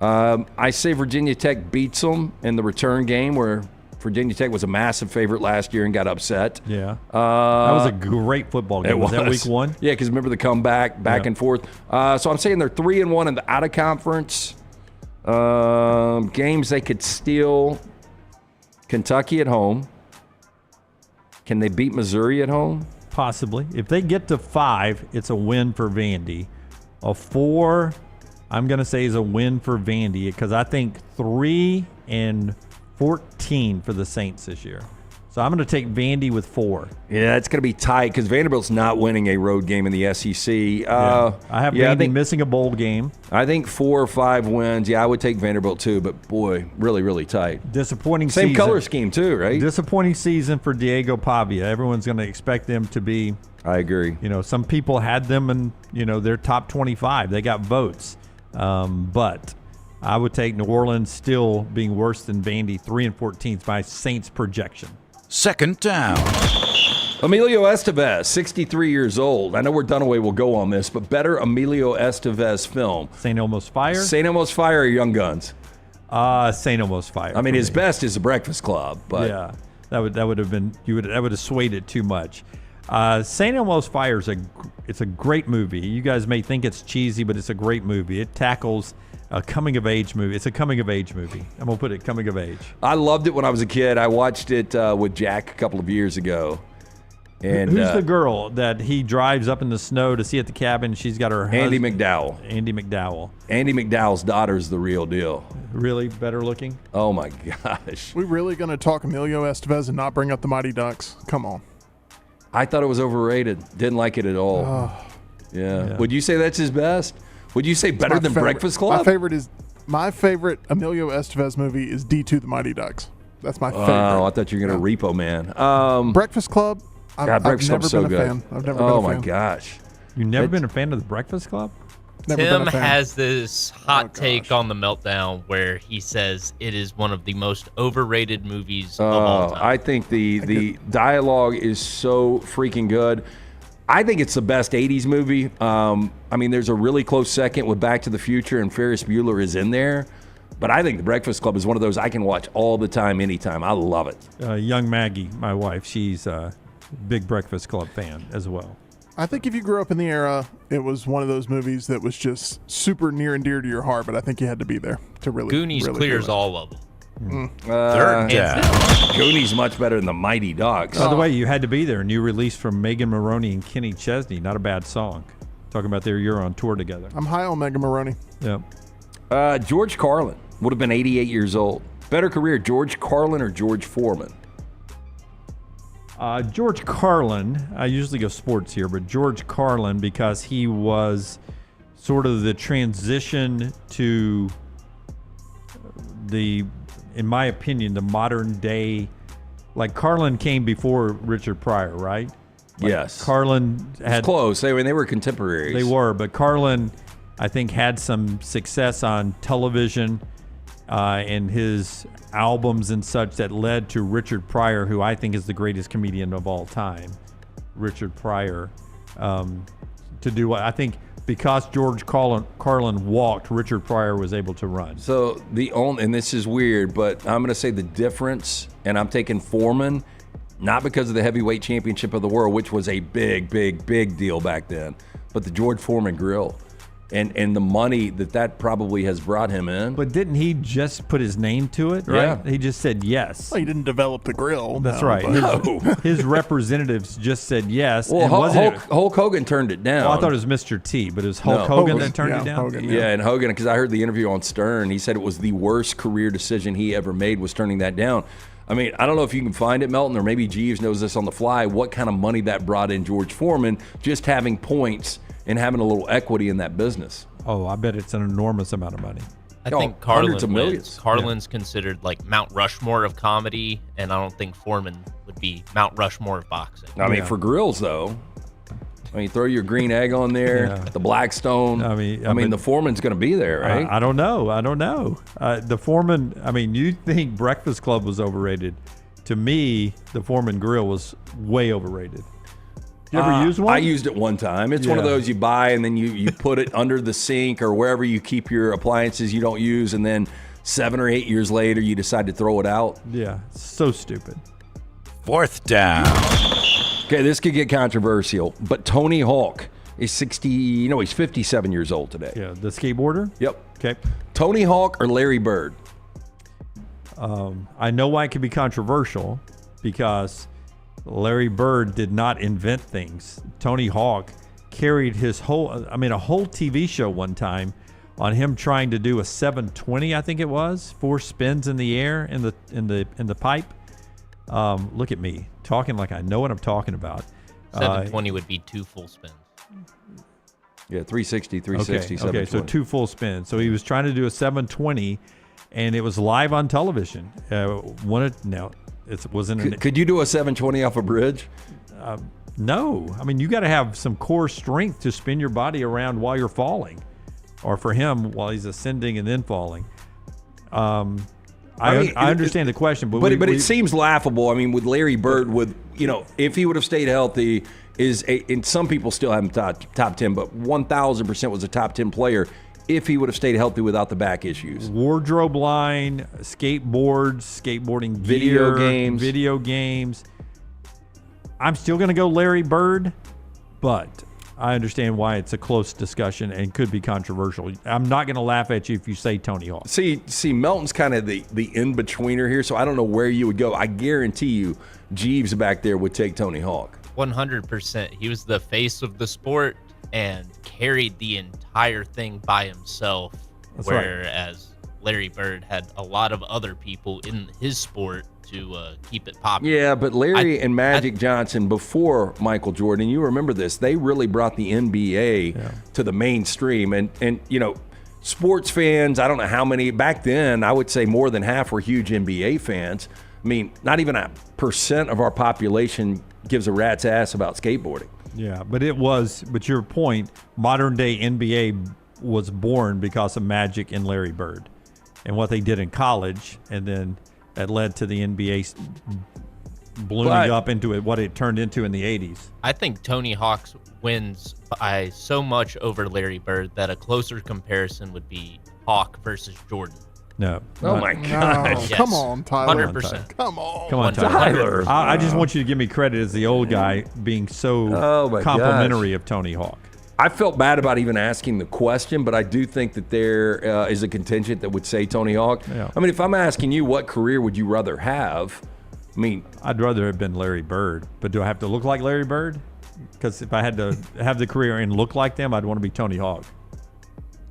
I say Virginia Tech beats them in the return game where Virginia Tech was a massive favorite last year and got upset. Yeah. That was a great football game. Was that week 1? Yeah, because remember the comeback, back and forth. So I'm saying they're 3-1 in the out of conference. Games they could steal. Kentucky at home. Can they beat Missouri at home? Possibly. If they get to 5, it's a win for Vandy. A 4, I'm going to say, is a win for Vandy because I think 3-14 for the Saints this year. So I'm going to take Vandy with 4. Yeah, it's going to be tight because Vanderbilt's not winning a road game in the SEC. I have Vandy missing a bowl game. I think 4 or 5 wins. Yeah, I would take Vanderbilt too, but boy, really, really tight. Disappointing Same season. color scheme too, right? Disappointing season for Diego Pavia. Everyone's going to expect them to be. I agree. Some people had them in, their top 25. They got votes. But I would take New Orleans still being worse than Vandy, 3-14 by Saints projection. Second down. Emilio Estevez, 63 years old. I know where Dunaway will go on this, but better Emilio Estevez film. St. Elmo's Fire? St. Elmo's Fire or Young Guns? St. Elmo's Fire. I mean, his best is The Breakfast Club, but yeah, that would have been that would have swayed it too much. St. Elmo's Fire it's a great movie. You guys may think it's cheesy, but it's a great movie. It tackles a coming-of-age movie. It's a coming-of-age movie. I'm going to put it coming-of-age. I loved it when I was a kid. I watched it with Jack a couple of years ago. And who's the girl that he drives up in the snow to see at the cabin? She's got her Andy husband. McDowell. Andy McDowell. Andy McDowell's daughter's the real deal. Really better looking? Oh, my gosh. We really going to talk Emilio Estevez and not bring up the Mighty Ducks? Come on. I thought it was overrated. Didn't like it at all. Oh. Yeah. Would you say that's his best? Would you say better than Breakfast Club? My favorite Emilio Estevez movie is D2 The Mighty Ducks. That's my favorite. Oh, I thought you were going to Repo Man. Breakfast Club. God, Breakfast Club's so good. I've never been a fan. Oh my gosh. You've never been a fan of The Breakfast Club? Tim has this hot take on The Meltdown where he says it is one of the most overrated movies of all time. I think the dialogue is so freaking good. I think it's the best 80s movie. I mean, there's a really close second with Back to the Future, and Ferris Bueller is in there. But I think The Breakfast Club is one of those I can watch all the time, anytime. I love it. Young Maggie, my wife, she's a big Breakfast Club fan as well. I think if you grew up in the era, it was one of those movies that was just super near and dear to your heart, but I think you had to be there to really Goonies really clears all of them. Goonies much better than the Mighty Ducks. By the way, you had to be there. New release from Megan Maroney and Kenny Chesney. Not a bad song. Talking about their year on tour together. I'm high on Megan Maroney. Yep. George Carlin would have been 88 years old. Better career, George Carlin or George Foreman? George Carlin, I usually go sports here, but George Carlin, because he was sort of the transition to in my opinion, the modern day, like Carlin came before Richard Pryor, right? Yes. Carlin had close. They were contemporaries. They were, but Carlin, I think, had some success on television and his albums and such that led to Richard Pryor, who I think is the greatest comedian of all time. Richard Pryor, to do what I think. Because George Carlin walked, Richard Pryor was able to run. So and this is weird, but I'm going to say the difference, and I'm taking Foreman. Not because of the heavyweight championship of the world, which was a big, big, big deal back then, but the George Foreman grill. And the money that probably has brought him in. But didn't he just put his name to it, right? Yeah. He just said yes. Well, he didn't develop the grill. That's right. His representatives just said yes. Well, Hulk Hogan turned it down. Well, I thought it was Mr. T, but it was Hulk Hogan that turned it down? Hogan, and Hogan, because I heard the interview on Stern, he said it was the worst career decision he ever made was turning that down. I mean, I don't know if you can find it, Melton, or maybe Jeeves knows this on the fly, what kind of money that brought in George Foreman, just having points and having a little equity in that business. Oh, I bet it's an enormous amount of money. I think Carlin's considered like Mount Rushmore of comedy, and I don't think Foreman would be Mount Rushmore of boxing. I mean, for grills, though, throw your green egg on there, the Blackstone. I mean, the Foreman's going to be there, right? I don't know. The Foreman, you think Breakfast Club was overrated. To me, the Foreman grill was way overrated. You ever use one? I used it one time. It's one of those you buy and then you put it under the sink or wherever you keep your appliances you don't use, and then 7 or 8 years later you decide to throw it out. Yeah, so stupid. 4th down. Okay, this could get controversial, but Tony Hawk is 57 years old today. Yeah, the skateboarder? Yep. Okay. Tony Hawk or Larry Bird? I know why it could be controversial, because Larry Bird did not invent things. Tony Hawk carried a whole TV show one time on him trying to do a 720, I think it was, 4 spins in the air in the pipe. Look at me talking like I know what I'm talking about. 720 would be 2 full spins. Yeah, 360, 720. Okay, so 2 full spins. So he was trying to do a 720, and it was live on television. It wasn't. Could you do a 720 off a bridge? No. You got to have some core strength to spin your body around while you're falling, or for him while he's ascending and then falling. I understand the question, but it seems laughable. With Larry Bird, if he would have stayed healthy, and some people still have him top 10, but 1,000% was a top 10 player. If he would have stayed healthy without the back issues. Wardrobe line, skateboarding video games. I'm still going to go Larry Bird, but I understand why it's a close discussion and could be controversial. I'm not going to laugh at you if you say Tony Hawk. See, Melton's kind of the in-betweener here, so I don't know where you would go. I guarantee you Jeeves back there would take Tony Hawk. 100%. He was the face of the sport and carried the entire thing by himself. That's whereas Larry Bird had a lot of other people in his sport to keep it popular. Yeah, but Larry and Magic Johnson, before Michael Jordan, you remember this, they really brought the NBA to the mainstream. And sports fans, I don't know how many, back then, I would say more than half were huge NBA fans. Not even 1% of our population gives a rat's ass about skateboarding. Yeah, but your point, modern day NBA was born because of Magic and Larry Bird and what they did in college, and then that led to the NBA blooming up into what it turned into in the 80s. I think Tony Hawk wins by so much over Larry Bird that a closer comparison would be Hawk versus Jordan. No. Oh, my gosh. Yes. Come on, Tyler. 100%. Come on. Come on, Tyler. I just want you to give me credit as the old guy being so complimentary of Tony Hawk. I felt bad about even asking the question, but I do think that there is a contingent that would say Tony Hawk. Yeah. If I'm asking you what career would you rather have, I'd rather have been Larry Bird, but do I have to look like Larry Bird? Because if I had to have the career and look like them, I'd want to be Tony Hawk.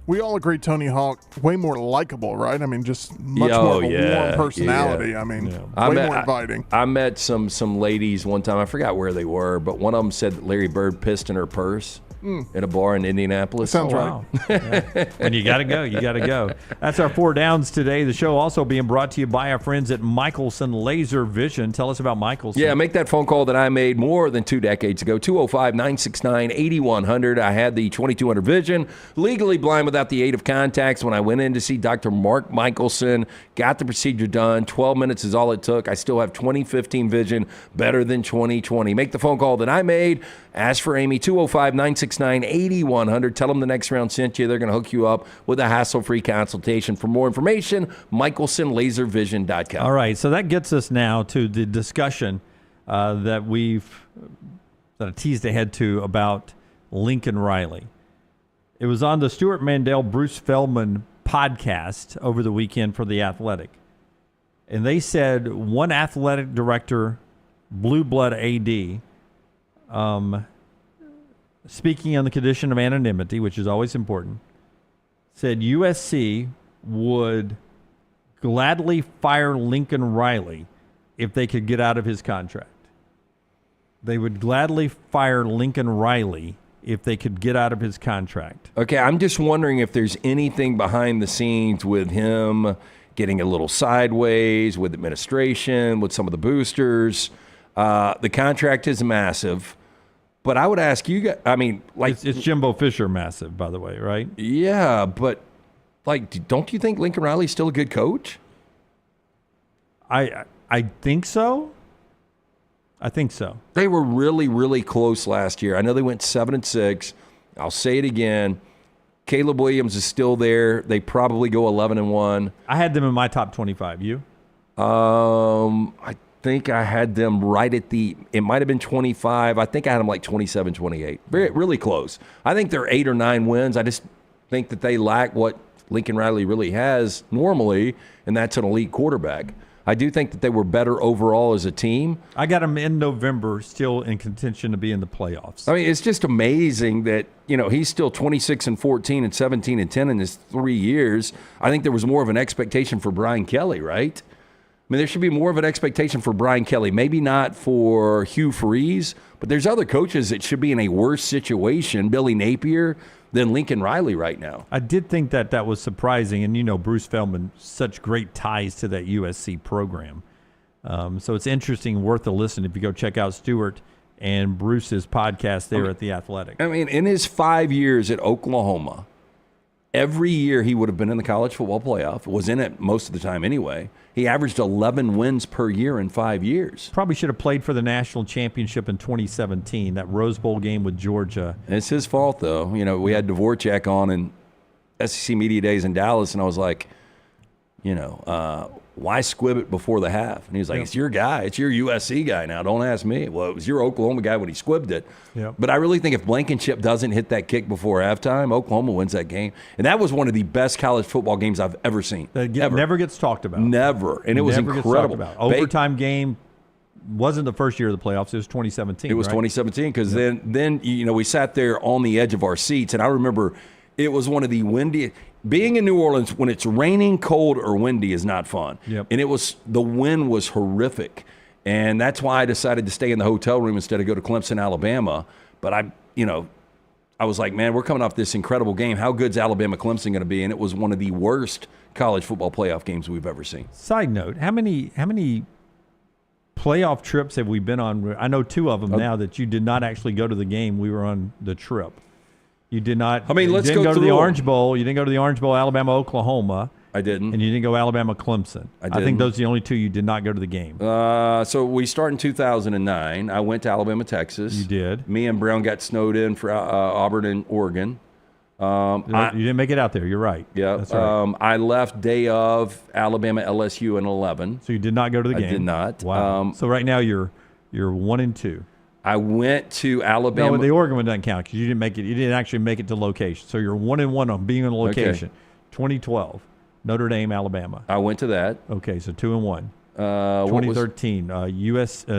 We all agree Tony Hawk way more likable, right? just much more of a warm personality. Yeah. Way more inviting. I met some ladies one time. I forgot where they were, but one of them said that Larry Bird pissed in her purse at a bar in Indianapolis. Sounds right. Wow. Yeah. And you got to go. That's our 4 downs today. The show also being brought to you by our friends at Michelson Laser Vision. Tell us about Michelson. Yeah, make that phone call that I made more than 2 decades ago, 205-969-8100. I had the 2200 vision, legally blind without the aid of contacts. When I went in to see Dr. Mark Michelson, got the procedure done. 12 minutes is all it took. I still have 2015 vision, better than 2020. Make the phone call that I made. Ask for Amy, 205-969-8100. Tell them the next round sent you. They're going to hook you up with a hassle-free consultation. For more information, MichelsonLaserVision.com. All right, so that gets us now to the discussion that I teased ahead to about Lincoln Riley. It was on the Stuart Mandel, Bruce Feldman podcast over the weekend for The Athletic. And they said one athletic director, blue blood AD, speaking on the condition of anonymity, which is always important, said USC would gladly fire Lincoln Riley if they could get out of his contract. They would gladly fire Lincoln Riley if they could get out of his contract. Okay, I'm just wondering if there's anything behind the scenes with him getting a little sideways with administration, with some of the boosters. The contract is massive, but I would ask you guys, I mean, like... It's Jimbo Fisher massive, by the way, right? Yeah, but, like, don't you think Lincoln Riley's still a good coach? I think so. I think so. They were really, really close last year. I know they went 7-6. I'll say it again. Caleb Williams is still there. They probably go 11-1. I had them in my top 25. You? I think I had them right at it might have been 25. I think I had them like 27, 28. Really close. I think they're 8 or 9 wins. I just think that they lack what Lincoln Riley really has normally, and that's an elite quarterback. I do think that they were better overall as a team. I got them in November, still in contention to be in the playoffs. I mean, it's just amazing that, he's still 26-14 and 17-10 in his 3 years. I think there was more of an expectation for Brian Kelly, right? I mean, there should be more of an expectation for Brian Kelly. Maybe not for Hugh Freeze, but there's other coaches that should be in a worse situation, Billy Napier, than Lincoln Riley right now. I did think that was surprising, and Bruce Feldman, such great ties to that USC program. So it's interesting, worth a listen if you go check out Stuart and Bruce's podcast there at The Athletic. I mean, in his 5 years at Oklahoma, every year he would have been in the college football playoff, was in it most of the time anyway. He averaged 11 wins per year in 5 years. Probably should have played for the national championship in 2017, that Rose Bowl game with Georgia. It's his fault, though. We had Dvorak on in SEC Media Days in Dallas, and I was like, why squib it before the half? And he was like, It's your guy. It's your USC guy now. Don't ask me. Well, it was your Oklahoma guy when he squibbed it. Yep. But I really think if Blankenship doesn't hit that kick before halftime, Oklahoma wins that game. And that was one of the best college football games I've ever seen. Never gets talked about. Never. And it was incredible. Overtime game wasn't the first year of the playoffs. It was 2017. It was 2017 because then we sat there on the edge of our seats. And I remember it was one of the windiest. Being in New Orleans when it's raining, cold, or windy is not fun. Yep. And the wind was horrific. And that's why I decided to stay in the hotel room instead of go to Clemson, Alabama. But I was like, man, we're coming off this incredible game. How good's Alabama-Clemson going to be? And it was one of the worst college football playoff games we've ever seen. Side note, how many playoff trips have we been on? I know 2 of them now that you did not actually go to the game. We were on the trip. You did not. I mean, let's go to through the Orange Bowl. You didn't go to the Orange Bowl, Alabama, Oklahoma. I didn't. And you didn't go Alabama, Clemson. I think those are the only 2 you did not go to the game. So we start in 2009. I went to Alabama, Texas. You did. Me and Brown got snowed in for Auburn and Oregon. You didn't make it out there. You're right. Yeah. That's right. I left day of Alabama, LSU in 11. So you did not go to the game. I did not. Wow. So right now you're 1-2. I went to Alabama. No, the Oregon one doesn't count because you didn't make it. You didn't actually make it to location. So you're 1-1 on being on location. Okay. 2012, Notre Dame, Alabama. I went to that. Okay, so 2-1. 2013,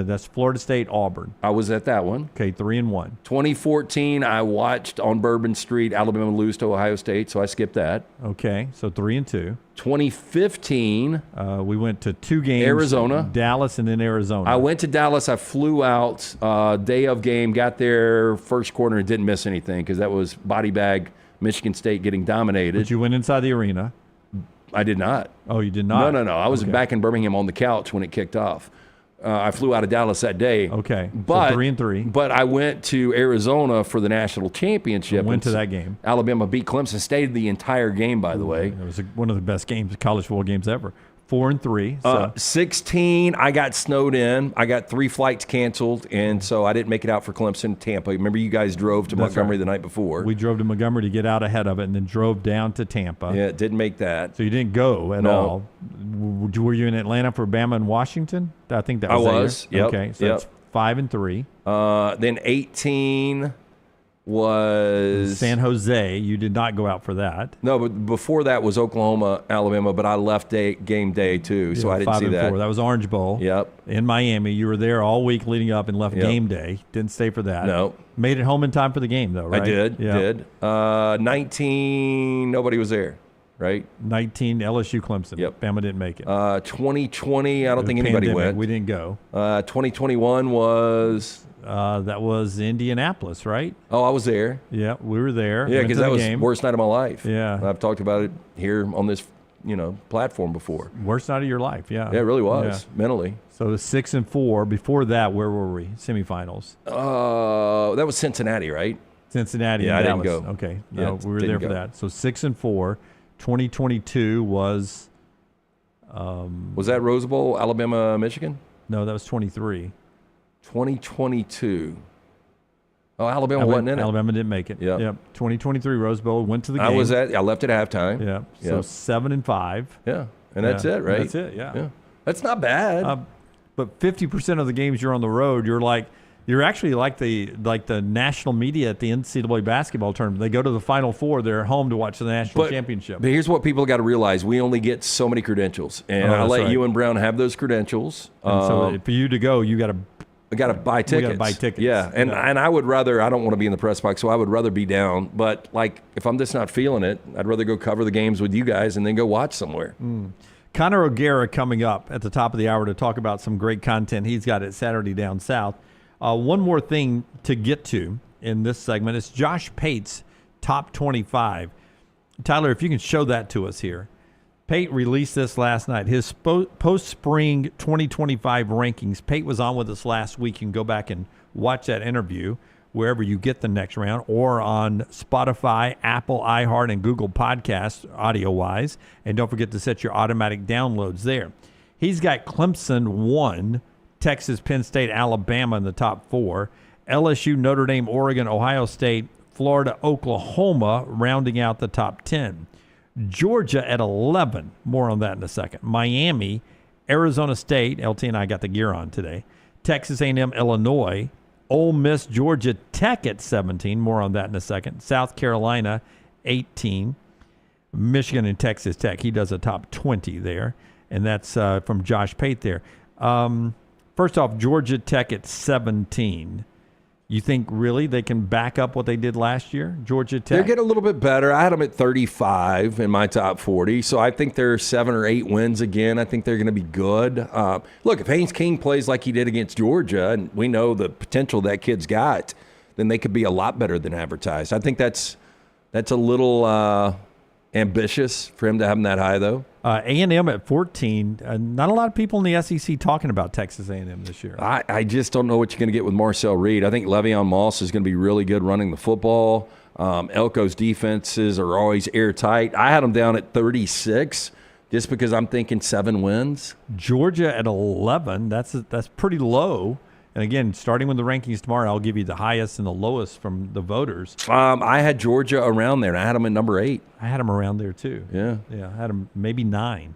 that's Florida State, Auburn. I was at that one. Okay, 3-1. 2014, I watched on Bourbon Street Alabama lose to Ohio State, so I skipped that. Okay, so 3-2. 2015, we went to 2 games. Arizona, Dallas, and then Arizona. I went to Dallas. I flew out day of game, got there first quarter, and didn't miss anything because that was body bag Michigan State getting dominated. But you went inside the arena. I did not. Oh, you did not? No. I was back in Birmingham on the couch when it kicked off. I flew out of Dallas that day. Okay, but so 3-3. But I went to Arizona for the national championship. I went to that game. Alabama beat Clemson. Stayed the entire game, by the way. It was one of the best games, college football games ever. 4-3. So. 16, I got snowed in. I got 3 flights canceled, and so I didn't make it out for Clemson, Tampa. Remember, you guys drove to Montgomery the night before. We drove to Montgomery to get out ahead of it, and then drove down to Tampa. Yeah, didn't make that. So you didn't go at all. Were you in Atlanta for Bama and Washington? I think that was. I was. Yep. Okay, so that's 5-3. Then 18 was San Jose. You did not go out for that. No, but before that was Oklahoma, Alabama, but I left game day too, so I didn't see that. 5-4. That was Orange Bowl. Yep. In Miami. You were there all week leading up and left game day. Didn't stay for that. No. Made it home in time for the game, though, right? I did. 19, nobody was there, right? 19, LSU Clemson. Yep. Bama didn't make it. 2020, I don't think anybody went. We didn't go. 2021 was... that was Indianapolis, right? Oh, I was there. Yeah, we were there. Yeah, because that was the worst night of my life. Yeah. I've talked about it here on this, platform before. Worst night of your life, yeah. Yeah, it really was, mentally. So the 6-4. Before that, where were we? Semifinals. That was Cincinnati, right? Cincinnati. Yeah, and I didn't Dallas. go. Okay, Yeah, no, we were there for that. So 6-4. 2022 was. Was that Rose Bowl, Alabama, Michigan? No, that was 23. 2022. Oh, Alabama wasn't in it. Alabama didn't make it. Yep. 2023 Rose Bowl, went to the game. I left at halftime. Yeah. So 7-5. Yeah. And that's it, right? That's it, yeah. That's not bad. But 50% of the games you're on the road, you're actually like the national media at the NCAA basketball tournament. They go to the Final Four. They're home to watch the national championship. But here's what people got to realize: we only get so many credentials, and I let you and Brown have those credentials. And so for you to go, you got to. I got to buy tickets. We got to buy tickets. Yeah, and I would rather. I don't want to be in the press box, so I would rather be down. But if I'm just not feeling it, I'd rather go cover the games with you guys and then go watch somewhere. Connor O'Gara coming up at the top of the hour to talk about some great content he's got at Saturday Down South. One more thing to get to in this segment is Josh Pate's top 25. Tyler, if you can show that to us here. Pate released this last night. His post-spring 2025 rankings. Pate was on with us last week. You can go back and watch that interview wherever you get the next round, or on Spotify, Apple, iHeart, and Google Podcasts, audio-wise. And don't forget to set your automatic downloads there. He's got Clemson 1, Texas, Penn State, Alabama in the top 4, LSU, Notre Dame, Oregon, Ohio State, Florida, Oklahoma rounding out the top 10. Georgia at 11. More on that in a second. Miami, Arizona State. LT and I got the gear on today. Texas A&M, Illinois. Ole Miss, Georgia Tech at 17. More on that in a second. South Carolina, 18. Michigan and Texas Tech. He does a top 20 there. And that's from Josh Pate there. First off, Georgia Tech at 17. You think really they can back up what they did last year, Georgia Tech? They're getting a little bit better. I had them at 35 in my top 40, so I think they're 7 or 8 wins again. I think they're going to be good. Look, if Haynes King plays like he did against Georgia, and we know the potential that kid's got, then they could be a lot better than advertised. I think that's a little ambitious for him to have them that high, though. A&M at 14. Not a lot of people in the SEC talking about Texas A&M this year. I just don't know what you're going to get with Marcel Reed. I think Le'Veon Moss is going to be really good running the football. Elko's defenses are always airtight. I had them down at 36 just because I'm thinking 7 wins. Georgia at 11. That's pretty low. And again, starting with the rankings tomorrow, I'll give you the highest and the lowest from the voters. I had Georgia around there, and I had them at number 8. I had them around there, too. Yeah. Yeah, I had them maybe 9.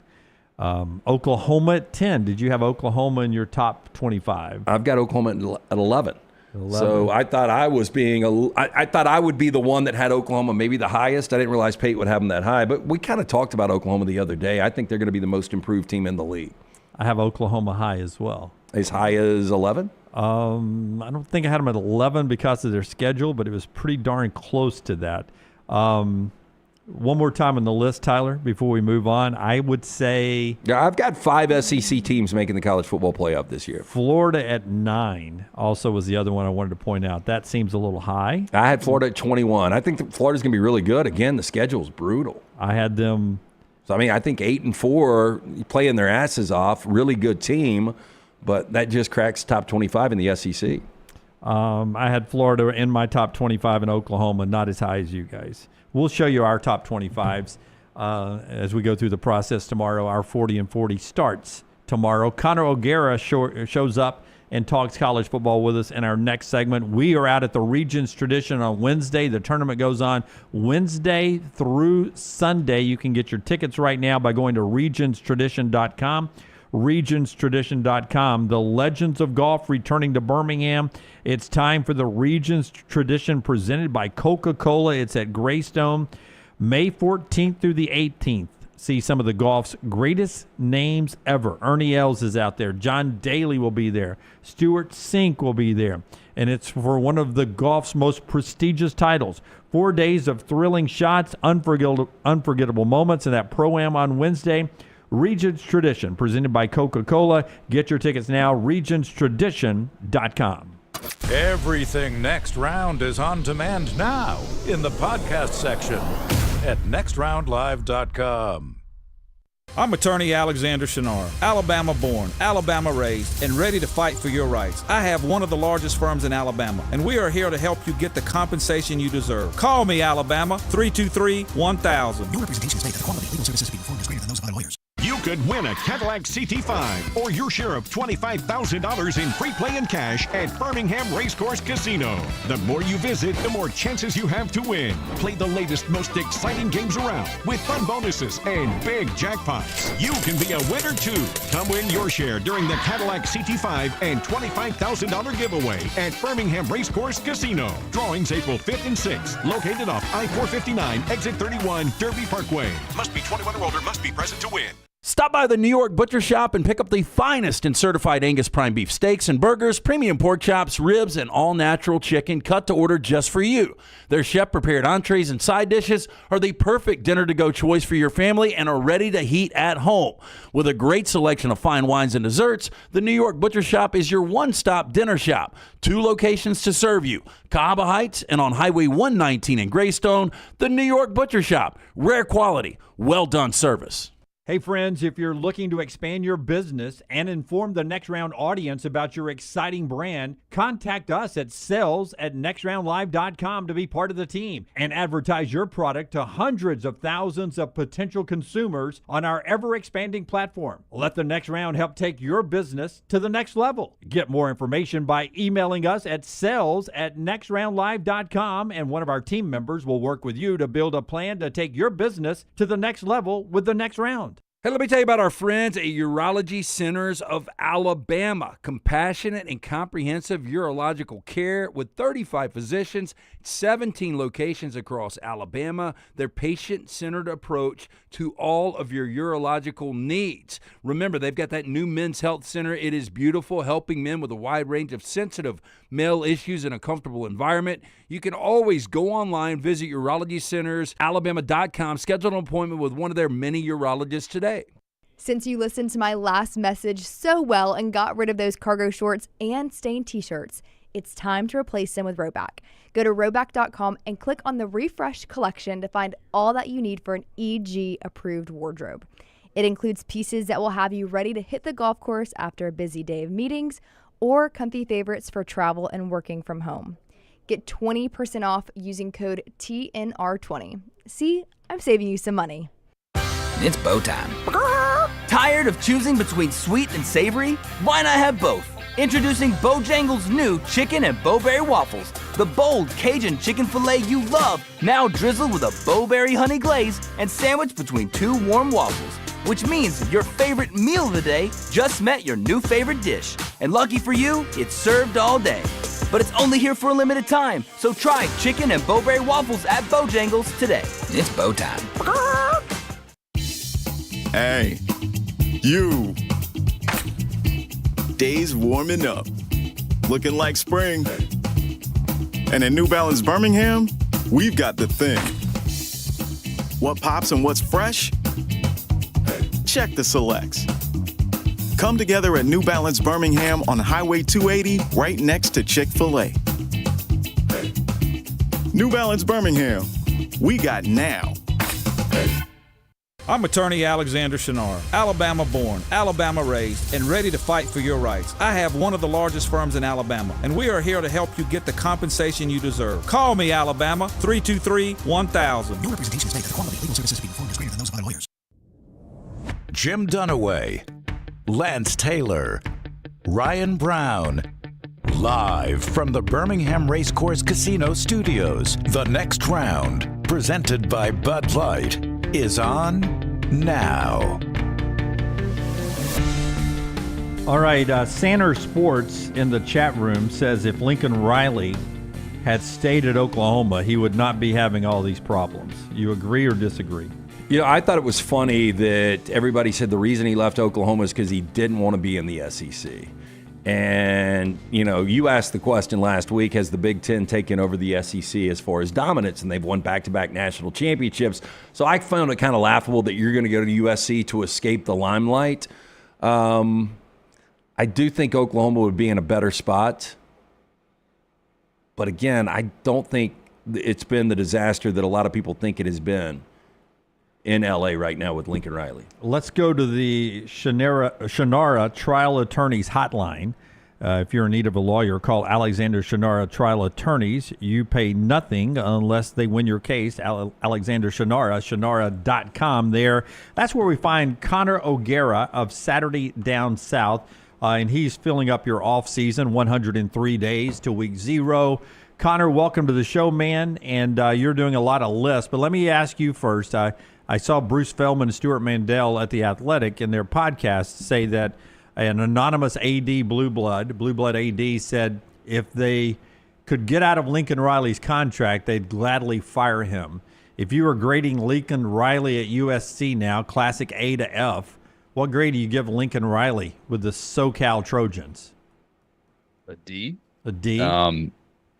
Oklahoma at 10. Did you have Oklahoma in your top 25? I've got Oklahoma at 11. So I thought I was I thought I would be the one that had Oklahoma maybe the highest. I didn't realize Pate would have them that high. But we kind of talked about Oklahoma the other day. I think they're going to be the most improved team in the league. I have Oklahoma high as well. As high as 11? I don't think I had them at 11 because of their schedule, but it was pretty darn close to that. One more time on the list, Tyler, before we move on. I would say... Yeah, I've got 5 SEC teams making the college football playoff this year. Florida at 9 also was the other one I wanted to point out. That seems a little high. I had Florida at 21. I think Florida's going to be really good. Again, the schedule's brutal. I had them... So, I think 8-4, playing their asses off, really good team, but that just cracks top 25 in the SEC. I had Florida in my top 25 and Oklahoma, not as high as you guys. We'll show you our top 25s as we go through the process tomorrow. Our 40 and 40 starts tomorrow. Connor O'Gara shows up and talks college football with us in our next segment. We are out at the Regions Tradition on Wednesday. The tournament goes on Wednesday through Sunday. You can get your tickets right now by going to regionstradition.com. regionstradition.com. The Legends of Golf returning to Birmingham. It's time for the Regions Tradition presented by Coca-Cola. It's at Greystone, May 14th through the 18th. See some of the golf's greatest names ever. Ernie Els is out there. John Daly will be there. Stuart Sink will be there. And it's for one of the golf's most prestigious titles. 4 days of thrilling shots, unforgettable moments in that Pro-Am on Wednesday. Regions Tradition, presented by Coca-Cola. Get your tickets now, regionstradition.com. Everything Next Round is on demand now in the podcast section at nextroundlive.com. I'm attorney Alexander Shunnarah, Alabama born, Alabama raised, and ready to fight for your rights. I have one of the largest firms in Alabama, and we are here to help you get the compensation you deserve. Call me, Alabama, 323-1000. Your representation states that the quality of legal services being performed is greater than those of other lawyers. You could win a Cadillac CT5 or your share of $25,000 in free play and cash at Birmingham Racecourse Casino. The more you visit, the more chances you have to win. Play the latest, most exciting games around with fun bonuses and big jackpots. You can be a winner too. Come win your share during the Cadillac CT5 and $25,000 giveaway at Birmingham Racecourse Casino. Drawings April 5th and 6th. Located off I-459, exit 31, Derby Parkway. Must be 21 or older, must be present to win. Stop by the New York Butcher Shop and pick up the finest in certified Angus prime beef steaks and burgers, premium pork chops, ribs, and all-natural chicken cut to order just for you. Their chef-prepared entrees and side dishes are the perfect dinner-to-go choice for your family and are ready to heat at home. With a great selection of fine wines and desserts, the New York Butcher Shop is your one-stop dinner shop. 2 locations to serve you, Cahaba Heights and on Highway 119 in Greystone. The New York Butcher Shop. Rare quality, well-done service. Hey friends, if you're looking to expand your business and inform the Next Round audience about your exciting brand, contact us at sales@nextroundlive.com to be part of the team and advertise your product to hundreds of thousands of potential consumers on our ever-expanding platform. Let the Next Round help take your business to the next level. Get more information by emailing us at sales@nextroundlive.com, and one of our team members will work with you to build a plan to take your business to the next level with the Next Round. Hey, let me tell you about our friends at Urology Centers of Alabama. Compassionate and comprehensive urological care with 35 physicians, 17 locations across Alabama. Their patient-centered approach to all of your urological needs. Remember, they've got that new men's health center. It is beautiful, helping men with a wide range of sensitive male issues in a comfortable environment. You can always go online, visit urologycentersalabama.com, schedule an appointment with one of their many urologists today. Since you listened to my last message so well and got rid of those cargo shorts and stained t-shirts, it's time to replace them with Rhoback. Go to Rhoback.com and click on the Refresh collection to find all that you need for an EG-approved wardrobe. It includes pieces that will have you ready to hit the golf course after a busy day of meetings, or comfy favorites for travel and working from home. Get 20% off using code TNR20. See, I'm saving you some money. It's bow time. Tired of choosing between sweet and savory? Why not have both? Introducing Bojangles' new chicken and bowberry waffles. The bold Cajun chicken filet you love, now drizzled with a bowberry honey glaze and sandwiched between 2 warm waffles. Which means your favorite meal of the day just met your new favorite dish. And lucky for you, it's served all day. But it's only here for a limited time, so try chicken and bowberry waffles at Bojangles today. It's bow time. Hey, you. Days warming up. Looking like spring. And at New Balance Birmingham, we've got the thing. What pops and what's fresh? Check the selects. Come together at New Balance Birmingham on Highway 280, right next to Chick-fil-A. New Balance Birmingham, we got now. I'm attorney Alexander Shunnarah, Alabama born, Alabama raised, and ready to fight for your rights. I have one of the largest firms in Alabama, and we are here to help you get the compensation you deserve. Call me, Alabama, 323-1000. Your representation states that the quality of legal services being performed is greater than those of Jim Dunaway, Lance Taylor, Ryan Brown. Live from the Birmingham Racecourse Casino Studios, the next round, presented by Bud Light, is on now. All right, Sanner Sports in the chat room says if Lincoln Riley had stayed at Oklahoma, he would not be having all these problems. You agree or disagree? You know, I thought it was funny that everybody said the reason he left Oklahoma is because he didn't want to be in the SEC. And, you know, you asked the question last week, has the Big Ten taken over the SEC as far as dominance? And they've won back-to-back national championships. So I found it kind of laughable that you're going to go to USC to escape the limelight. I do think Oklahoma would be in a better spot. But again, I don't think it's been the disaster that a lot of people think it has been in LA right now with Lincoln Riley. Let's go to the Shunnarah Trial Attorneys Hotline. If you're in need of a lawyer, call Alexander Shunnarah Trial Attorneys. You pay nothing unless they win your case. Alexander Shunnarah, Shunnarah.com there. That's where we find Connor O'Gara of Saturday Down South. And he's filling up your off season, 103 days to week 0. Connor, welcome to the show, man. And you're doing a lot of lists. But let me ask you first. I saw Bruce Feldman and Stuart Mandel at The Athletic in their podcast say that an anonymous AD, Blue Blood AD, said if they could get out of Lincoln Riley's contract, they'd gladly fire him. If you were grading Lincoln Riley at USC now, classic A to F, what grade do you give Lincoln Riley with the SoCal Trojans? A D. A D?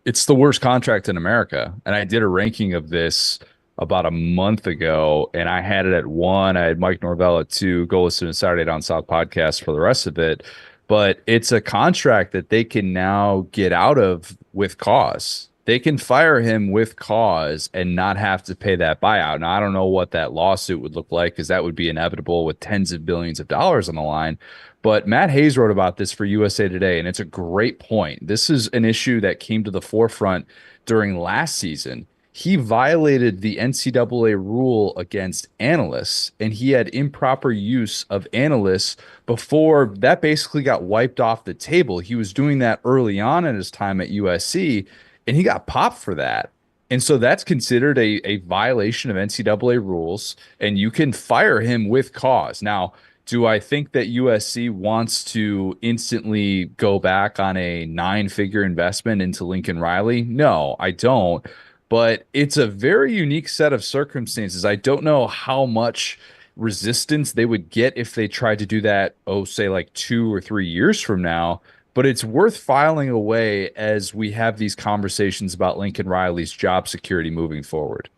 It's the worst contract in America. And I did a ranking of this about a month ago, and I had it at 1. I had Mike Norvell at 2. Go listen to Saturday Down South podcast for the rest of it. But it's a contract that they can now get out of with cause. They can fire him with cause and not have to pay that buyout. Now, I don't know what that lawsuit would look like because that would be inevitable with tens of billions of dollars on the line. But Matt Hayes wrote about this for USA Today, and it's a great point. This is an issue that came to the forefront during last season. He violated the NCAA rule against analysts, and he had improper use of analysts before that basically got wiped off the table. He was doing that early on in his time at USC, and he got popped for that. And so that's considered a violation of NCAA rules, and you can fire him with cause. Now, do I think that USC wants to instantly go back on a 9-figure investment into Lincoln Riley? No, I don't. But it's a very unique set of circumstances. I don't know how much resistance they would get if they tried to do that, say like 2 or 3 years from now. But it's worth filing away as we have these conversations about Lincoln Riley's job security moving forward.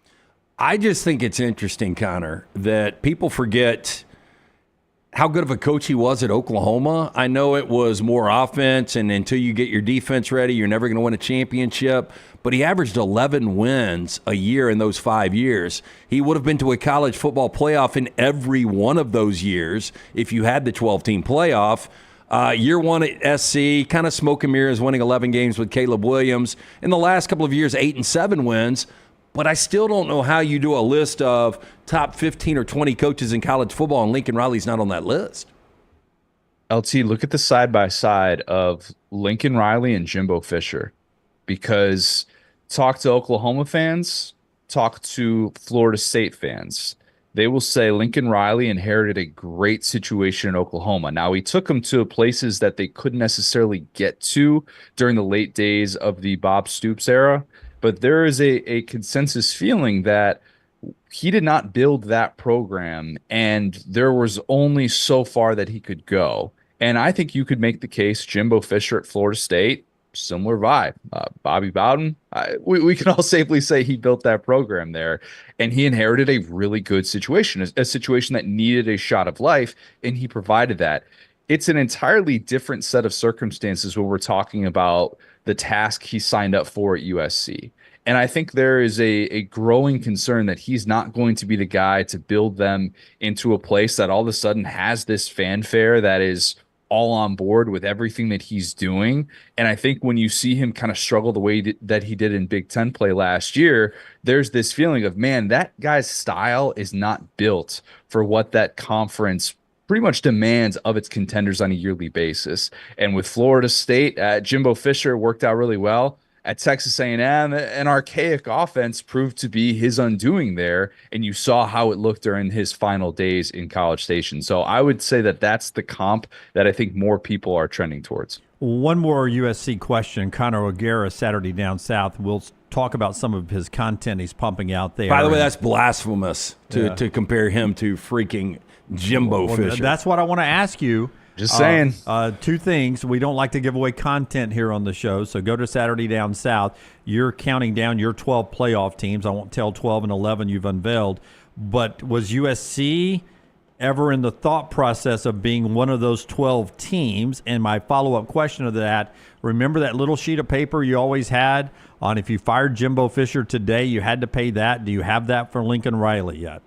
I just think it's interesting, Connor, that people forget how good of a coach he was at Oklahoma. I know it was more offense, and until you get your defense ready, you're never going to win a championship. But he averaged 11 wins a year in those 5 years. He would have been to a college football playoff in every one of those years if you had the 12-team playoff. Year 1 at SC, kind of smoke and mirrors, winning 11 games with Caleb Williams. In the last couple of years, 8 and 7 wins. But I still don't know how you do a list of top 15 or 20 coaches in college football, and Lincoln Riley's not on that list. LT, look at the side-by-side of Lincoln Riley and Jimbo Fisher. Because talk to Oklahoma fans, talk to Florida State fans. They will say Lincoln Riley inherited a great situation in Oklahoma. Now, he took them to places that they couldn't necessarily get to during the late days of the Bob Stoops era. But there is a consensus feeling that he did not build that program, and there was only so far that he could go. And I think you could make the case Jimbo Fisher at Florida State, similar vibe. Bobby Bowden, we can all safely say he built that program there, and he inherited a really good situation, a situation that needed a shot of life, and he provided that. It's an entirely different set of circumstances when we're talking about the task he signed up for at USC. And I think there is a growing concern that he's not going to be the guy to build them into a place that all of a sudden has this fanfare that is all on board with everything that he's doing. And I think when you see him kind of struggle the way that he did in Big Ten play last year, there's this feeling of, man, that guy's style is not built for what that conference pretty much demands of its contenders on a yearly basis. And with Florida State, Jimbo Fisher worked out really well. At Texas A&M, an archaic offense proved to be his undoing there, and you saw how it looked during his final days in College Station. So I would say that that's the comp that I think more people are trending towards. One more USC question. Connor O'Gara, Saturday Down South. We'll talk about some of his content he's pumping out there. By the way, that's blasphemous to compare him to freaking Jimbo Fisher. That's what I want to ask you. Just saying. Two things. We don't like to give away content here on the show, so go to Saturday Down South. You're counting down your 12 playoff teams. I won't tell 12 and 11 you've unveiled. But was USC ever in the thought process of being one of those 12 teams? And my follow-up question to that, remember that little sheet of paper you always had on if you fired Jimbo Fisher today, you had to pay that? Do you have that for Lincoln Riley yet?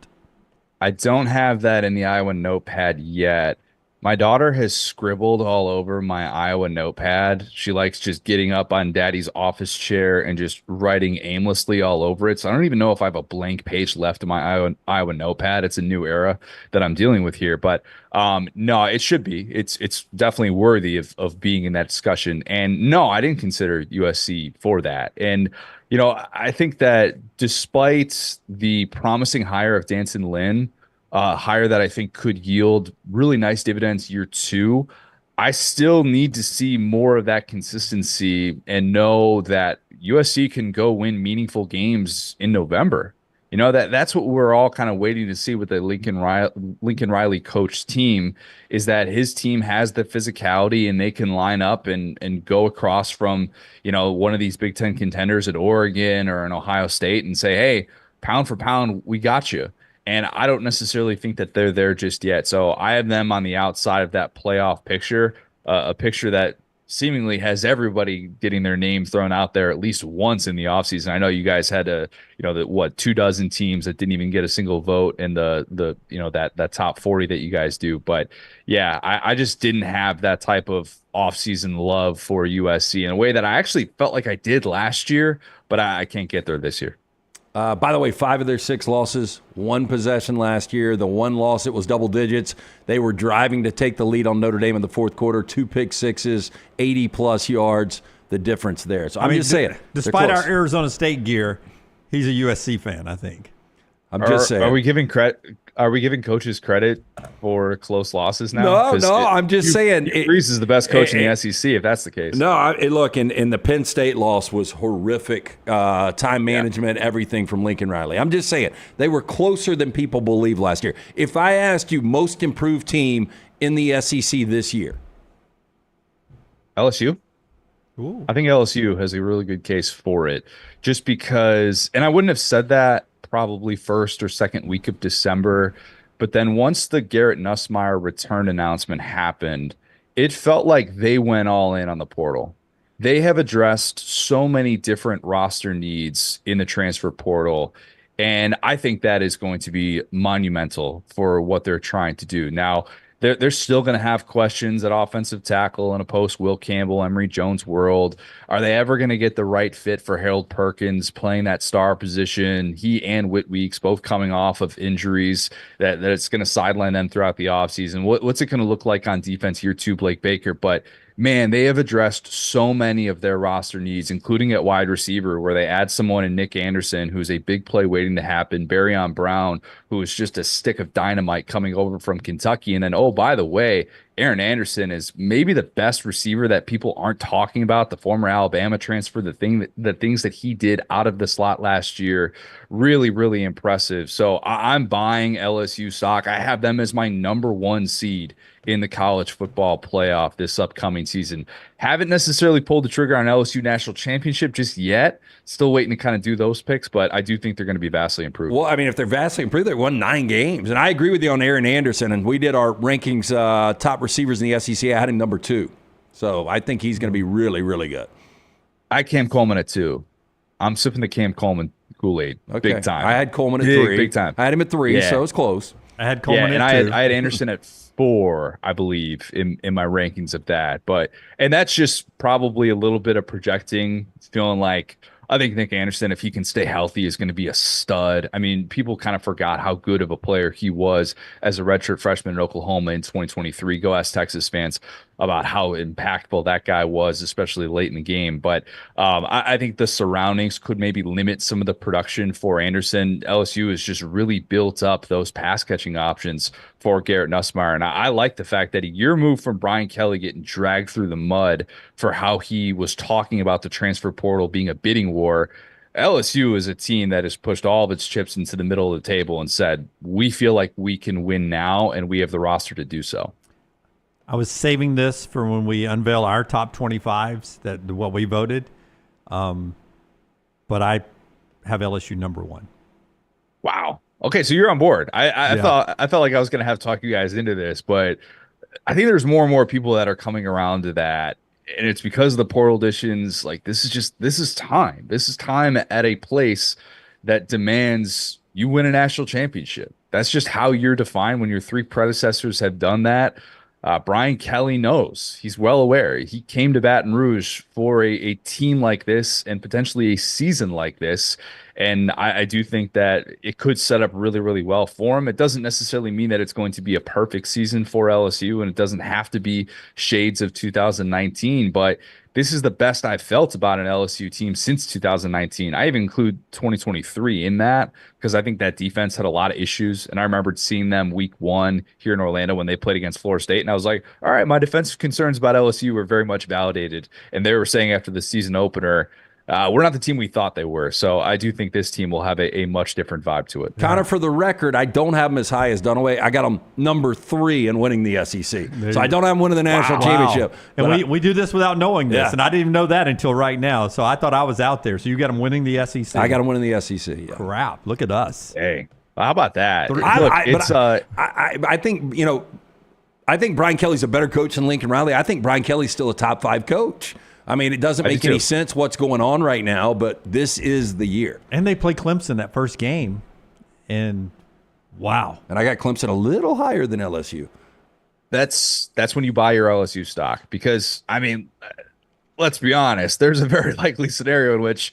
I don't have that in the Iowa notepad yet. My daughter has scribbled all over my Iowa notepad. She likes just getting up on daddy's office chair and just writing aimlessly all over it. So I don't even know if I have a blank page left in my Iowa notepad. It's a new era that I'm dealing with here. But no, it should be. It's definitely worthy of being in that discussion. And no, I didn't consider USC for that. And, you know, I think that despite the promising hire of Danson Lynn, hire that I think could yield really nice dividends year 2, I still need to see more of that consistency and know that USC can go win meaningful games in November. You know, that's what we're all kind of waiting to see with the Lincoln Riley coach team, is that his team has the physicality and they can line up and go across from, you know, one of these Big Ten contenders at Oregon or in Ohio State and say, hey, pound for pound, we got you. And I don't necessarily think that they're there just yet. So I have them on the outside of that playoff picture, a picture that seemingly has everybody getting their name thrown out there at least once in the offseason. I know you guys had 24 teams that didn't even get a single vote in the that top 40 that you guys do. But yeah, I just didn't have that type of offseason love for USC in a way that I actually felt like I did last year, but I can't get there this year. By the way, 5 of their 6 losses, 1 possession last year. The 1 loss, it was double digits. They were driving to take the lead on Notre Dame in the fourth quarter, 2 pick sixes, 80-plus yards, the difference there. So I'm just saying. Despite our Arizona State gear, he's a USC fan, I think. I'm just saying. Are we giving coaches credit for close losses now? No, I'm just saying. Reese is the best coach in the SEC, if that's the case. No, look, in the Penn State loss was horrific. Time management, everything from Lincoln Riley. I'm just saying, they were closer than people believe last year. If I asked you most improved team in the SEC this year. LSU? Ooh. I think LSU has a really good case for it. Just because, and I wouldn't have said that probably first or second week of December. But then once the Garrett Nussmeier return announcement happened, it felt like they went all in on the portal. They have addressed so many different roster needs in the transfer portal. And I think that is going to be monumental for what they're trying to do. Now, they're still going to have questions at offensive tackle in a post-Will Campbell, Emory Jones world. Are they ever going to get the right fit for Harold Perkins playing that star position? He and Whit Weeks both coming off of injuries that it's going to sideline them throughout the offseason. What's it going to look like on defense year 2, Blake Baker? But man, they have addressed so many of their roster needs, including at wide receiver, where they add someone in Nick Anderson, who's a big play waiting to happen, Barryon Brown, who is just a stick of dynamite coming over from Kentucky. And then, oh, by the way, Aaron Anderson is maybe the best receiver that people aren't talking about, the former Alabama transfer, the things that he did out of the slot last year, really, really impressive. So I'm buying LSU stock. I have them as my number 1 seed in the college football playoff this upcoming season. Haven't necessarily pulled the trigger on LSU national championship just yet. Still waiting to kind of do those picks, but I do think they're going to be vastly improved. Well, I mean, if they're vastly improved, they won 9 games. And I agree with you on Aaron Anderson. And we did our rankings, top receivers in the SEC. I had him number 2. So I think he's going to be really, really good. I had Cam Coleman at 2. I'm sipping the Cam Coleman Kool-Aid. Okay. Big time. I had Coleman at 3. Big time. I had him at 3, so it was close. I had Coleman at 2. I had Anderson at 4, I believe, in my rankings of that. And that's just probably a little bit of projecting, feeling like I think Nick Anderson, if he can stay healthy, is going to be a stud. I mean, people kind of forgot how good of a player he was as a redshirt freshman in Oklahoma in 2023. Go ask Texas fans about how impactful that guy was, especially late in the game. But I think the surroundings could maybe limit some of the production for Anderson. LSU has just really built up those pass catching options for Garrett Nussmeier. And I like the fact that a year removed from Brian Kelly getting dragged through the mud for how he was talking about the transfer portal being a bidding war, LSU is a team that has pushed all of its chips into the middle of the table and said, we feel like we can win now, and we have the roster to do so. I was saving this for when we unveil our top 25s, what we voted. But I have LSU number 1. Wow. Okay, so you're on board. I felt like I was going to have to talk you guys into this, but I think there's more and more people that are coming around to that, and it's because of the portal additions. Like, this is time. This is time at a place that demands you win a national championship. That's just how you're defined when your 3 predecessors have done that. Brian Kelly knows. He's well aware. He came to Baton Rouge for a team like this and potentially a season like this. And I do think that it could set up really, really well for him. It doesn't necessarily mean that it's going to be a perfect season for LSU, and it doesn't have to be shades of 2019, but this is the best I've felt about an LSU team since 2019. I even include 2023 in that because I think that defense had a lot of issues. And I remembered seeing them week 1 here in Orlando when they played against Florida State. And I was like, all right, my defensive concerns about LSU were very much validated. And they were saying after the season opener, we're not the team we thought they were. So I do think this team will have a much different vibe to it. Connor, for the record, I don't have them as high as Dunaway. I got them number 3 in winning the SEC. So I don't have them winning the national championship. And we do this without knowing this, and I didn't even know that until right now. So I thought I was out there. So you got them winning the SEC. I got them winning the SEC. Yeah. Crap! Look at us. Hey, how about that? I think I think Brian Kelly's a better coach than Lincoln Riley. I think Brian Kelly's still a top 5 coach. I mean, it doesn't make any sense what's going on right now, but this is the year. And they play Clemson that first game, and wow. And I got Clemson a little higher than LSU. That's when you buy your LSU stock because, I mean, let's be honest, there's a very likely scenario in which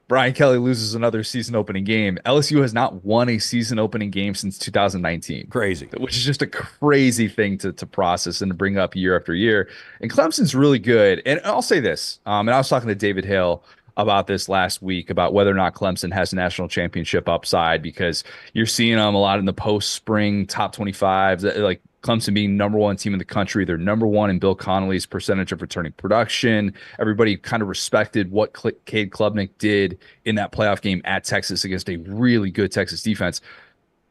Brian Kelly loses another season opening game. LSU has not won a season opening game since 2019. Crazy. Which is just a crazy thing to process and to bring up year after year. And Clemson's really good. And I'll say this, and I was talking to David Hill about this last week about whether or not Clemson has national championship upside because you're seeing them a lot in the post-spring top 25s, like Clemson being number 1 team in the country. They're number 1 in Bill Connolly's percentage of returning production. Everybody kind of respected what Cade Klubnik did in that playoff game at Texas against a really good Texas defense.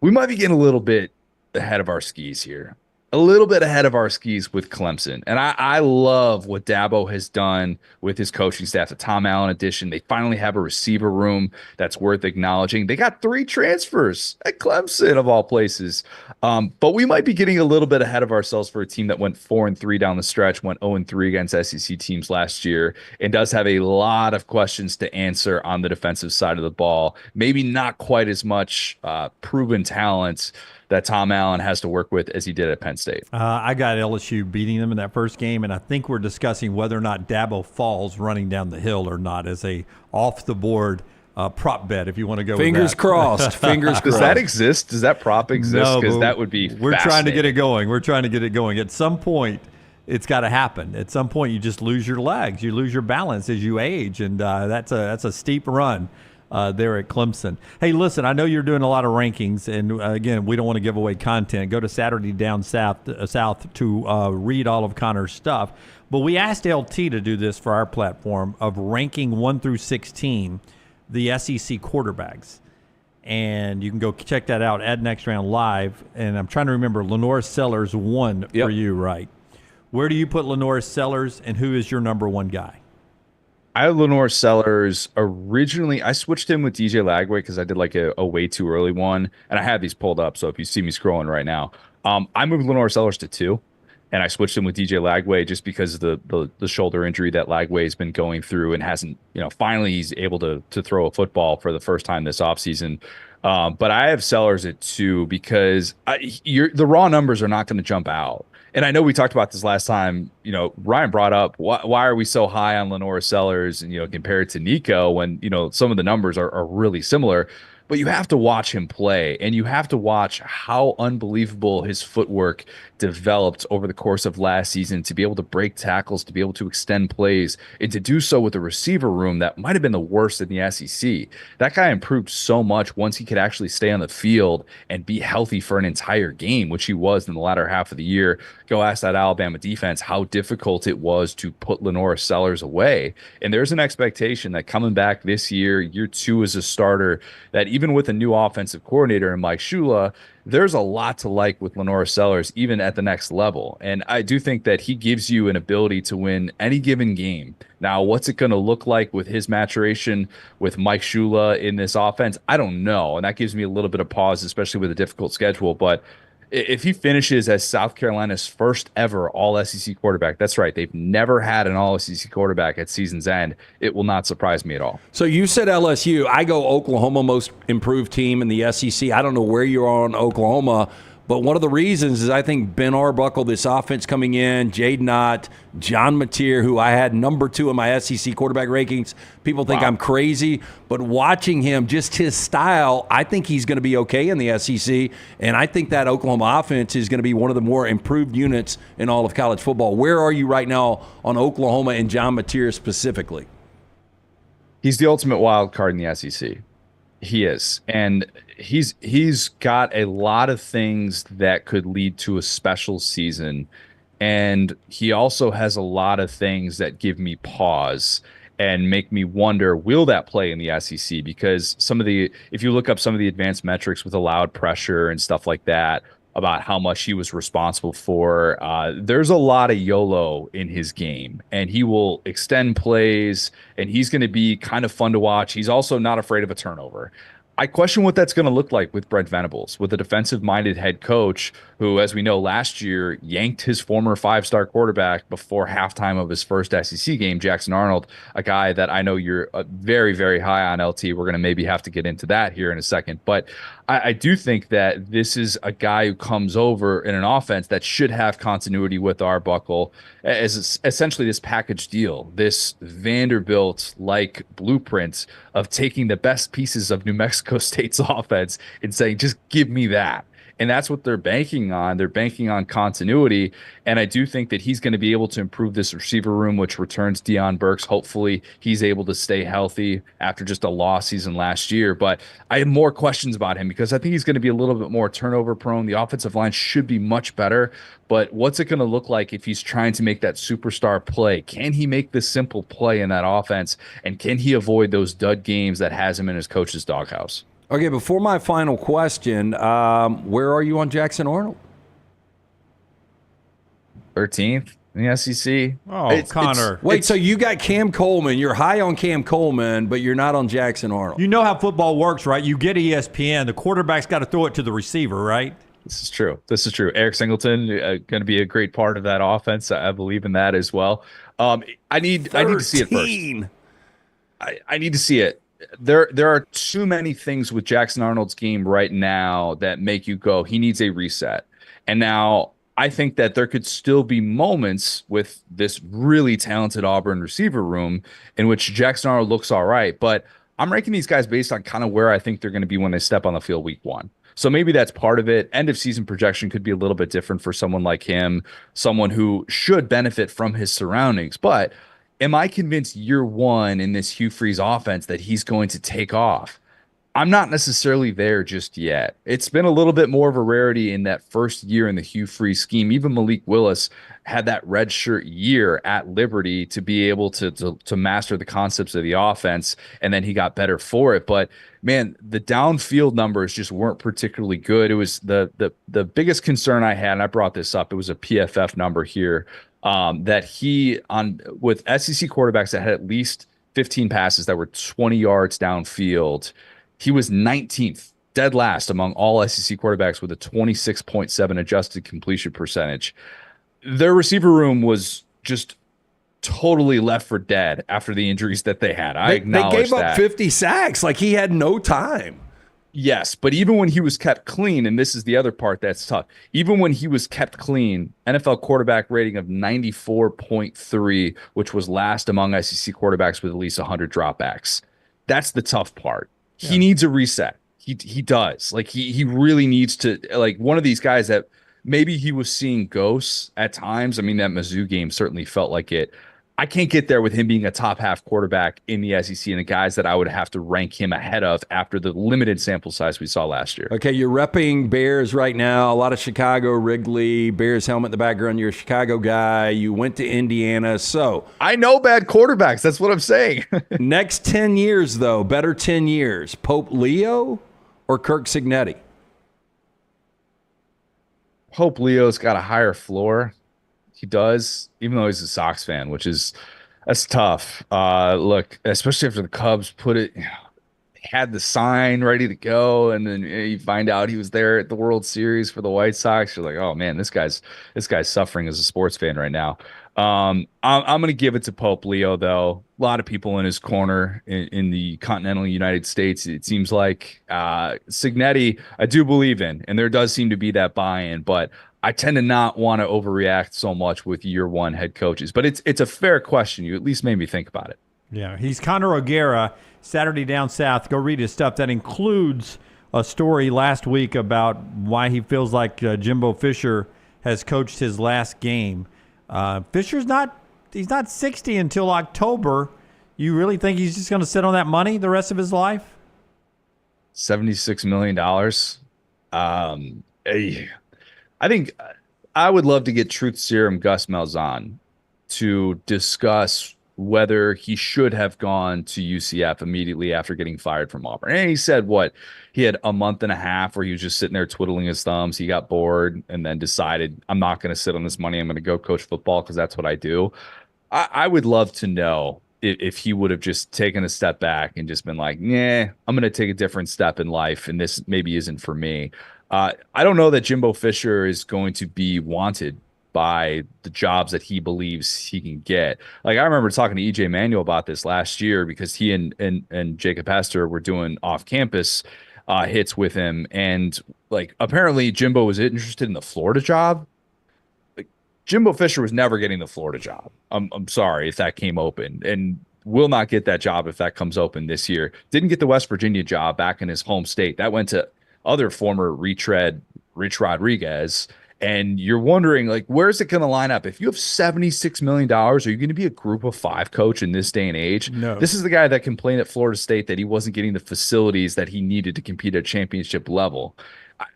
We might be getting a little bit ahead of our skis here. A little bit ahead of our skis with Clemson. And I love what Dabo has done with his coaching staff, the Tom Allen addition. They finally have a receiver room that's worth acknowledging. They got 3 transfers at Clemson, of all places. But we might be getting a little bit ahead of ourselves for a team that went 4-3 down the stretch, went 0-3 against SEC teams last year, and does have a lot of questions to answer on the defensive side of the ball. Maybe not quite as much proven talent that Tom Allen has to work with as he did at Penn State. I got LSU beating them in that first game, and I think we're discussing whether or not Dabo falls running down the hill or not as a off-the-board prop bet, if you want to go Fingers with that. Crossed. Fingers crossed. Does that exist? Does that prop exist? Because that would be We're trying to get it going. We're trying to get it going. At some point, it's got to happen. At some point, you just lose your legs. You lose your balance as you age, and that's a steep run. There at Clemson. Hey, listen, I know you're doing a lot of rankings, and again, we don't want to give away content. Go to Saturday Down South to read all of Connor's stuff. But we asked LT to do this for our platform of ranking 1 through 16 the SEC quarterbacks. And you can go check that out at Next Round Live. And I'm trying to remember, Lenore Sellers won for you, right? Where do you put Lenore Sellers, and who is your number 1 guy? I had Lenore Sellers originally. I switched him with DJ Lagway because I did like a way too early one, and I have these pulled up. So if you see me scrolling right now, I moved Lenore Sellers to 2, and I switched him with DJ Lagway just because of the shoulder injury that Lagway has been going through and hasn't, finally he's able to throw a football for the first time this offseason. But I have Sellers at 2 because the raw numbers are not going to jump out. And I know we talked about this last time. Ryan brought up why are we so high on Lenora Sellers and compared to Nico when some of the numbers are really similar. But you have to watch him play, and you have to watch how unbelievable his footwork developed over the course of last season to be able to break tackles, to be able to extend plays, and to do so with a receiver room that might have been the worst in the SEC. That guy improved so much once he could actually stay on the field and be healthy for an entire game, which he was in the latter half of the year. Go ask that Alabama defense how difficult it was to put Lenora Sellers away. And there's an expectation that coming back this year 2 as a starter, that even with a new offensive coordinator in Mike Shula, there's a lot to like with Lenora Sellers, even at the next level. And I do think that he gives you an ability to win any given game. Now, what's it going to look like with his maturation with Mike Shula in this offense? I don't know. And that gives me a little bit of pause, especially with a difficult schedule. But if he finishes as South Carolina's first ever All-SEC quarterback, that's right, they've never had an All-SEC quarterback at season's end, it will not surprise me at all. So you said LSU. I go Oklahoma, most improved team in the SEC. I don't know where you are on Oklahoma, but one of the reasons is I think Ben Arbuckle, this offense coming in, Jade Knott, John Mateer, who I had number 2 in my SEC quarterback rankings. People think I'm crazy, but watching him, just his style, I think he's going to be okay in the SEC, and I think that Oklahoma offense is going to be one of the more improved units in all of college football. Where are you right now on Oklahoma and John Mateer specifically? He's the ultimate wild card in the SEC. He is. And he's got a lot of things that could lead to a special season. And he also has a lot of things that give me pause and make me wonder, will that play in the SEC? Because if you look up some of the advanced metrics with allowed pressure and stuff like that, about how much he was responsible for, there's a lot of YOLO in his game, and he will extend plays, and he's going to be kind of fun to watch. He's also not afraid of a turnover. I question what that's going to look like with Brent Venables, with a defensive-minded head coach who, as we know, last year yanked his former 5-star quarterback before halftime of his first SEC game, Jackson Arnold, a guy that I know you're very, very high on, LT. We're going to maybe have to get into that here in a second. But I do think that this is a guy who comes over in an offense that should have continuity with Arbuckle as essentially this package deal, this Vanderbilt-like blueprint of taking the best pieces of New Mexico State's offense and saying, just give me that. And that's what they're banking on. They're banking on continuity. And I do think that he's going to be able to improve this receiver room, which returns Deion Burks. Hopefully he's able to stay healthy after just a lost season last year. But I have more questions about him because I think he's going to be a little bit more turnover prone. The offensive line should be much better. But what's it going to look like if he's trying to make that superstar play? Can he make the simple play in that offense? And can he avoid those dud games that has him in his coach's doghouse? Okay, before my final question, where are you on Jackson Arnold? 13th in the SEC. Oh, Connor. Wait, so you got Cam Coleman. You're high on Cam Coleman, but you're not on Jackson Arnold. You know how football works, right? You get ESPN. The quarterback's got to throw it to the receiver, right? This is true. Eric Singleton going to be a great part of that offense. I believe in that as well. I need to see it first. I need to see it. There are too many things with Jackson Arnold's game right now that make you go, he needs a reset. And now I think that there could still be moments with this really talented Auburn receiver room in which Jackson Arnold looks all right. But I'm ranking these guys based on kind of where I think they're going to be when they step on the field week 1. So maybe that's part of it. End of season projection could be a little bit different for someone like him, someone who should benefit from his surroundings. But am I convinced year 1 in this Hugh Freeze offense that he's going to take off? I'm not necessarily there just yet. It's been a little bit more of a rarity in that first year in the Hugh Freeze scheme. Even Malik Willis had that redshirt year at Liberty to be able to master the concepts of the offense, and then he got better for it. But man, the downfield numbers just weren't particularly good. It was the biggest concern I had, and I brought this up. It was a PFF number here. That with SEC quarterbacks that had at least 15 passes that were 20 yards downfield, he was 19th, dead last among all SEC quarterbacks with a 26.7 adjusted completion percentage. Their receiver room was just totally left for dead after the injuries that they had. I acknowledge they gave that. up 50 sacks. Like, he had no time. Yes, but even when he was kept clean, and this is the other part that's tough, even when he was kept clean, NFL quarterback rating of 94.3, which was last among SEC quarterbacks with at least 100 dropbacks. That's the tough part. Yeah. He needs a reset. He does. Like, he really needs to, like, one of these guys that maybe he was seeing ghosts at times. I mean, that Mizzou game certainly felt like it. I can't get there with him being a top half quarterback in the SEC and the guys that I would have to rank him ahead of after the limited sample size we saw last year. Okay, you're repping Bears right now. A lot of Chicago, Wrigley, Bears helmet in the background. You're a Chicago guy. You went to Indiana. So I know bad quarterbacks. That's what I'm saying. Next 10 years, though, better 10 years. Pope Leo or Kirk Cignetti? Pope Leo's got a higher floor. He does, even though he's a Sox fan, that's tough. Look, especially after the Cubs had the sign ready to go, and then you find out he was there at the World Series for the White Sox. You're like, oh man, this guy's suffering as a sports fan right now. I'm going to give it to Pope Leo, though. A lot of people in his corner in the continental United States. It seems like Cignetti, I do believe in, and there does seem to be that buy-in, but I tend to not want to overreact so much with year one head coaches. But it's a fair question. You at least made me think about it. Yeah, he's Connor O'Gara, Saturday Down South. Go read his stuff. That includes a story last week about why he feels like Jimbo Fisher has coached his last game. Fisher's he's not 60 until October. You really think he's just going to sit on that money the rest of his life? $76 million. I think I would love to get Truth Serum Gus Malzahn to discuss whether he should have gone to UCF immediately after getting fired from Auburn. And he said he had a month and a half where he was just sitting there twiddling his thumbs. He got bored and then decided, I'm not going to sit on this money. I'm going to go coach football because that's what I do. I would love to know if he would have just taken a step back and just been like, I'm going to take a different step in life, and this maybe isn't for me. I don't know that Jimbo Fisher is going to be wanted by the jobs that he believes he can get. Like, I remember talking to EJ Manuel about this last year because he and Jacob Hester were doing off-campus hits with him, and like apparently Jimbo was interested in the Florida job. Like, Jimbo Fisher was never getting the Florida job. I'm sorry if that came open, and will not get that job if that comes open this year. Didn't get the West Virginia job back in his home state. That went to other former retread Rich Rodriguez. And you're wondering, like, where's it going to line up? If you have $76 million, are you going to be a group of five coach in this day and age? No. This is the guy that complained at Florida State that he wasn't getting the facilities that he needed to compete at championship level.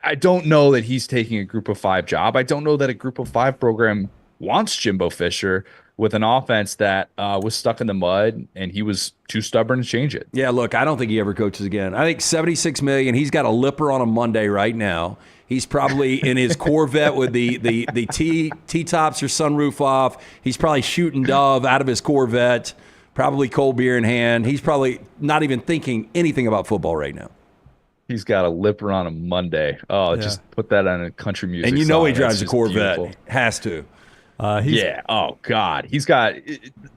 I don't know that he's taking a group of five job. I don't know that a group of five program wants Jimbo Fisher with an offense that was stuck in the mud, and he was too stubborn to change it. Yeah, look, I don't think he ever coaches again. I think $76 million. He's got a lipper on a Monday right now. He's probably in his Corvette with the T-tops or sunroof off. He's probably shooting dove out of his Corvette, probably cold beer in hand. He's probably not even thinking anything about football right now. He's got a lipper on a Monday. Oh, yeah. Just put that on a country music and you song. Know he drives a Corvette. Beautiful. Has to. Yeah. Oh, God. He's got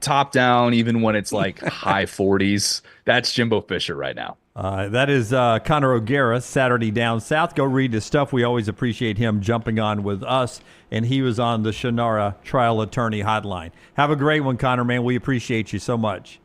top down even when it's like high 40s. That's Jimbo Fisher right now. That is Connor O'Gara, Saturday Down South. Go read his stuff. We always appreciate him jumping on with us, and he was on the Shunnarah Trial Attorney Hotline. Have a great one, Connor, man. We appreciate you so much.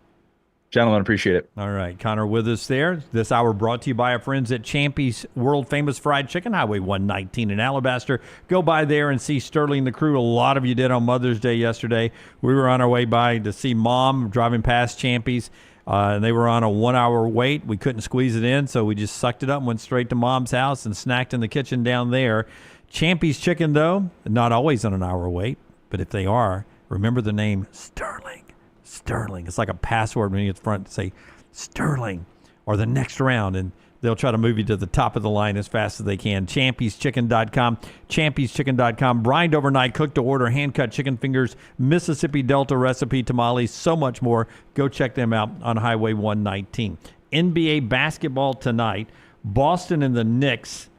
Gentlemen, appreciate it. All right, Connor with us there. This hour brought to you by our friends at Champy's World Famous Fried Chicken, Highway 119 in Alabaster. Go by there and see Sterling the crew. A lot of you did on Mother's Day yesterday. We were on our way by to see Mom driving past Champy's. And they were on a 1 hour wait. We couldn't squeeze it in, so we just sucked it up and went straight to Mom's house and snacked in the kitchen down there. Champy's Chicken, though, not always on an hour wait, but if they are, remember the name Sterling. Sterling. It's like a password when you get to the front to say Sterling or the next round, and they'll try to move you to the top of the line as fast as they can. Champy'sChicken.com. Champy'sChicken.com. Brined overnight, cooked to order, hand-cut chicken fingers, Mississippi Delta recipe tamales, so much more. Go check them out on Highway 119. NBA basketball tonight. Boston and the Knicks.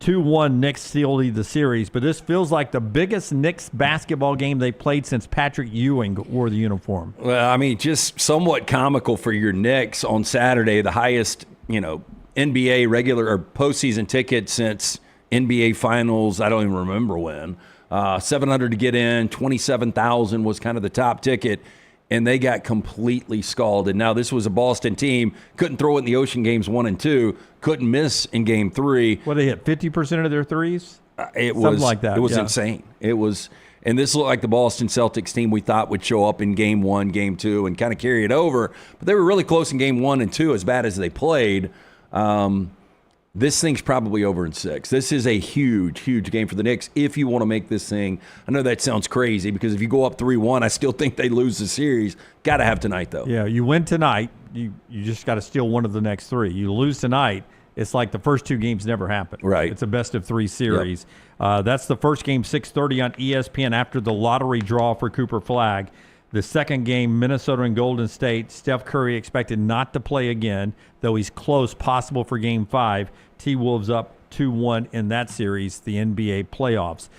2-1 Knicks sealed the series, but this feels like the biggest Knicks basketball game they played since Patrick Ewing wore the uniform. Well, I mean, just somewhat comical for your Knicks on Saturday, the highest, NBA regular or postseason ticket since NBA Finals. I don't even remember when. $700 to get in, $27,000 was kind of the top ticket, and they got completely scalded. Now, this was a Boston team, couldn't throw it in the Ocean games 1 and 2, couldn't miss in game 3. Well, they hit 50% of their threes? Something like that. It was insane. It was, and this looked like the Boston Celtics team we thought would show up in game 1, game 2, and kind of carry it over. But they were really close in game 1 and 2, as bad as they played. This thing's probably over in 6. This is a huge, huge game for the Knicks if you want to make this thing. I know that sounds crazy because if you go up 3-1, I still think they lose the series. Got to have tonight, though. Yeah, you win tonight, you just got to steal one of the next 3. You lose tonight, it's like the first 2 games never happened. Right. It's a best-of-3 series. Yep. That's the first game, 6:30 on ESPN after the lottery draw for Cooper Flagg. The second game, Minnesota and Golden State. Steph Curry expected not to play again, though he's close, possible for Game 5. T-Wolves up 2-1 in that series, the NBA playoffs.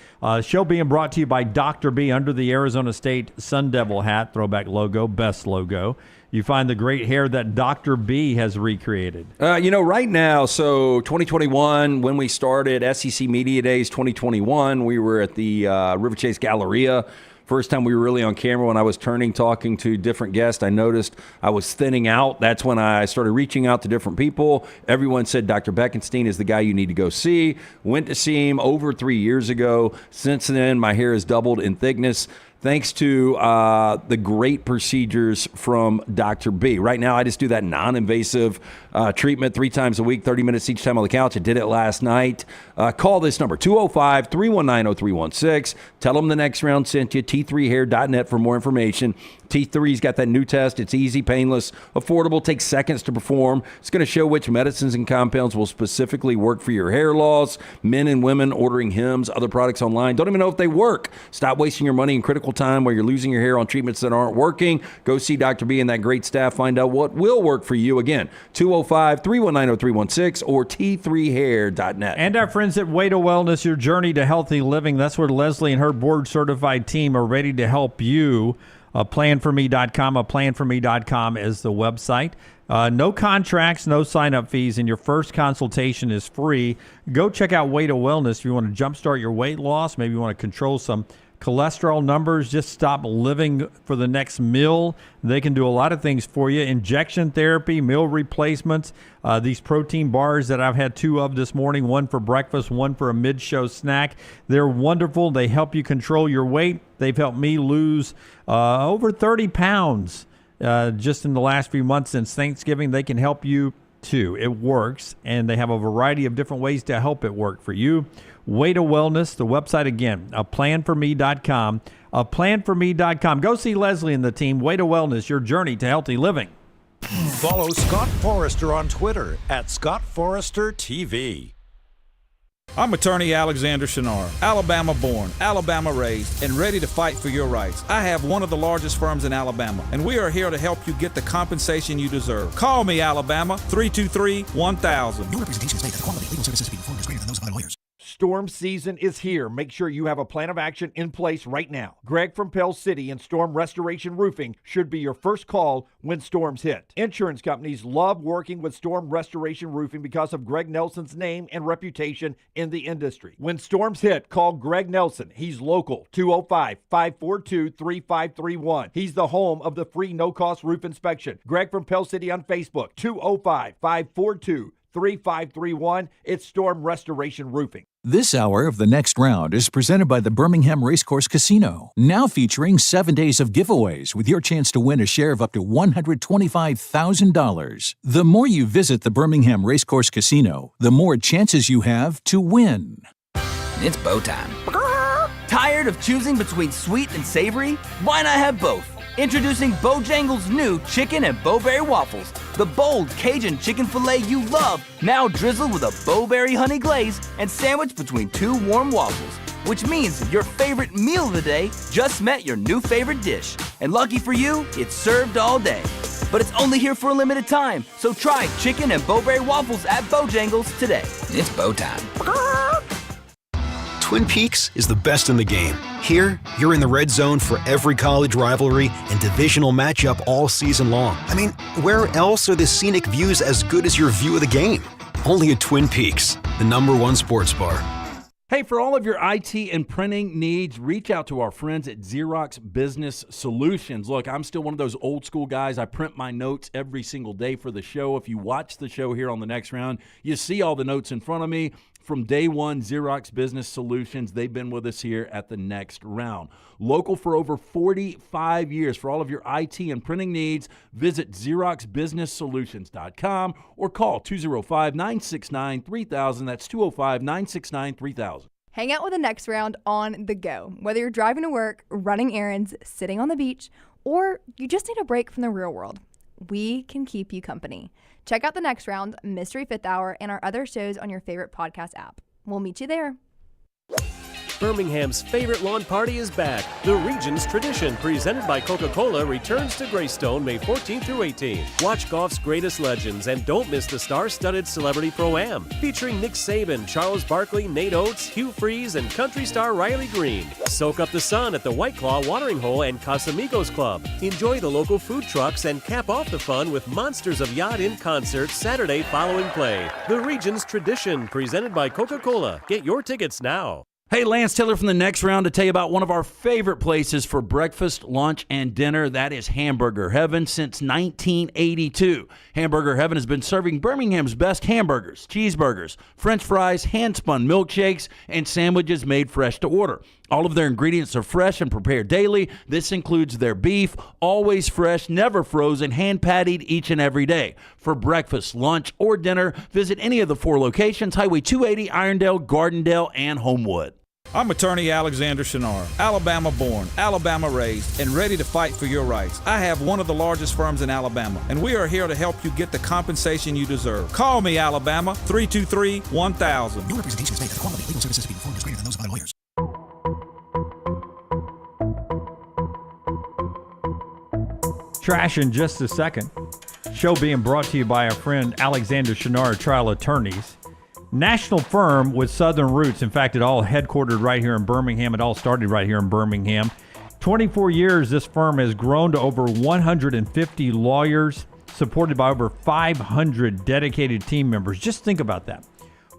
Show being brought to you by Dr. B under the Arizona State Sun Devil hat, throwback logo, best logo. You find the great hair that Dr. B has recreated. Right now, so 2021, when we started SEC Media Days 2021, we were at the River Chase Galleria. First time we were really on camera when I was talking to different guests, I noticed I was thinning out. That's when I started reaching out to different people. Everyone said Dr. Beckenstein is the guy you need to go see. Went to see him over 3 years ago. Since then, my hair has doubled in thickness, thanks to the great procedures from Dr. B. Right now, I just do that non-invasive treatment 3 times a week, 30 minutes each time on the couch. I did it last night. Call this number, 205-319-0316. Tell them the next round sent you, t3hair.net for more information. T3's got that new test. It's easy, painless, affordable, takes seconds to perform. It's going to show which medicines and compounds will specifically work for your hair loss. Men and women ordering Hims, other products online, don't even know if they work. Stop wasting your money in critical time where you're losing your hair on treatments that aren't working. Go see Dr. B and that great staff. Find out what will work for you. Again, 205-319-0316 or t3hair.net. And our friends at Way to Wellness, your journey to healthy living. That's where Leslie and her board-certified team are ready to help you. Planforme.com. Planforme.com is the website. No contracts, no sign-up fees, and your first consultation is free. Go check out Way to Wellness if you want to jumpstart your weight loss. Maybe you want to control some cholesterol numbers, just stop living for the next meal. They can do a lot of things for you. Injection therapy, meal replacements, these protein bars that I've had 2 of this morning, one for breakfast, one for a mid-show snack. They're wonderful. They help you control your weight. They've helped me lose over 30 pounds just in the last few months since Thanksgiving. They can help you too. It works, and they have a variety of different ways to help it work for you. Way to Wellness, the website again, planforme.com. Planforme.com. Go see Leslie and the team. Way to Wellness, your journey to healthy living. Follow Scott Forrester on Twitter at ScottForresterTV. I'm attorney Alexander Shunnarah, Alabama born, Alabama raised, and ready to fight for your rights. I have one of the largest firms in Alabama, and we are here to help you get the compensation you deserve. Call me, Alabama, 323-1000. No representation is made that the quality of legal services to be performed is greater than those of other lawyers. Storm season is here. Make sure you have a plan of action in place right now. Greg from Pell City and Storm Restoration Roofing should be your first call when storms hit. Insurance companies love working with Storm Restoration Roofing because of Greg Nelson's name and reputation in the industry. When storms hit, call Greg Nelson. He's local, 205-542-3531. He's the home of the free no-cost roof inspection. Greg from Pell City on Facebook, 205-542-3531. It's Storm Restoration Roofing. This hour of The Next Round is presented by the Birmingham Racecourse Casino, now featuring 7 days of giveaways with your chance to win a share of up to $125,000. The more you visit the Birmingham Racecourse Casino, the more chances you have to win. It's bow time. Tired of choosing between sweet and savory? Why not have both? Introducing Bojangles' new chicken and bowberry waffles. The bold Cajun chicken filet you love, now drizzled with a bowberry honey glaze and sandwiched between 2 warm waffles. Which means your favorite meal of the day just met your new favorite dish. And lucky for you, it's served all day. But it's only here for a limited time, so try chicken and bowberry waffles at Bojangles today. It's bow time. Twin Peaks is the best in the game. Here, you're in the red zone for every college rivalry and divisional matchup all season long. I mean, where else are the scenic views as good as your view of the game? Only at Twin Peaks, the #1 sports bar. Hey, for all of your IT and printing needs, reach out to our friends at Xerox Business Solutions. Look, I'm still one of those old school guys. I print my notes every single day for the show. If you watch the show here on the Next Round, you see all the notes in front of me. From day one, Xerox Business Solutions, they've been with us here at the Next Round. Local for over 45 years. For all of your IT and printing needs, visit XeroxBusinessSolutions.com or call 205-969-3000. That's 205-969-3000. Hang out with the Next Round on the go. Whether you're driving to work, running errands, sitting on the beach, or you just need a break from the real world, we can keep you company. Check out the Next Round, Mystery Fifth Hour, and our other shows on your favorite podcast app. We'll meet you there. Birmingham's favorite lawn party is back. The Regions Tradition, presented by Coca-Cola, returns to Greystone May 14th through 18th. Watch golf's greatest legends and don't miss the star-studded Celebrity Pro-Am, featuring Nick Saban, Charles Barkley, Nate Oates, Hugh Freeze, and country star Riley Green. Soak up the sun at the White Claw Watering Hole and Casamigos Club. Enjoy the local food trucks and cap off the fun with Monsters of Yacht in concert Saturday following play. The Regions Tradition, presented by Coca-Cola. Get your tickets now. Hey, Lance Taylor from the Next Round to tell you about one of our favorite places for breakfast, lunch, and dinner. That is Hamburger Heaven since 1982. Hamburger Heaven has been serving Birmingham's best hamburgers, cheeseburgers, French fries, hand-spun milkshakes, and sandwiches made fresh to order. All of their ingredients are fresh and prepared daily. This includes their beef, always fresh, never frozen, hand-pattied each and every day. For breakfast, lunch, or dinner, visit any of the 4 locations, Highway 280, Irondale, Gardendale, and Homewood. I'm attorney Alexander Shunnarah, Alabama born, Alabama raised, and ready to fight for your rights. I have one of the largest firms in Alabama, and we are here to help you get the compensation you deserve. Call me, Alabama, 323-1000. Your representation is made that the quality of legal services being performed is greater than those of other lawyers. Trash in just a second. Show being brought to you by our friend Alexander Shunnarah Trial Attorneys. National firm with Southern roots. In fact, it all headquartered right here in Birmingham. It all started right here in Birmingham. 24 years, this firm has grown to over 150 lawyers, supported by over 500 dedicated team members. Just think about that.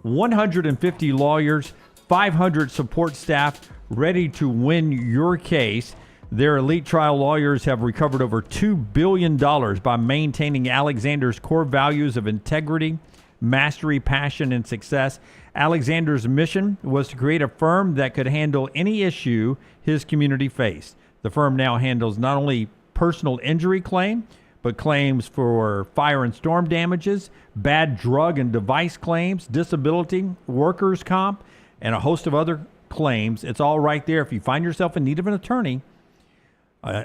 150 lawyers, 500 support staff ready to win your case. Their elite trial lawyers have recovered over $2 billion by maintaining Alexander's core values of integrity, mastery, passion, and success. Alexander's mission was to create a firm that could handle any issue his community faced. The firm now handles not only personal injury claim, but claims for fire and storm damages, bad drug and device claims, disability, workers' comp, and a host of other claims. It's all right there. If you find yourself in need of an attorney,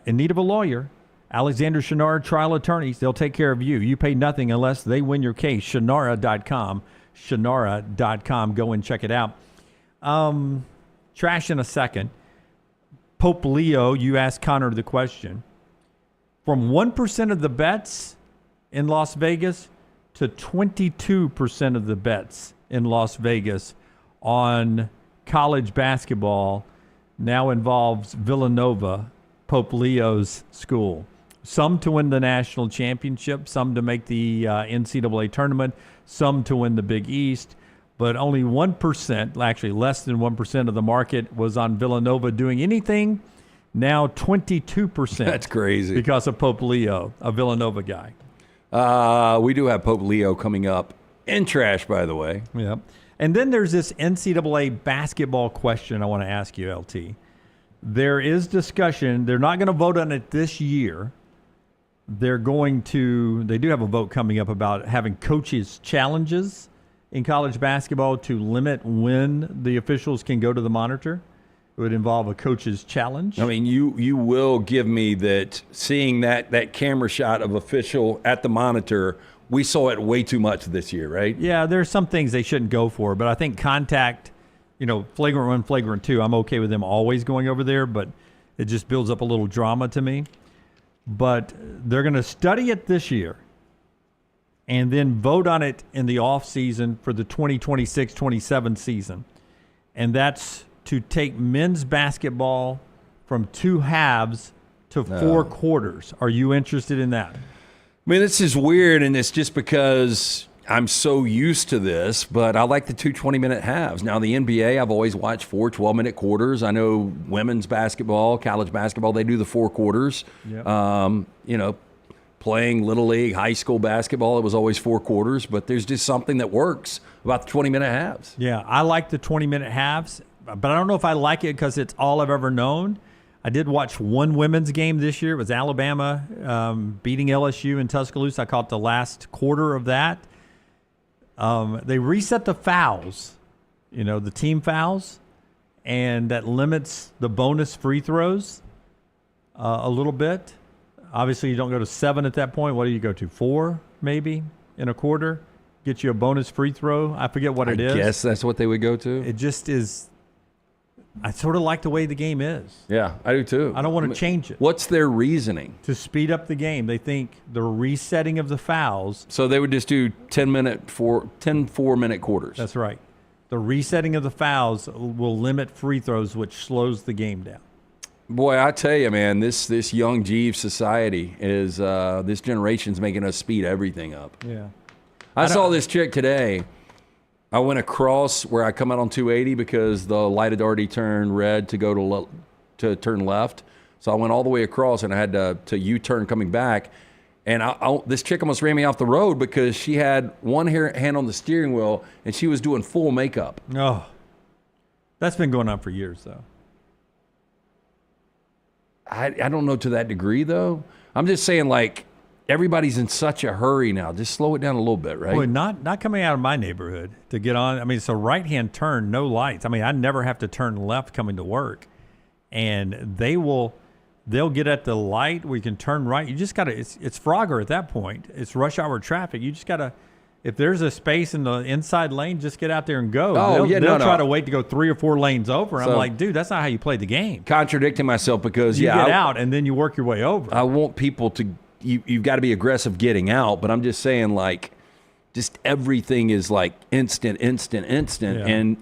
in need of a lawyer, Alexander Shunnarah Trial Attorneys, they'll take care of you. You pay nothing unless they win your case. Shunnarah.com. Shunnarah.com. Go and check it out. Trash in a second. Pope Leo, you asked Connor the question. From 1% of the bets in Las Vegas to 22% of the bets in Las Vegas on college basketball now involves Villanova, Pope Leo's school. Some to win the national championship, some to make the NCAA tournament, some to win the Big East, but only 1%, actually less than 1% of the market was on Villanova doing anything. Now 22%. That's crazy. Because of Pope Leo, a Villanova guy. We do have Pope Leo coming up in trash, by the way. Yep. And then there's this NCAA basketball question I want to ask you, LT. There is discussion. They're not going to vote on it this year. They do have a vote coming up about having coaches' challenges in college basketball to limit when the officials can go to the monitor. It would involve a coach's challenge. I mean, you will give me that seeing that camera shot of official at the monitor, we saw it way too much this year, right? Yeah, there's some things they shouldn't go for, but I think contact, flagrant 1, flagrant 2, I'm okay with them always going over there, but it just builds up a little drama to me. But they're going to study it this year and then vote on it in the off season for the 2026-27 season. And that's to take men's basketball from 2 halves to 4 quarters. Are you interested in that? I mean, this is weird, and it's just because I'm so used to this, but I like the 2 20-minute halves. Now, the NBA, I've always watched 4 12-minute quarters. I know women's basketball, college basketball, they do the 4 quarters. Yep. Playing Little League, high school basketball, it was always 4 quarters, but there's just something that works about the 20-minute halves. Yeah, I like the 20-minute halves, but I don't know if I like it because it's all I've ever known. I did watch one women's game this year. It was Alabama beating LSU in Tuscaloosa. I caught the last quarter of that. They reset the fouls, the team fouls, and that limits the bonus free throws a little bit. Obviously, you don't go to 7 at that point. What do you go to? 4, maybe, in a quarter? Get you a bonus free throw. I forget what it is. I guess that's what they would go to. It just is. I sort of like the way the game is. Yeah, I do too. I don't want to change it. What's their reasoning? To speed up the game. They think the resetting of the fouls. So they would just do 10 4-minute quarters. That's right. The resetting of the fouls will limit free throws, which slows the game down. Boy, I tell you, man, this young Jeeves society is this generation's making us speed everything up. Yeah. I saw this chick today. I went across where I come out on 280 because the light had already turned red to go to turn left. So I went all the way across and I had to U-turn coming back. And this chick almost ran me off the road because she had one hand on the steering wheel and she was doing full makeup. Oh, that's been going on for years, though. I don't know to that degree, though. I'm just saying, like, everybody's in such a hurry now. Just slow it down a little bit, right? Boy, not coming out of my neighborhood to get on. I mean, it's a right-hand turn, no lights. I mean, I never have to turn left coming to work. And they'll get at the light where you can turn right. You just got to, it's Frogger at that point. It's rush hour traffic. You just got to, if there's a space in the inside lane, just get out there and go. They'll try to wait to go 3 or 4 lanes over. I'm like, dude, that's not how you play the game. Contradicting myself because, you get out and then you work your way over. I want people to, you've got to be aggressive getting out, but I'm just saying, like, just everything is like instant. Yeah. And,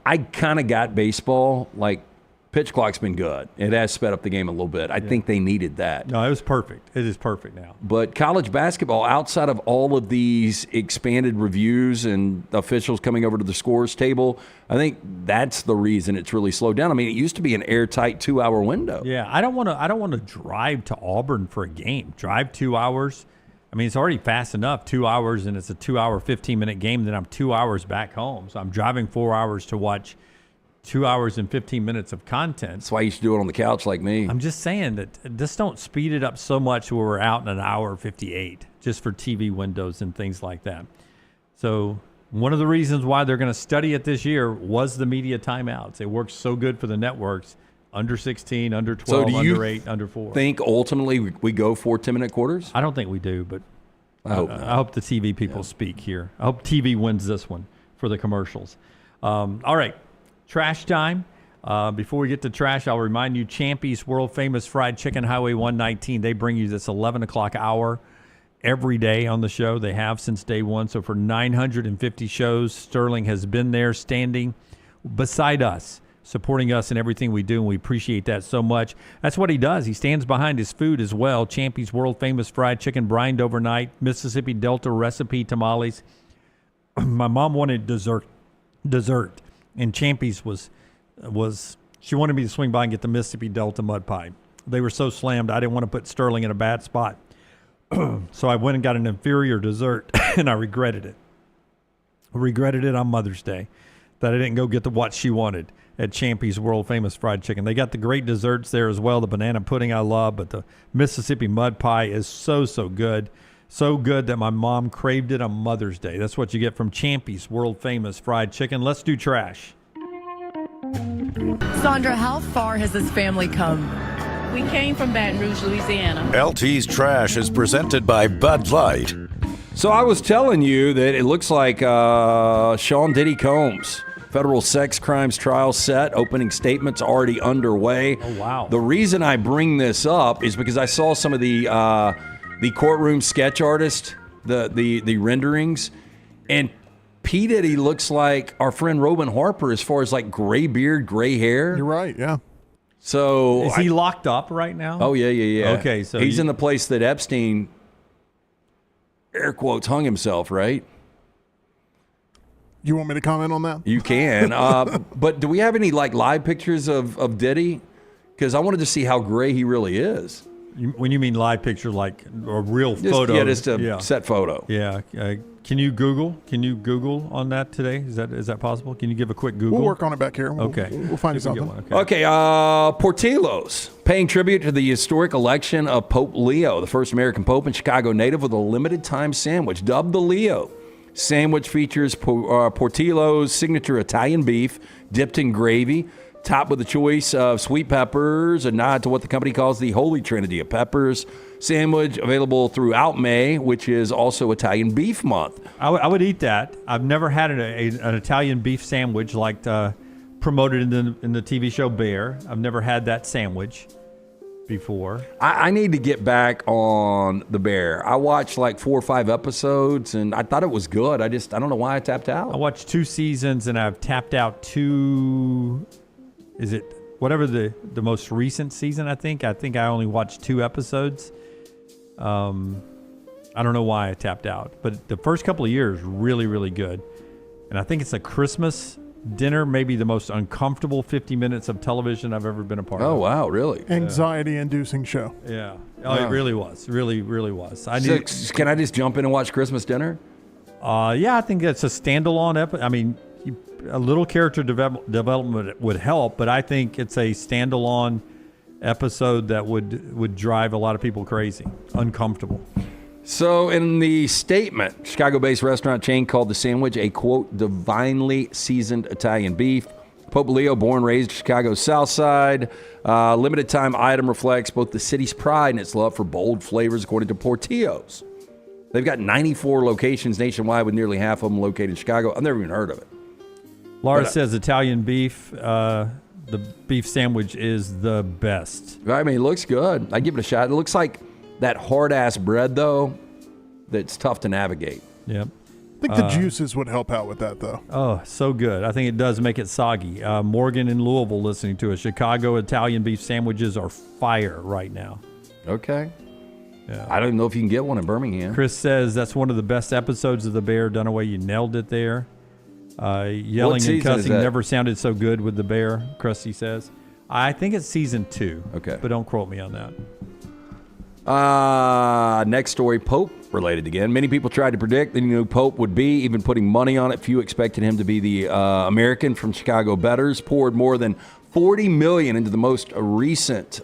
I kind of got baseball, like, pitch clock's been good. It has sped up the game a little bit. I think they needed that. No, it was perfect. It is perfect now. But college basketball, outside of all of these expanded reviews and officials coming over to the scores table, I think that's the reason it's really slowed down. I mean, it used to be an airtight 2-hour window. Yeah, I don't want to drive to Auburn for a game. Drive 2 hours. I mean, it's already fast enough, 2 hours, and it's a 2-hour, 15-minute game. Then I'm 2 hours back home. So I'm driving 4 hours to watch 2 hours and 15 minutes of content. That's why you should do it on the couch like me. I'm just saying that just don't speed it up so much where we're out in an hour 58 just for TV windows and things like that. So one of the reasons why they're going to study it this year was the media timeouts. It works so good for the networks. Under 16, under 12, under 8, under 4. Think ultimately we go 4 10-minute quarters? I don't think we do, but I hope I hope the TV people speak here. I hope TV wins this one for the commercials. All right. Trash time. Before we get to trash, I'll remind you, Champy's World Famous Fried Chicken, Highway 119. They bring you this 11 o'clock hour every day on the show. They have since day one. So for 950 shows, Sterling has been there standing beside us, supporting us in everything we do, and we appreciate that so much. That's what he does. He stands behind his food as well. Champy's World Famous Fried Chicken, brined overnight, Mississippi Delta recipe tamales. My mom wanted dessert. And Champy's was she wanted me to swing by and get the Mississippi Delta mud pie. They were so slammed, I didn't want to put Sterling in a bad spot. So I went and got an inferior dessert, and I regretted it. I regretted it on Mother's Day that I didn't go get what she wanted at Champy's World Famous Fried Chicken. They got the great desserts there as well. The banana pudding I love, but the Mississippi mud pie is so good. So good that my mom craved it on Mother's Day. That's what you get from Champy's World Famous Fried Chicken. Let's do trash. Sandra, how far has this family come? We came from Baton Rouge, Louisiana. LT's Trash is presented by Bud Light. So I was telling you that it looks like Sean Diddy Combs, federal sex crimes trial set, opening statements already underway. Oh, wow. The reason I bring this up is because I saw some of the courtroom sketch artist, the renderings, and P. Diddy looks like our friend Robin Harper as far as like gray beard, gray hair. You're right, yeah. So is he locked up right now? Oh, yeah. Okay, so he's in the place that Epstein, air quotes, hung himself, right? You want me to comment on that? You can. But do we have any live pictures of Diddy? Because I wanted to see how gray he really is. When you mean live picture, like a real photo? Yeah, just a set photo. Yeah. Can you Google on that today? Is that possible? Can you give a quick Google? We'll work on it back here. Okay. We'll find you something. Okay. Portillo's paying tribute to the historic election of Pope Leo, the first American Pope and Chicago native, with a limited time sandwich dubbed the Leo. Sandwich features Portillo's signature Italian beef dipped in gravy, topped with a choice of sweet peppers, a nod to what the company calls the Holy Trinity of peppers. Sandwich available throughout May, which is also Italian Beef Month. I would eat that. I've never had an Italian beef sandwich like promoted in the TV show Bear. I've never had that sandwich before. I need to get back on the Bear. I watched 4 or 5 episodes, and I thought it was good. I don't know why I tapped out. I watched 2 seasons, and I've tapped out 2. Is it whatever the most recent season? I think I only watched 2 episodes. I don't know why I tapped out, but the first couple of years really, really good. And I think it's a Christmas dinner, maybe the most uncomfortable 50 minutes of television I've ever been a part of. Oh, wow, really? Anxiety-inducing show. Yeah. Oh, it really was. Really, really was. Can I just jump in and watch Christmas dinner? Yeah, I think it's a standalone episode. I mean, a little character development would help, but I think it's a standalone episode that would drive a lot of people crazy, uncomfortable. So in the statement, Chicago-based restaurant chain called the sandwich a, quote, divinely seasoned Italian beef. Pope Leo, born, raised Chicago's South Side. Limited time item reflects both the city's pride and its love for bold flavors, according to Portillo's. They've got 94 locations nationwide, with nearly half of them located in Chicago. I've never even heard of it. Laura says Italian beef, the beef sandwich is the best. I mean, it looks good. I give it a shot. It looks like that hard-ass bread, though, that's tough to navigate. Yep. I think the juices would help out with that, though. Oh, so good. I think it does make it soggy. Morgan in Louisville listening to us. Chicago Italian beef sandwiches are fire right now. Okay. Yeah. I don't know if you can get one in Birmingham. Chris says that's one of the best episodes of The Bear. Dunaway, you nailed it there. Yelling and cussing never sounded so good with The Bear, Krusty says. I think it's season 2. Okay. But don't quote me on that. Next story, Pope related again. Many people tried to predict the new Pope would be, even putting money on it. Few expected him to be the American from Chicago bettors. Poured more than $40 million into the most recent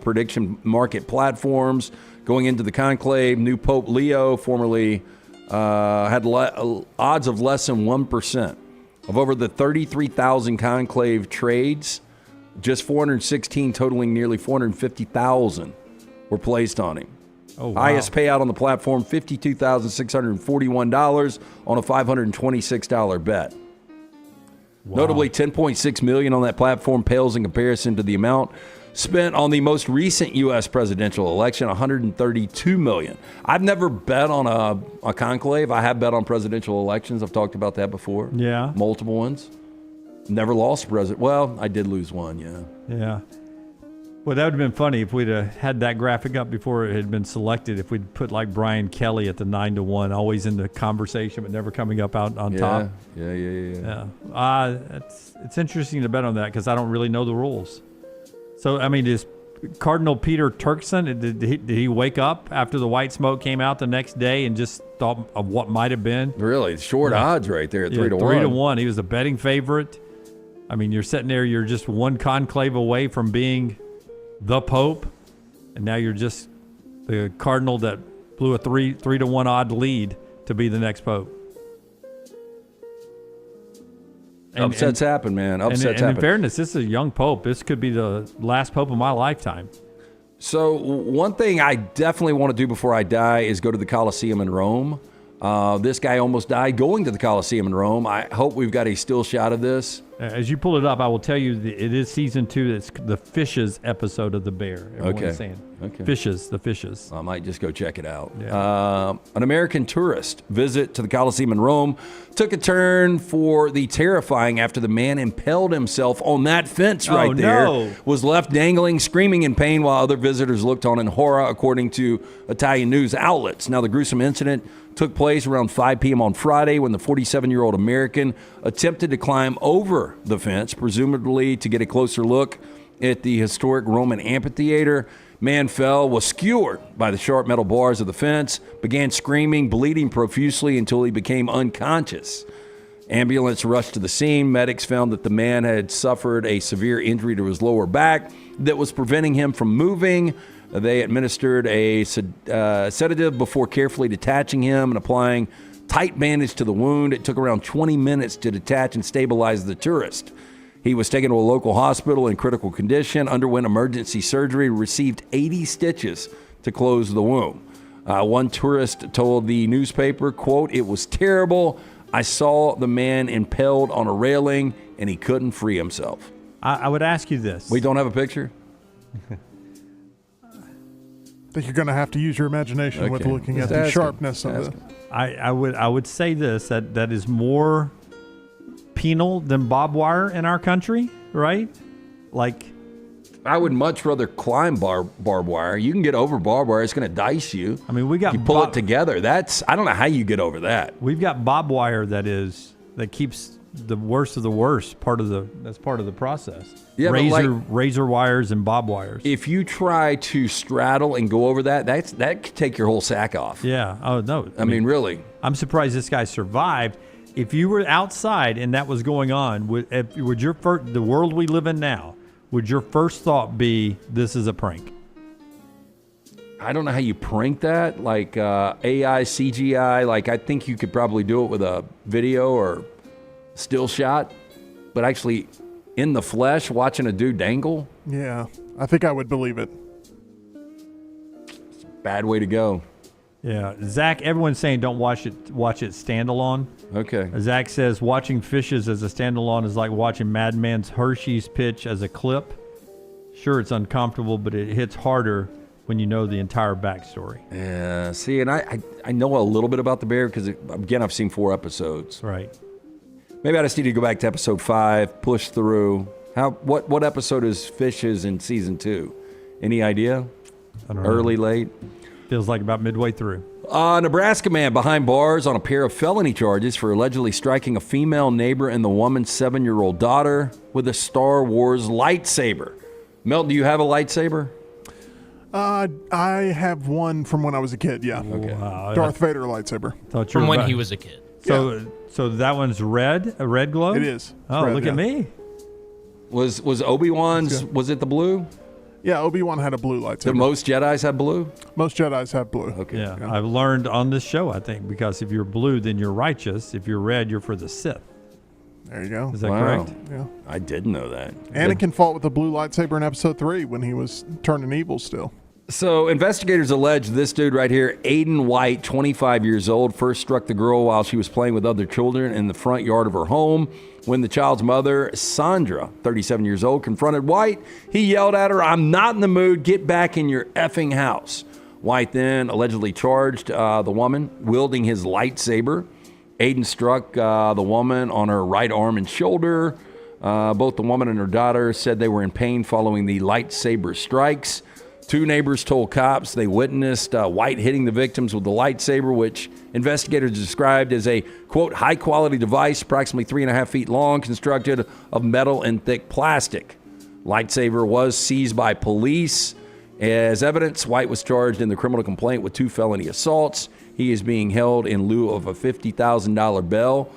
prediction market platforms. Going into the conclave, new Pope Leo formerly had odds of less than 1%. Of over the 33,000 conclave trades, just 416 totaling nearly 450,000 were placed on him. Oh, wow. Highest payout on the platform, $52,641 on a $526 bet. Wow. Notably, $10.6 million on that platform pales in comparison to the amount spent on the most recent U.S. presidential election, $132 million. I've never bet on a conclave. I have bet on presidential elections. I've talked about that before. Yeah. Multiple ones. Never lost a president. Well, I did lose one, yeah. Yeah. Well, that would have been funny if we'd have had that graphic up before it had been selected. If we'd put like Brian Kelly at the 9-1, always in the conversation, but never coming up out on top. Yeah. It's interesting to bet on that because I don't really know the rules. So, I mean, is Cardinal Peter Turkson, did he wake up after the white smoke came out the next day and just thought of what might have been? Really? Short odds right there at 3-1. 3-1. He was a betting favorite. I mean, you're sitting there, you're just one conclave away from being the Pope, and now you're just the Cardinal that blew a 3-1 odd lead to be the next Pope. Upsets happen, man. Upsets happen. In fairness, this is a young Pope. This could be the last Pope of my lifetime. So one thing I definitely want to do before I die is go to the Colosseum in Rome. This guy almost died going to the Colosseum in Rome. I hope we've got a still shot of this. As you pull it up, I will tell you it is season 2. It's the Fishes episode of The Bear. Everyone's saying. Okay. The fishes. I might just go check it out. Yeah. An American tourist visit to the Colosseum in Rome took a turn for the terrifying after the man impaled himself on that fence right there. No. Was left dangling, screaming in pain while other visitors looked on in horror, according to Italian news outlets. Now, the gruesome incident took place around 5 p.m. on Friday when the 47-year-old American attempted to climb over the fence, presumably to get a closer look at the historic Roman amphitheater. Man fell, was skewered by the sharp metal bars of the fence, began screaming, bleeding profusely until he became unconscious. Ambulance rushed to the scene. Medics found that the man had suffered a severe injury to his lower back that was preventing him from moving. They administered a sedative before carefully detaching him and applying tight bandage to the wound. It took around 20 minutes to detach and stabilize the tourist. He was taken to a local hospital in critical condition, underwent emergency surgery, received 80 stitches to close the wound. One tourist told the newspaper, quote, "It was terrible. I saw the man impaled on a railing, and he couldn't free himself." I would ask you this. We don't have a picture? I think you're going to have to use your imagination with looking at the sharpness of it. I would say this, that is more penal than barbed wire in our country, right? Like, I would much rather climb barbed wire. You can get over barbed wire. It's going to dice you. I mean, you pull it together. I don't know how you get over that. We've got barbed wire that keeps the worst of the worst. That's part of the process. Yeah, razor wires and barbed wires. If you try to straddle and go over that could take your whole sack off. Yeah. Oh no. I mean, really. I'm surprised this guy survived. If you were outside and that was going on, would the world we live in now, would your first thought be, this is a prank? I don't know how you prank that, like AI, CGI. Like, I think you could probably do it with a video or still shot, but actually in the flesh, watching a dude dangle. Yeah, I think I would believe it. It's a bad way to go. Yeah, Zach, everyone's saying don't watch it standalone. Okay. Zach says watching fishes as a standalone is like watching Madman's Hershey's pitch as a clip. Sure, it's uncomfortable, but it hits harder when you know the entire backstory. Yeah, see, and I know a little bit about the bear because, again, I've seen 4 episodes. Right. Maybe I just need to go back to episode 5, push through. What episode is Fishes in season 2? Any idea? I don't know. Early, late? Feels like about midway through. Nebraska man behind bars on a pair of felony charges for allegedly striking a female neighbor and the woman's 7-year-old daughter with a Star Wars lightsaber. Mel, do you have a lightsaber? I have one from when I was a kid, yeah. Okay. Wow. Darth Vader lightsaber. From when he was a kid. So that one's red? A red glow? It is. Oh, red, look at me. Was Obi-Wan's, was it the blue? Yeah, Obi-Wan had a blue lightsaber. Most Jedis have blue? Most Jedis have blue. Okay. Yeah, I've learned on this show, I think, because if you're blue, then you're righteous. If you're red, you're for the Sith. There you go. Is that correct? Yeah. I didn't know that. Anakin fought with a blue lightsaber in episode 3 when he was turning evil still. So investigators allege this dude right here, Aiden White, 25 years old, first struck the girl while she was playing with other children in the front yard of her home. When the child's mother, Sandra, 37 years old, confronted White, he yelled at her, "I'm not in the mood. Get back in your effing house." White then allegedly charged the woman wielding his lightsaber. Aiden struck the woman on her right arm and shoulder. Both the woman and her daughter said they were in pain following the lightsaber strikes. 2 neighbors told cops they witnessed White hitting the victims with the lightsaber, which investigators described as a, quote, high-quality device approximately 3.5 feet long, constructed of metal and thick plastic. Lightsaber was seized by police. As evidence, White was charged in the criminal complaint with 2 felony assaults. He is being held in lieu of a $50,000 bail.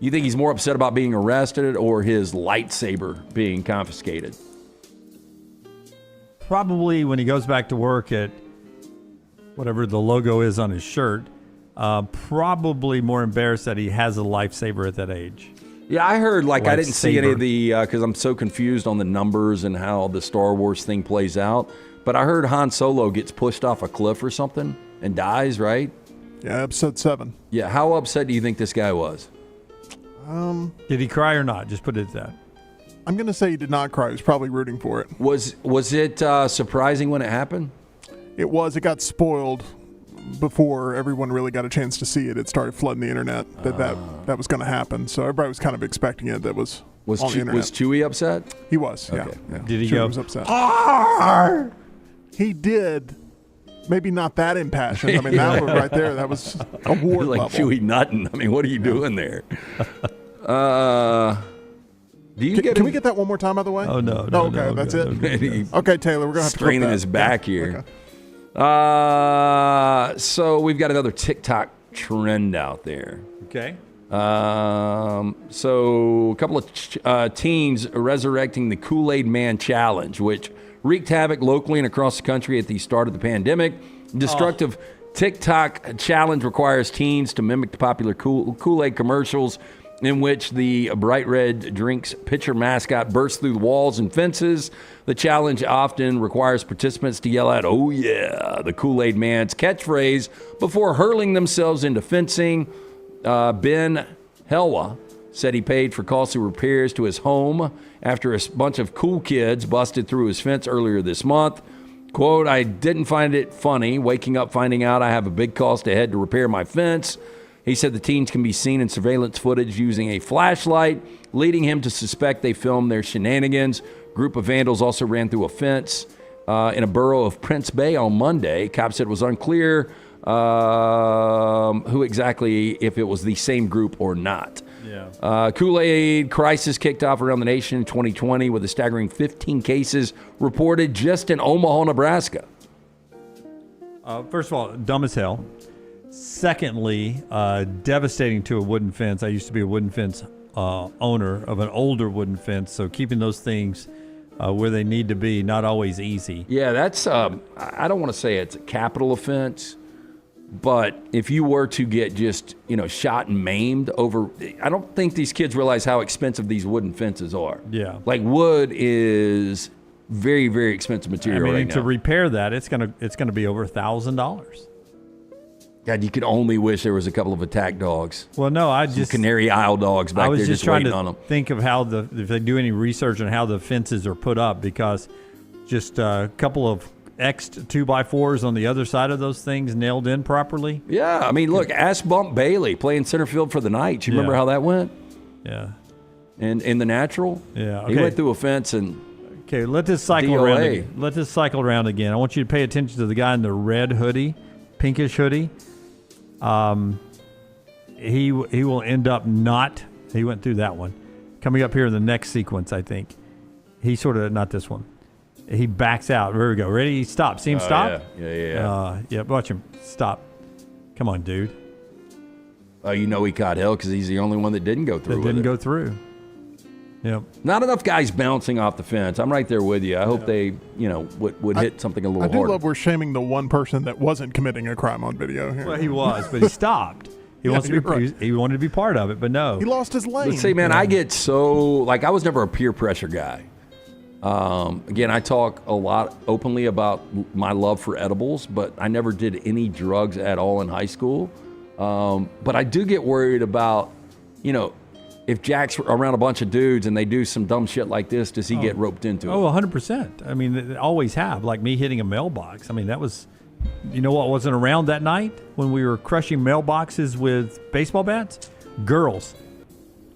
You think he's more upset about being arrested or his lightsaber being confiscated? Probably when he goes back to work at whatever the logo is on his shirt, probably more embarrassed that he has a lightsaber at that age. Yeah, I heard, I didn't see any of the, because I'm so confused on the numbers and how the Star Wars thing plays out, but I heard Han Solo gets pushed off a cliff or something and dies, right? Yeah, episode 7. Yeah, how upset do you think this guy was? Did he cry or not? Just put it at that. I'm going to say he did not cry. He was probably rooting for it. Was it surprising when it happened? It got spoiled before everyone really got a chance to see it. It started flooding the internet that was going to happen. So everybody was kind of expecting it. That was on the internet. Was Chewie upset? He was. Okay. Yeah. Did he Chewie go? Was upset. He did. Maybe not that impassioned. I mean, that one right there, that was award like level. Chewie nutting. I mean, what are you doing there? Can we get that one more time, by the way? Oh, no. Okay, that's it. Okay, Taylor, we're going to have to straining clip that. his back here. So we've got another TikTok trend out there. Okay. So a couple of teens resurrecting the Kool-Aid Man Challenge, which wreaked havoc locally and across the country at the start of the pandemic. Destructive TikTok challenge requires teens to mimic the popular Kool-Aid commercials in which the bright red drink's pitcher mascot bursts through the walls and fences. The challenge often requires participants to yell out, "Oh yeah," the Kool-Aid Man's catchphrase before hurling themselves into fencing. Ben Helwa said he paid for costly repairs to his home after a bunch of cool kids busted through his fence earlier this month. Quote, "I didn't find it funny waking up finding out I have a big cost ahead to repair my fence." He said the teens can be seen in surveillance footage using a flashlight, leading him to suspect they filmed their shenanigans. Group of vandals also ran through a fence in a borough of Prince Bay on Monday. Cops said it was unclear who exactly, if it was the same group or not. Yeah. Kool-Aid crisis kicked off around the nation in 2020 with a staggering 15 cases reported just in Omaha, Nebraska. First of all, dumb as hell. Secondly, devastating to a wooden fence. I used to be a wooden fence owner of an older wooden fence, so keeping those things where they need to be, not always easy. Yeah, that's, I don't want to say it's a capital offense, but if you were to get just, shot and maimed over, I don't think these kids realize how expensive these wooden fences are. Yeah. Like wood is very, very expensive material right now. To repair that, it's gonna be over $1,000. God, you could only wish there was a couple of attack dogs. Well, no, Some Canary Isle dogs back there just trying waiting to on them. think of if they do any research on how the fences are put up, because just a couple of X'd 2x4s on the other side of those things nailed in properly. Yeah, I mean, look, ask Bump Bailey playing center field for the Knights. You remember how that went? Yeah. And in the natural? Yeah. Okay. He went through a fence and... Okay, let this cycle around again. Let this cycle around again. I want you to pay attention to the guy in the red hoodie, pinkish hoodie. He will end up not. He went through that one. Coming up here in the next sequence, I think. He sort of, not this one. He backs out. There we go. Ready? Stop. See him stop? Yeah. Yeah, watch him. Stop. Come on, dude. He caught hell because he's the only one that didn't go through. That didn't go through. Yep. Not enough guys bouncing off the fence. I'm right there with you. I hope they, would hit something a little harder. I do love we're shaming the one person that wasn't committing a crime on video here. Well, he was, but he stopped. He wants to be. Right. He wanted to be part of it, but no. He lost his lane. Let's say, man, I get so I was never a peer pressure guy. Again, I talk a lot openly about my love for edibles, but I never did any drugs at all in high school. But I do get worried about, if Jack's around a bunch of dudes and they do some dumb shit like this, does he get roped into it? Oh, 100%. I mean, they always have. Like me hitting a mailbox. I mean, that was, what wasn't around that night when we were crushing mailboxes with baseball bats? Girls.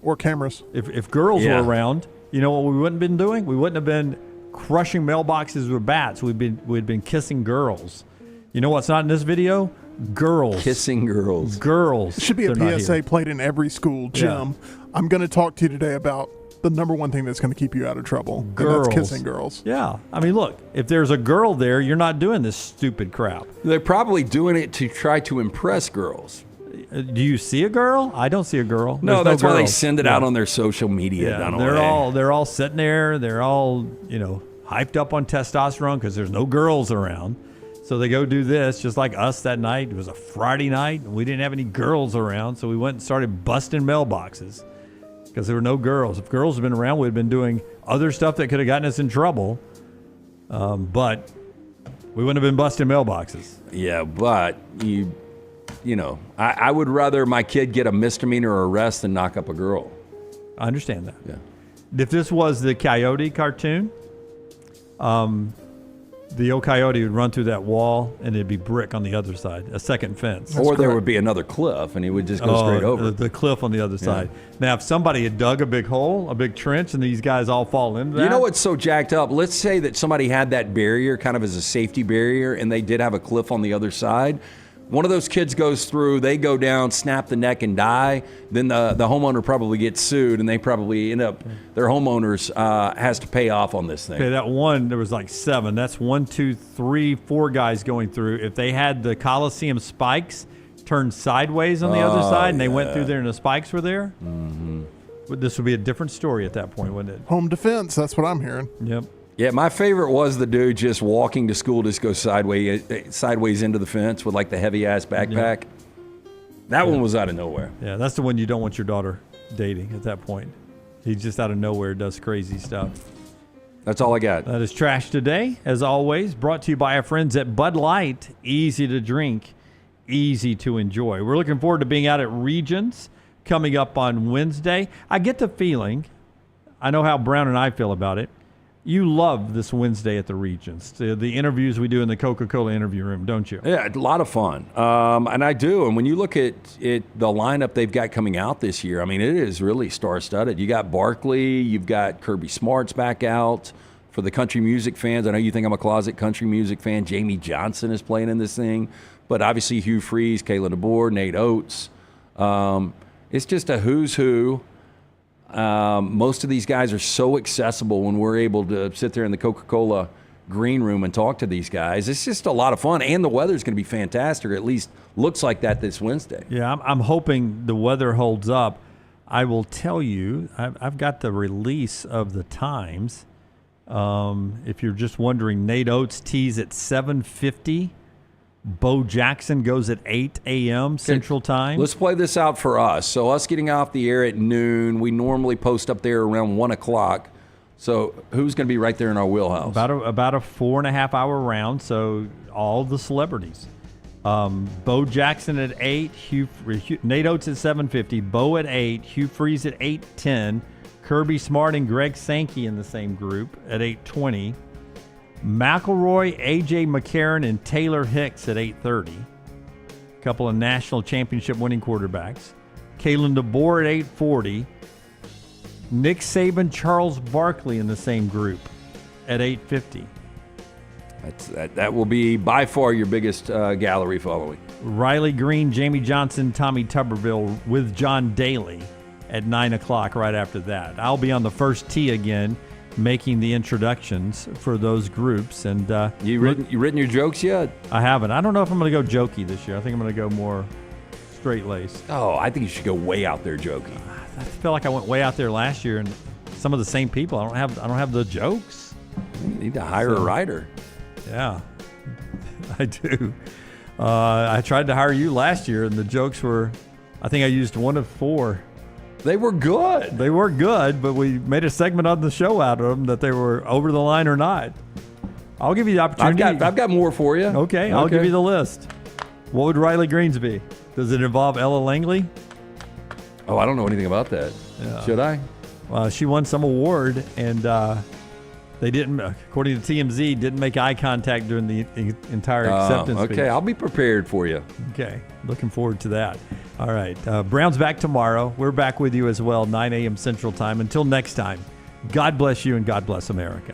Or cameras. If girls were around, you know what we wouldn't have been doing? We wouldn't have been crushing mailboxes with bats. We'd been kissing girls. You know what's not in this video? Girls. Kissing girls. Girls. It should be a PSA played in every school gym. Yeah. I'm going to talk to you today about the number one thing that's going to keep you out of trouble. Girls. And that's kissing girls. Yeah. I mean, look, if there's a girl there, you're not doing this stupid crap. They're probably doing it to try to impress girls. Do you see a girl? I don't see a girl. No, that's why they send it out on their social media. Yeah, they're all sitting there. They're all, hyped up on testosterone because there's no girls around. So they go do this, just like us that night. It was a Friday night, and we didn't have any girls around, so we went and started busting mailboxes because there were no girls. If girls had been around, we'd have been doing other stuff that could have gotten us in trouble, but we wouldn't have been busting mailboxes. Yeah, but I would rather my kid get a misdemeanor arrest than knock up a girl. I understand that. Yeah. If this was the Coyote cartoon, the old coyote would run through that wall, and it'd be brick on the other side, a second fence. Or there would be another cliff, and he would just go straight over. The cliff on the other side. Now, if somebody had dug a big hole, a big trench, and these guys all fall into that. You know what's so jacked up? Let's say that somebody had that barrier kind of as a safety barrier, and they did have a cliff on the other side. One of those kids goes through, they go down, snap the neck, and die. Then the homeowner probably gets sued, and they probably end up, their homeowners has to pay off on this thing. Okay, that one, there was like 7. That's 1, 2, 3, 4 guys going through. If they had the Coliseum spikes turned sideways on the other side, and they went through there and the spikes were there, this would be a different story at that point, wouldn't it? Home defense, that's what I'm hearing. Yep. Yeah, my favorite was the dude just walking to school, just go sideways into the fence with like the heavy ass backpack. That one was out of nowhere. Yeah, that's the one you don't want your daughter dating at that point. He just out of nowhere does crazy stuff. That's all I got. That is Trash Today, as always, brought to you by our friends at Bud Light. Easy to drink, easy to enjoy. We're looking forward to being out at Regions coming up on Wednesday. I get the feeling, I know how Brown and I feel about it, you love this Wednesday at the Regions, the interviews we do in the Coca-Cola interview room, don't you? Yeah, a lot of fun. And I do. And when you look at the lineup they've got coming out this year, I mean, it is really star-studded. You got Barkley, you've got Kirby Smart's back out. For the country music fans, I know you think I'm a closet country music fan. Jamie Johnson is playing in this thing. But obviously Hugh Freeze, Kalen DeBoer, Nate Oates. It's just a who's who. Most of these guys are so accessible when we're able to sit there in the Coca-Cola green room and talk to these guys. It's just a lot of fun, and the weather's going to be fantastic, or at least looks like that this Wednesday. Yeah, I'm hoping the weather holds up. I will tell you, I've got the release of the times. If you're just wondering, Nate Oates tees at 7:50. Bo Jackson goes at 8 a.m. Central Time. Let's play this out for us. So us getting off the air at noon, we normally post up there around 1 o'clock. So who's going to be right there in our wheelhouse? About a 4.5 hour round, so all the celebrities. Bo Jackson at 8, Nate Oates at 7:50, Bo at 8, Hugh Freeze at 8:10, Kirby Smart and Greg Sankey in the same group at 8:20. McElroy, A.J. McCarron, and Taylor Hicks at 8:30. A couple of national championship winning quarterbacks. Kalen DeBoer at 8:40. Nick Saban, Charles Barkley in the same group at 8:50. That will be by far your biggest gallery following. Riley Green, Jamie Johnson, Tommy Tuberville with John Daly at 9 o'clock right after that. I'll be on the first tee again, making the introductions for those groups. And you written your jokes yet? I haven't. I don't know if I'm going to go jokey this year. I think I'm going to go more straight-laced. Oh, I think you should go way out there jokey. I feel like I went way out there last year, and some of the same people. I don't have the jokes. You need to hire a writer. Yeah, I do. I tried to hire you last year, and the jokes were, I think I used 1 of 4. They were good. They were good, but we made a segment on the show out of them that they were over the line or not. I'll give you the opportunity. I've got more for you. Okay, I'll give you the list. What would Riley Green's be? Does it involve Ella Langley? Oh, I don't know anything about that. Yeah. Should I? Well, she won some award, and they didn't, according to TMZ, didn't make eye contact during the entire acceptance speech. Okay, I'll be prepared for you. Okay, looking forward to that. All right, Brown's back tomorrow. We're back with you as well, 9 a.m. Central Time. Until next time, God bless you and God bless America.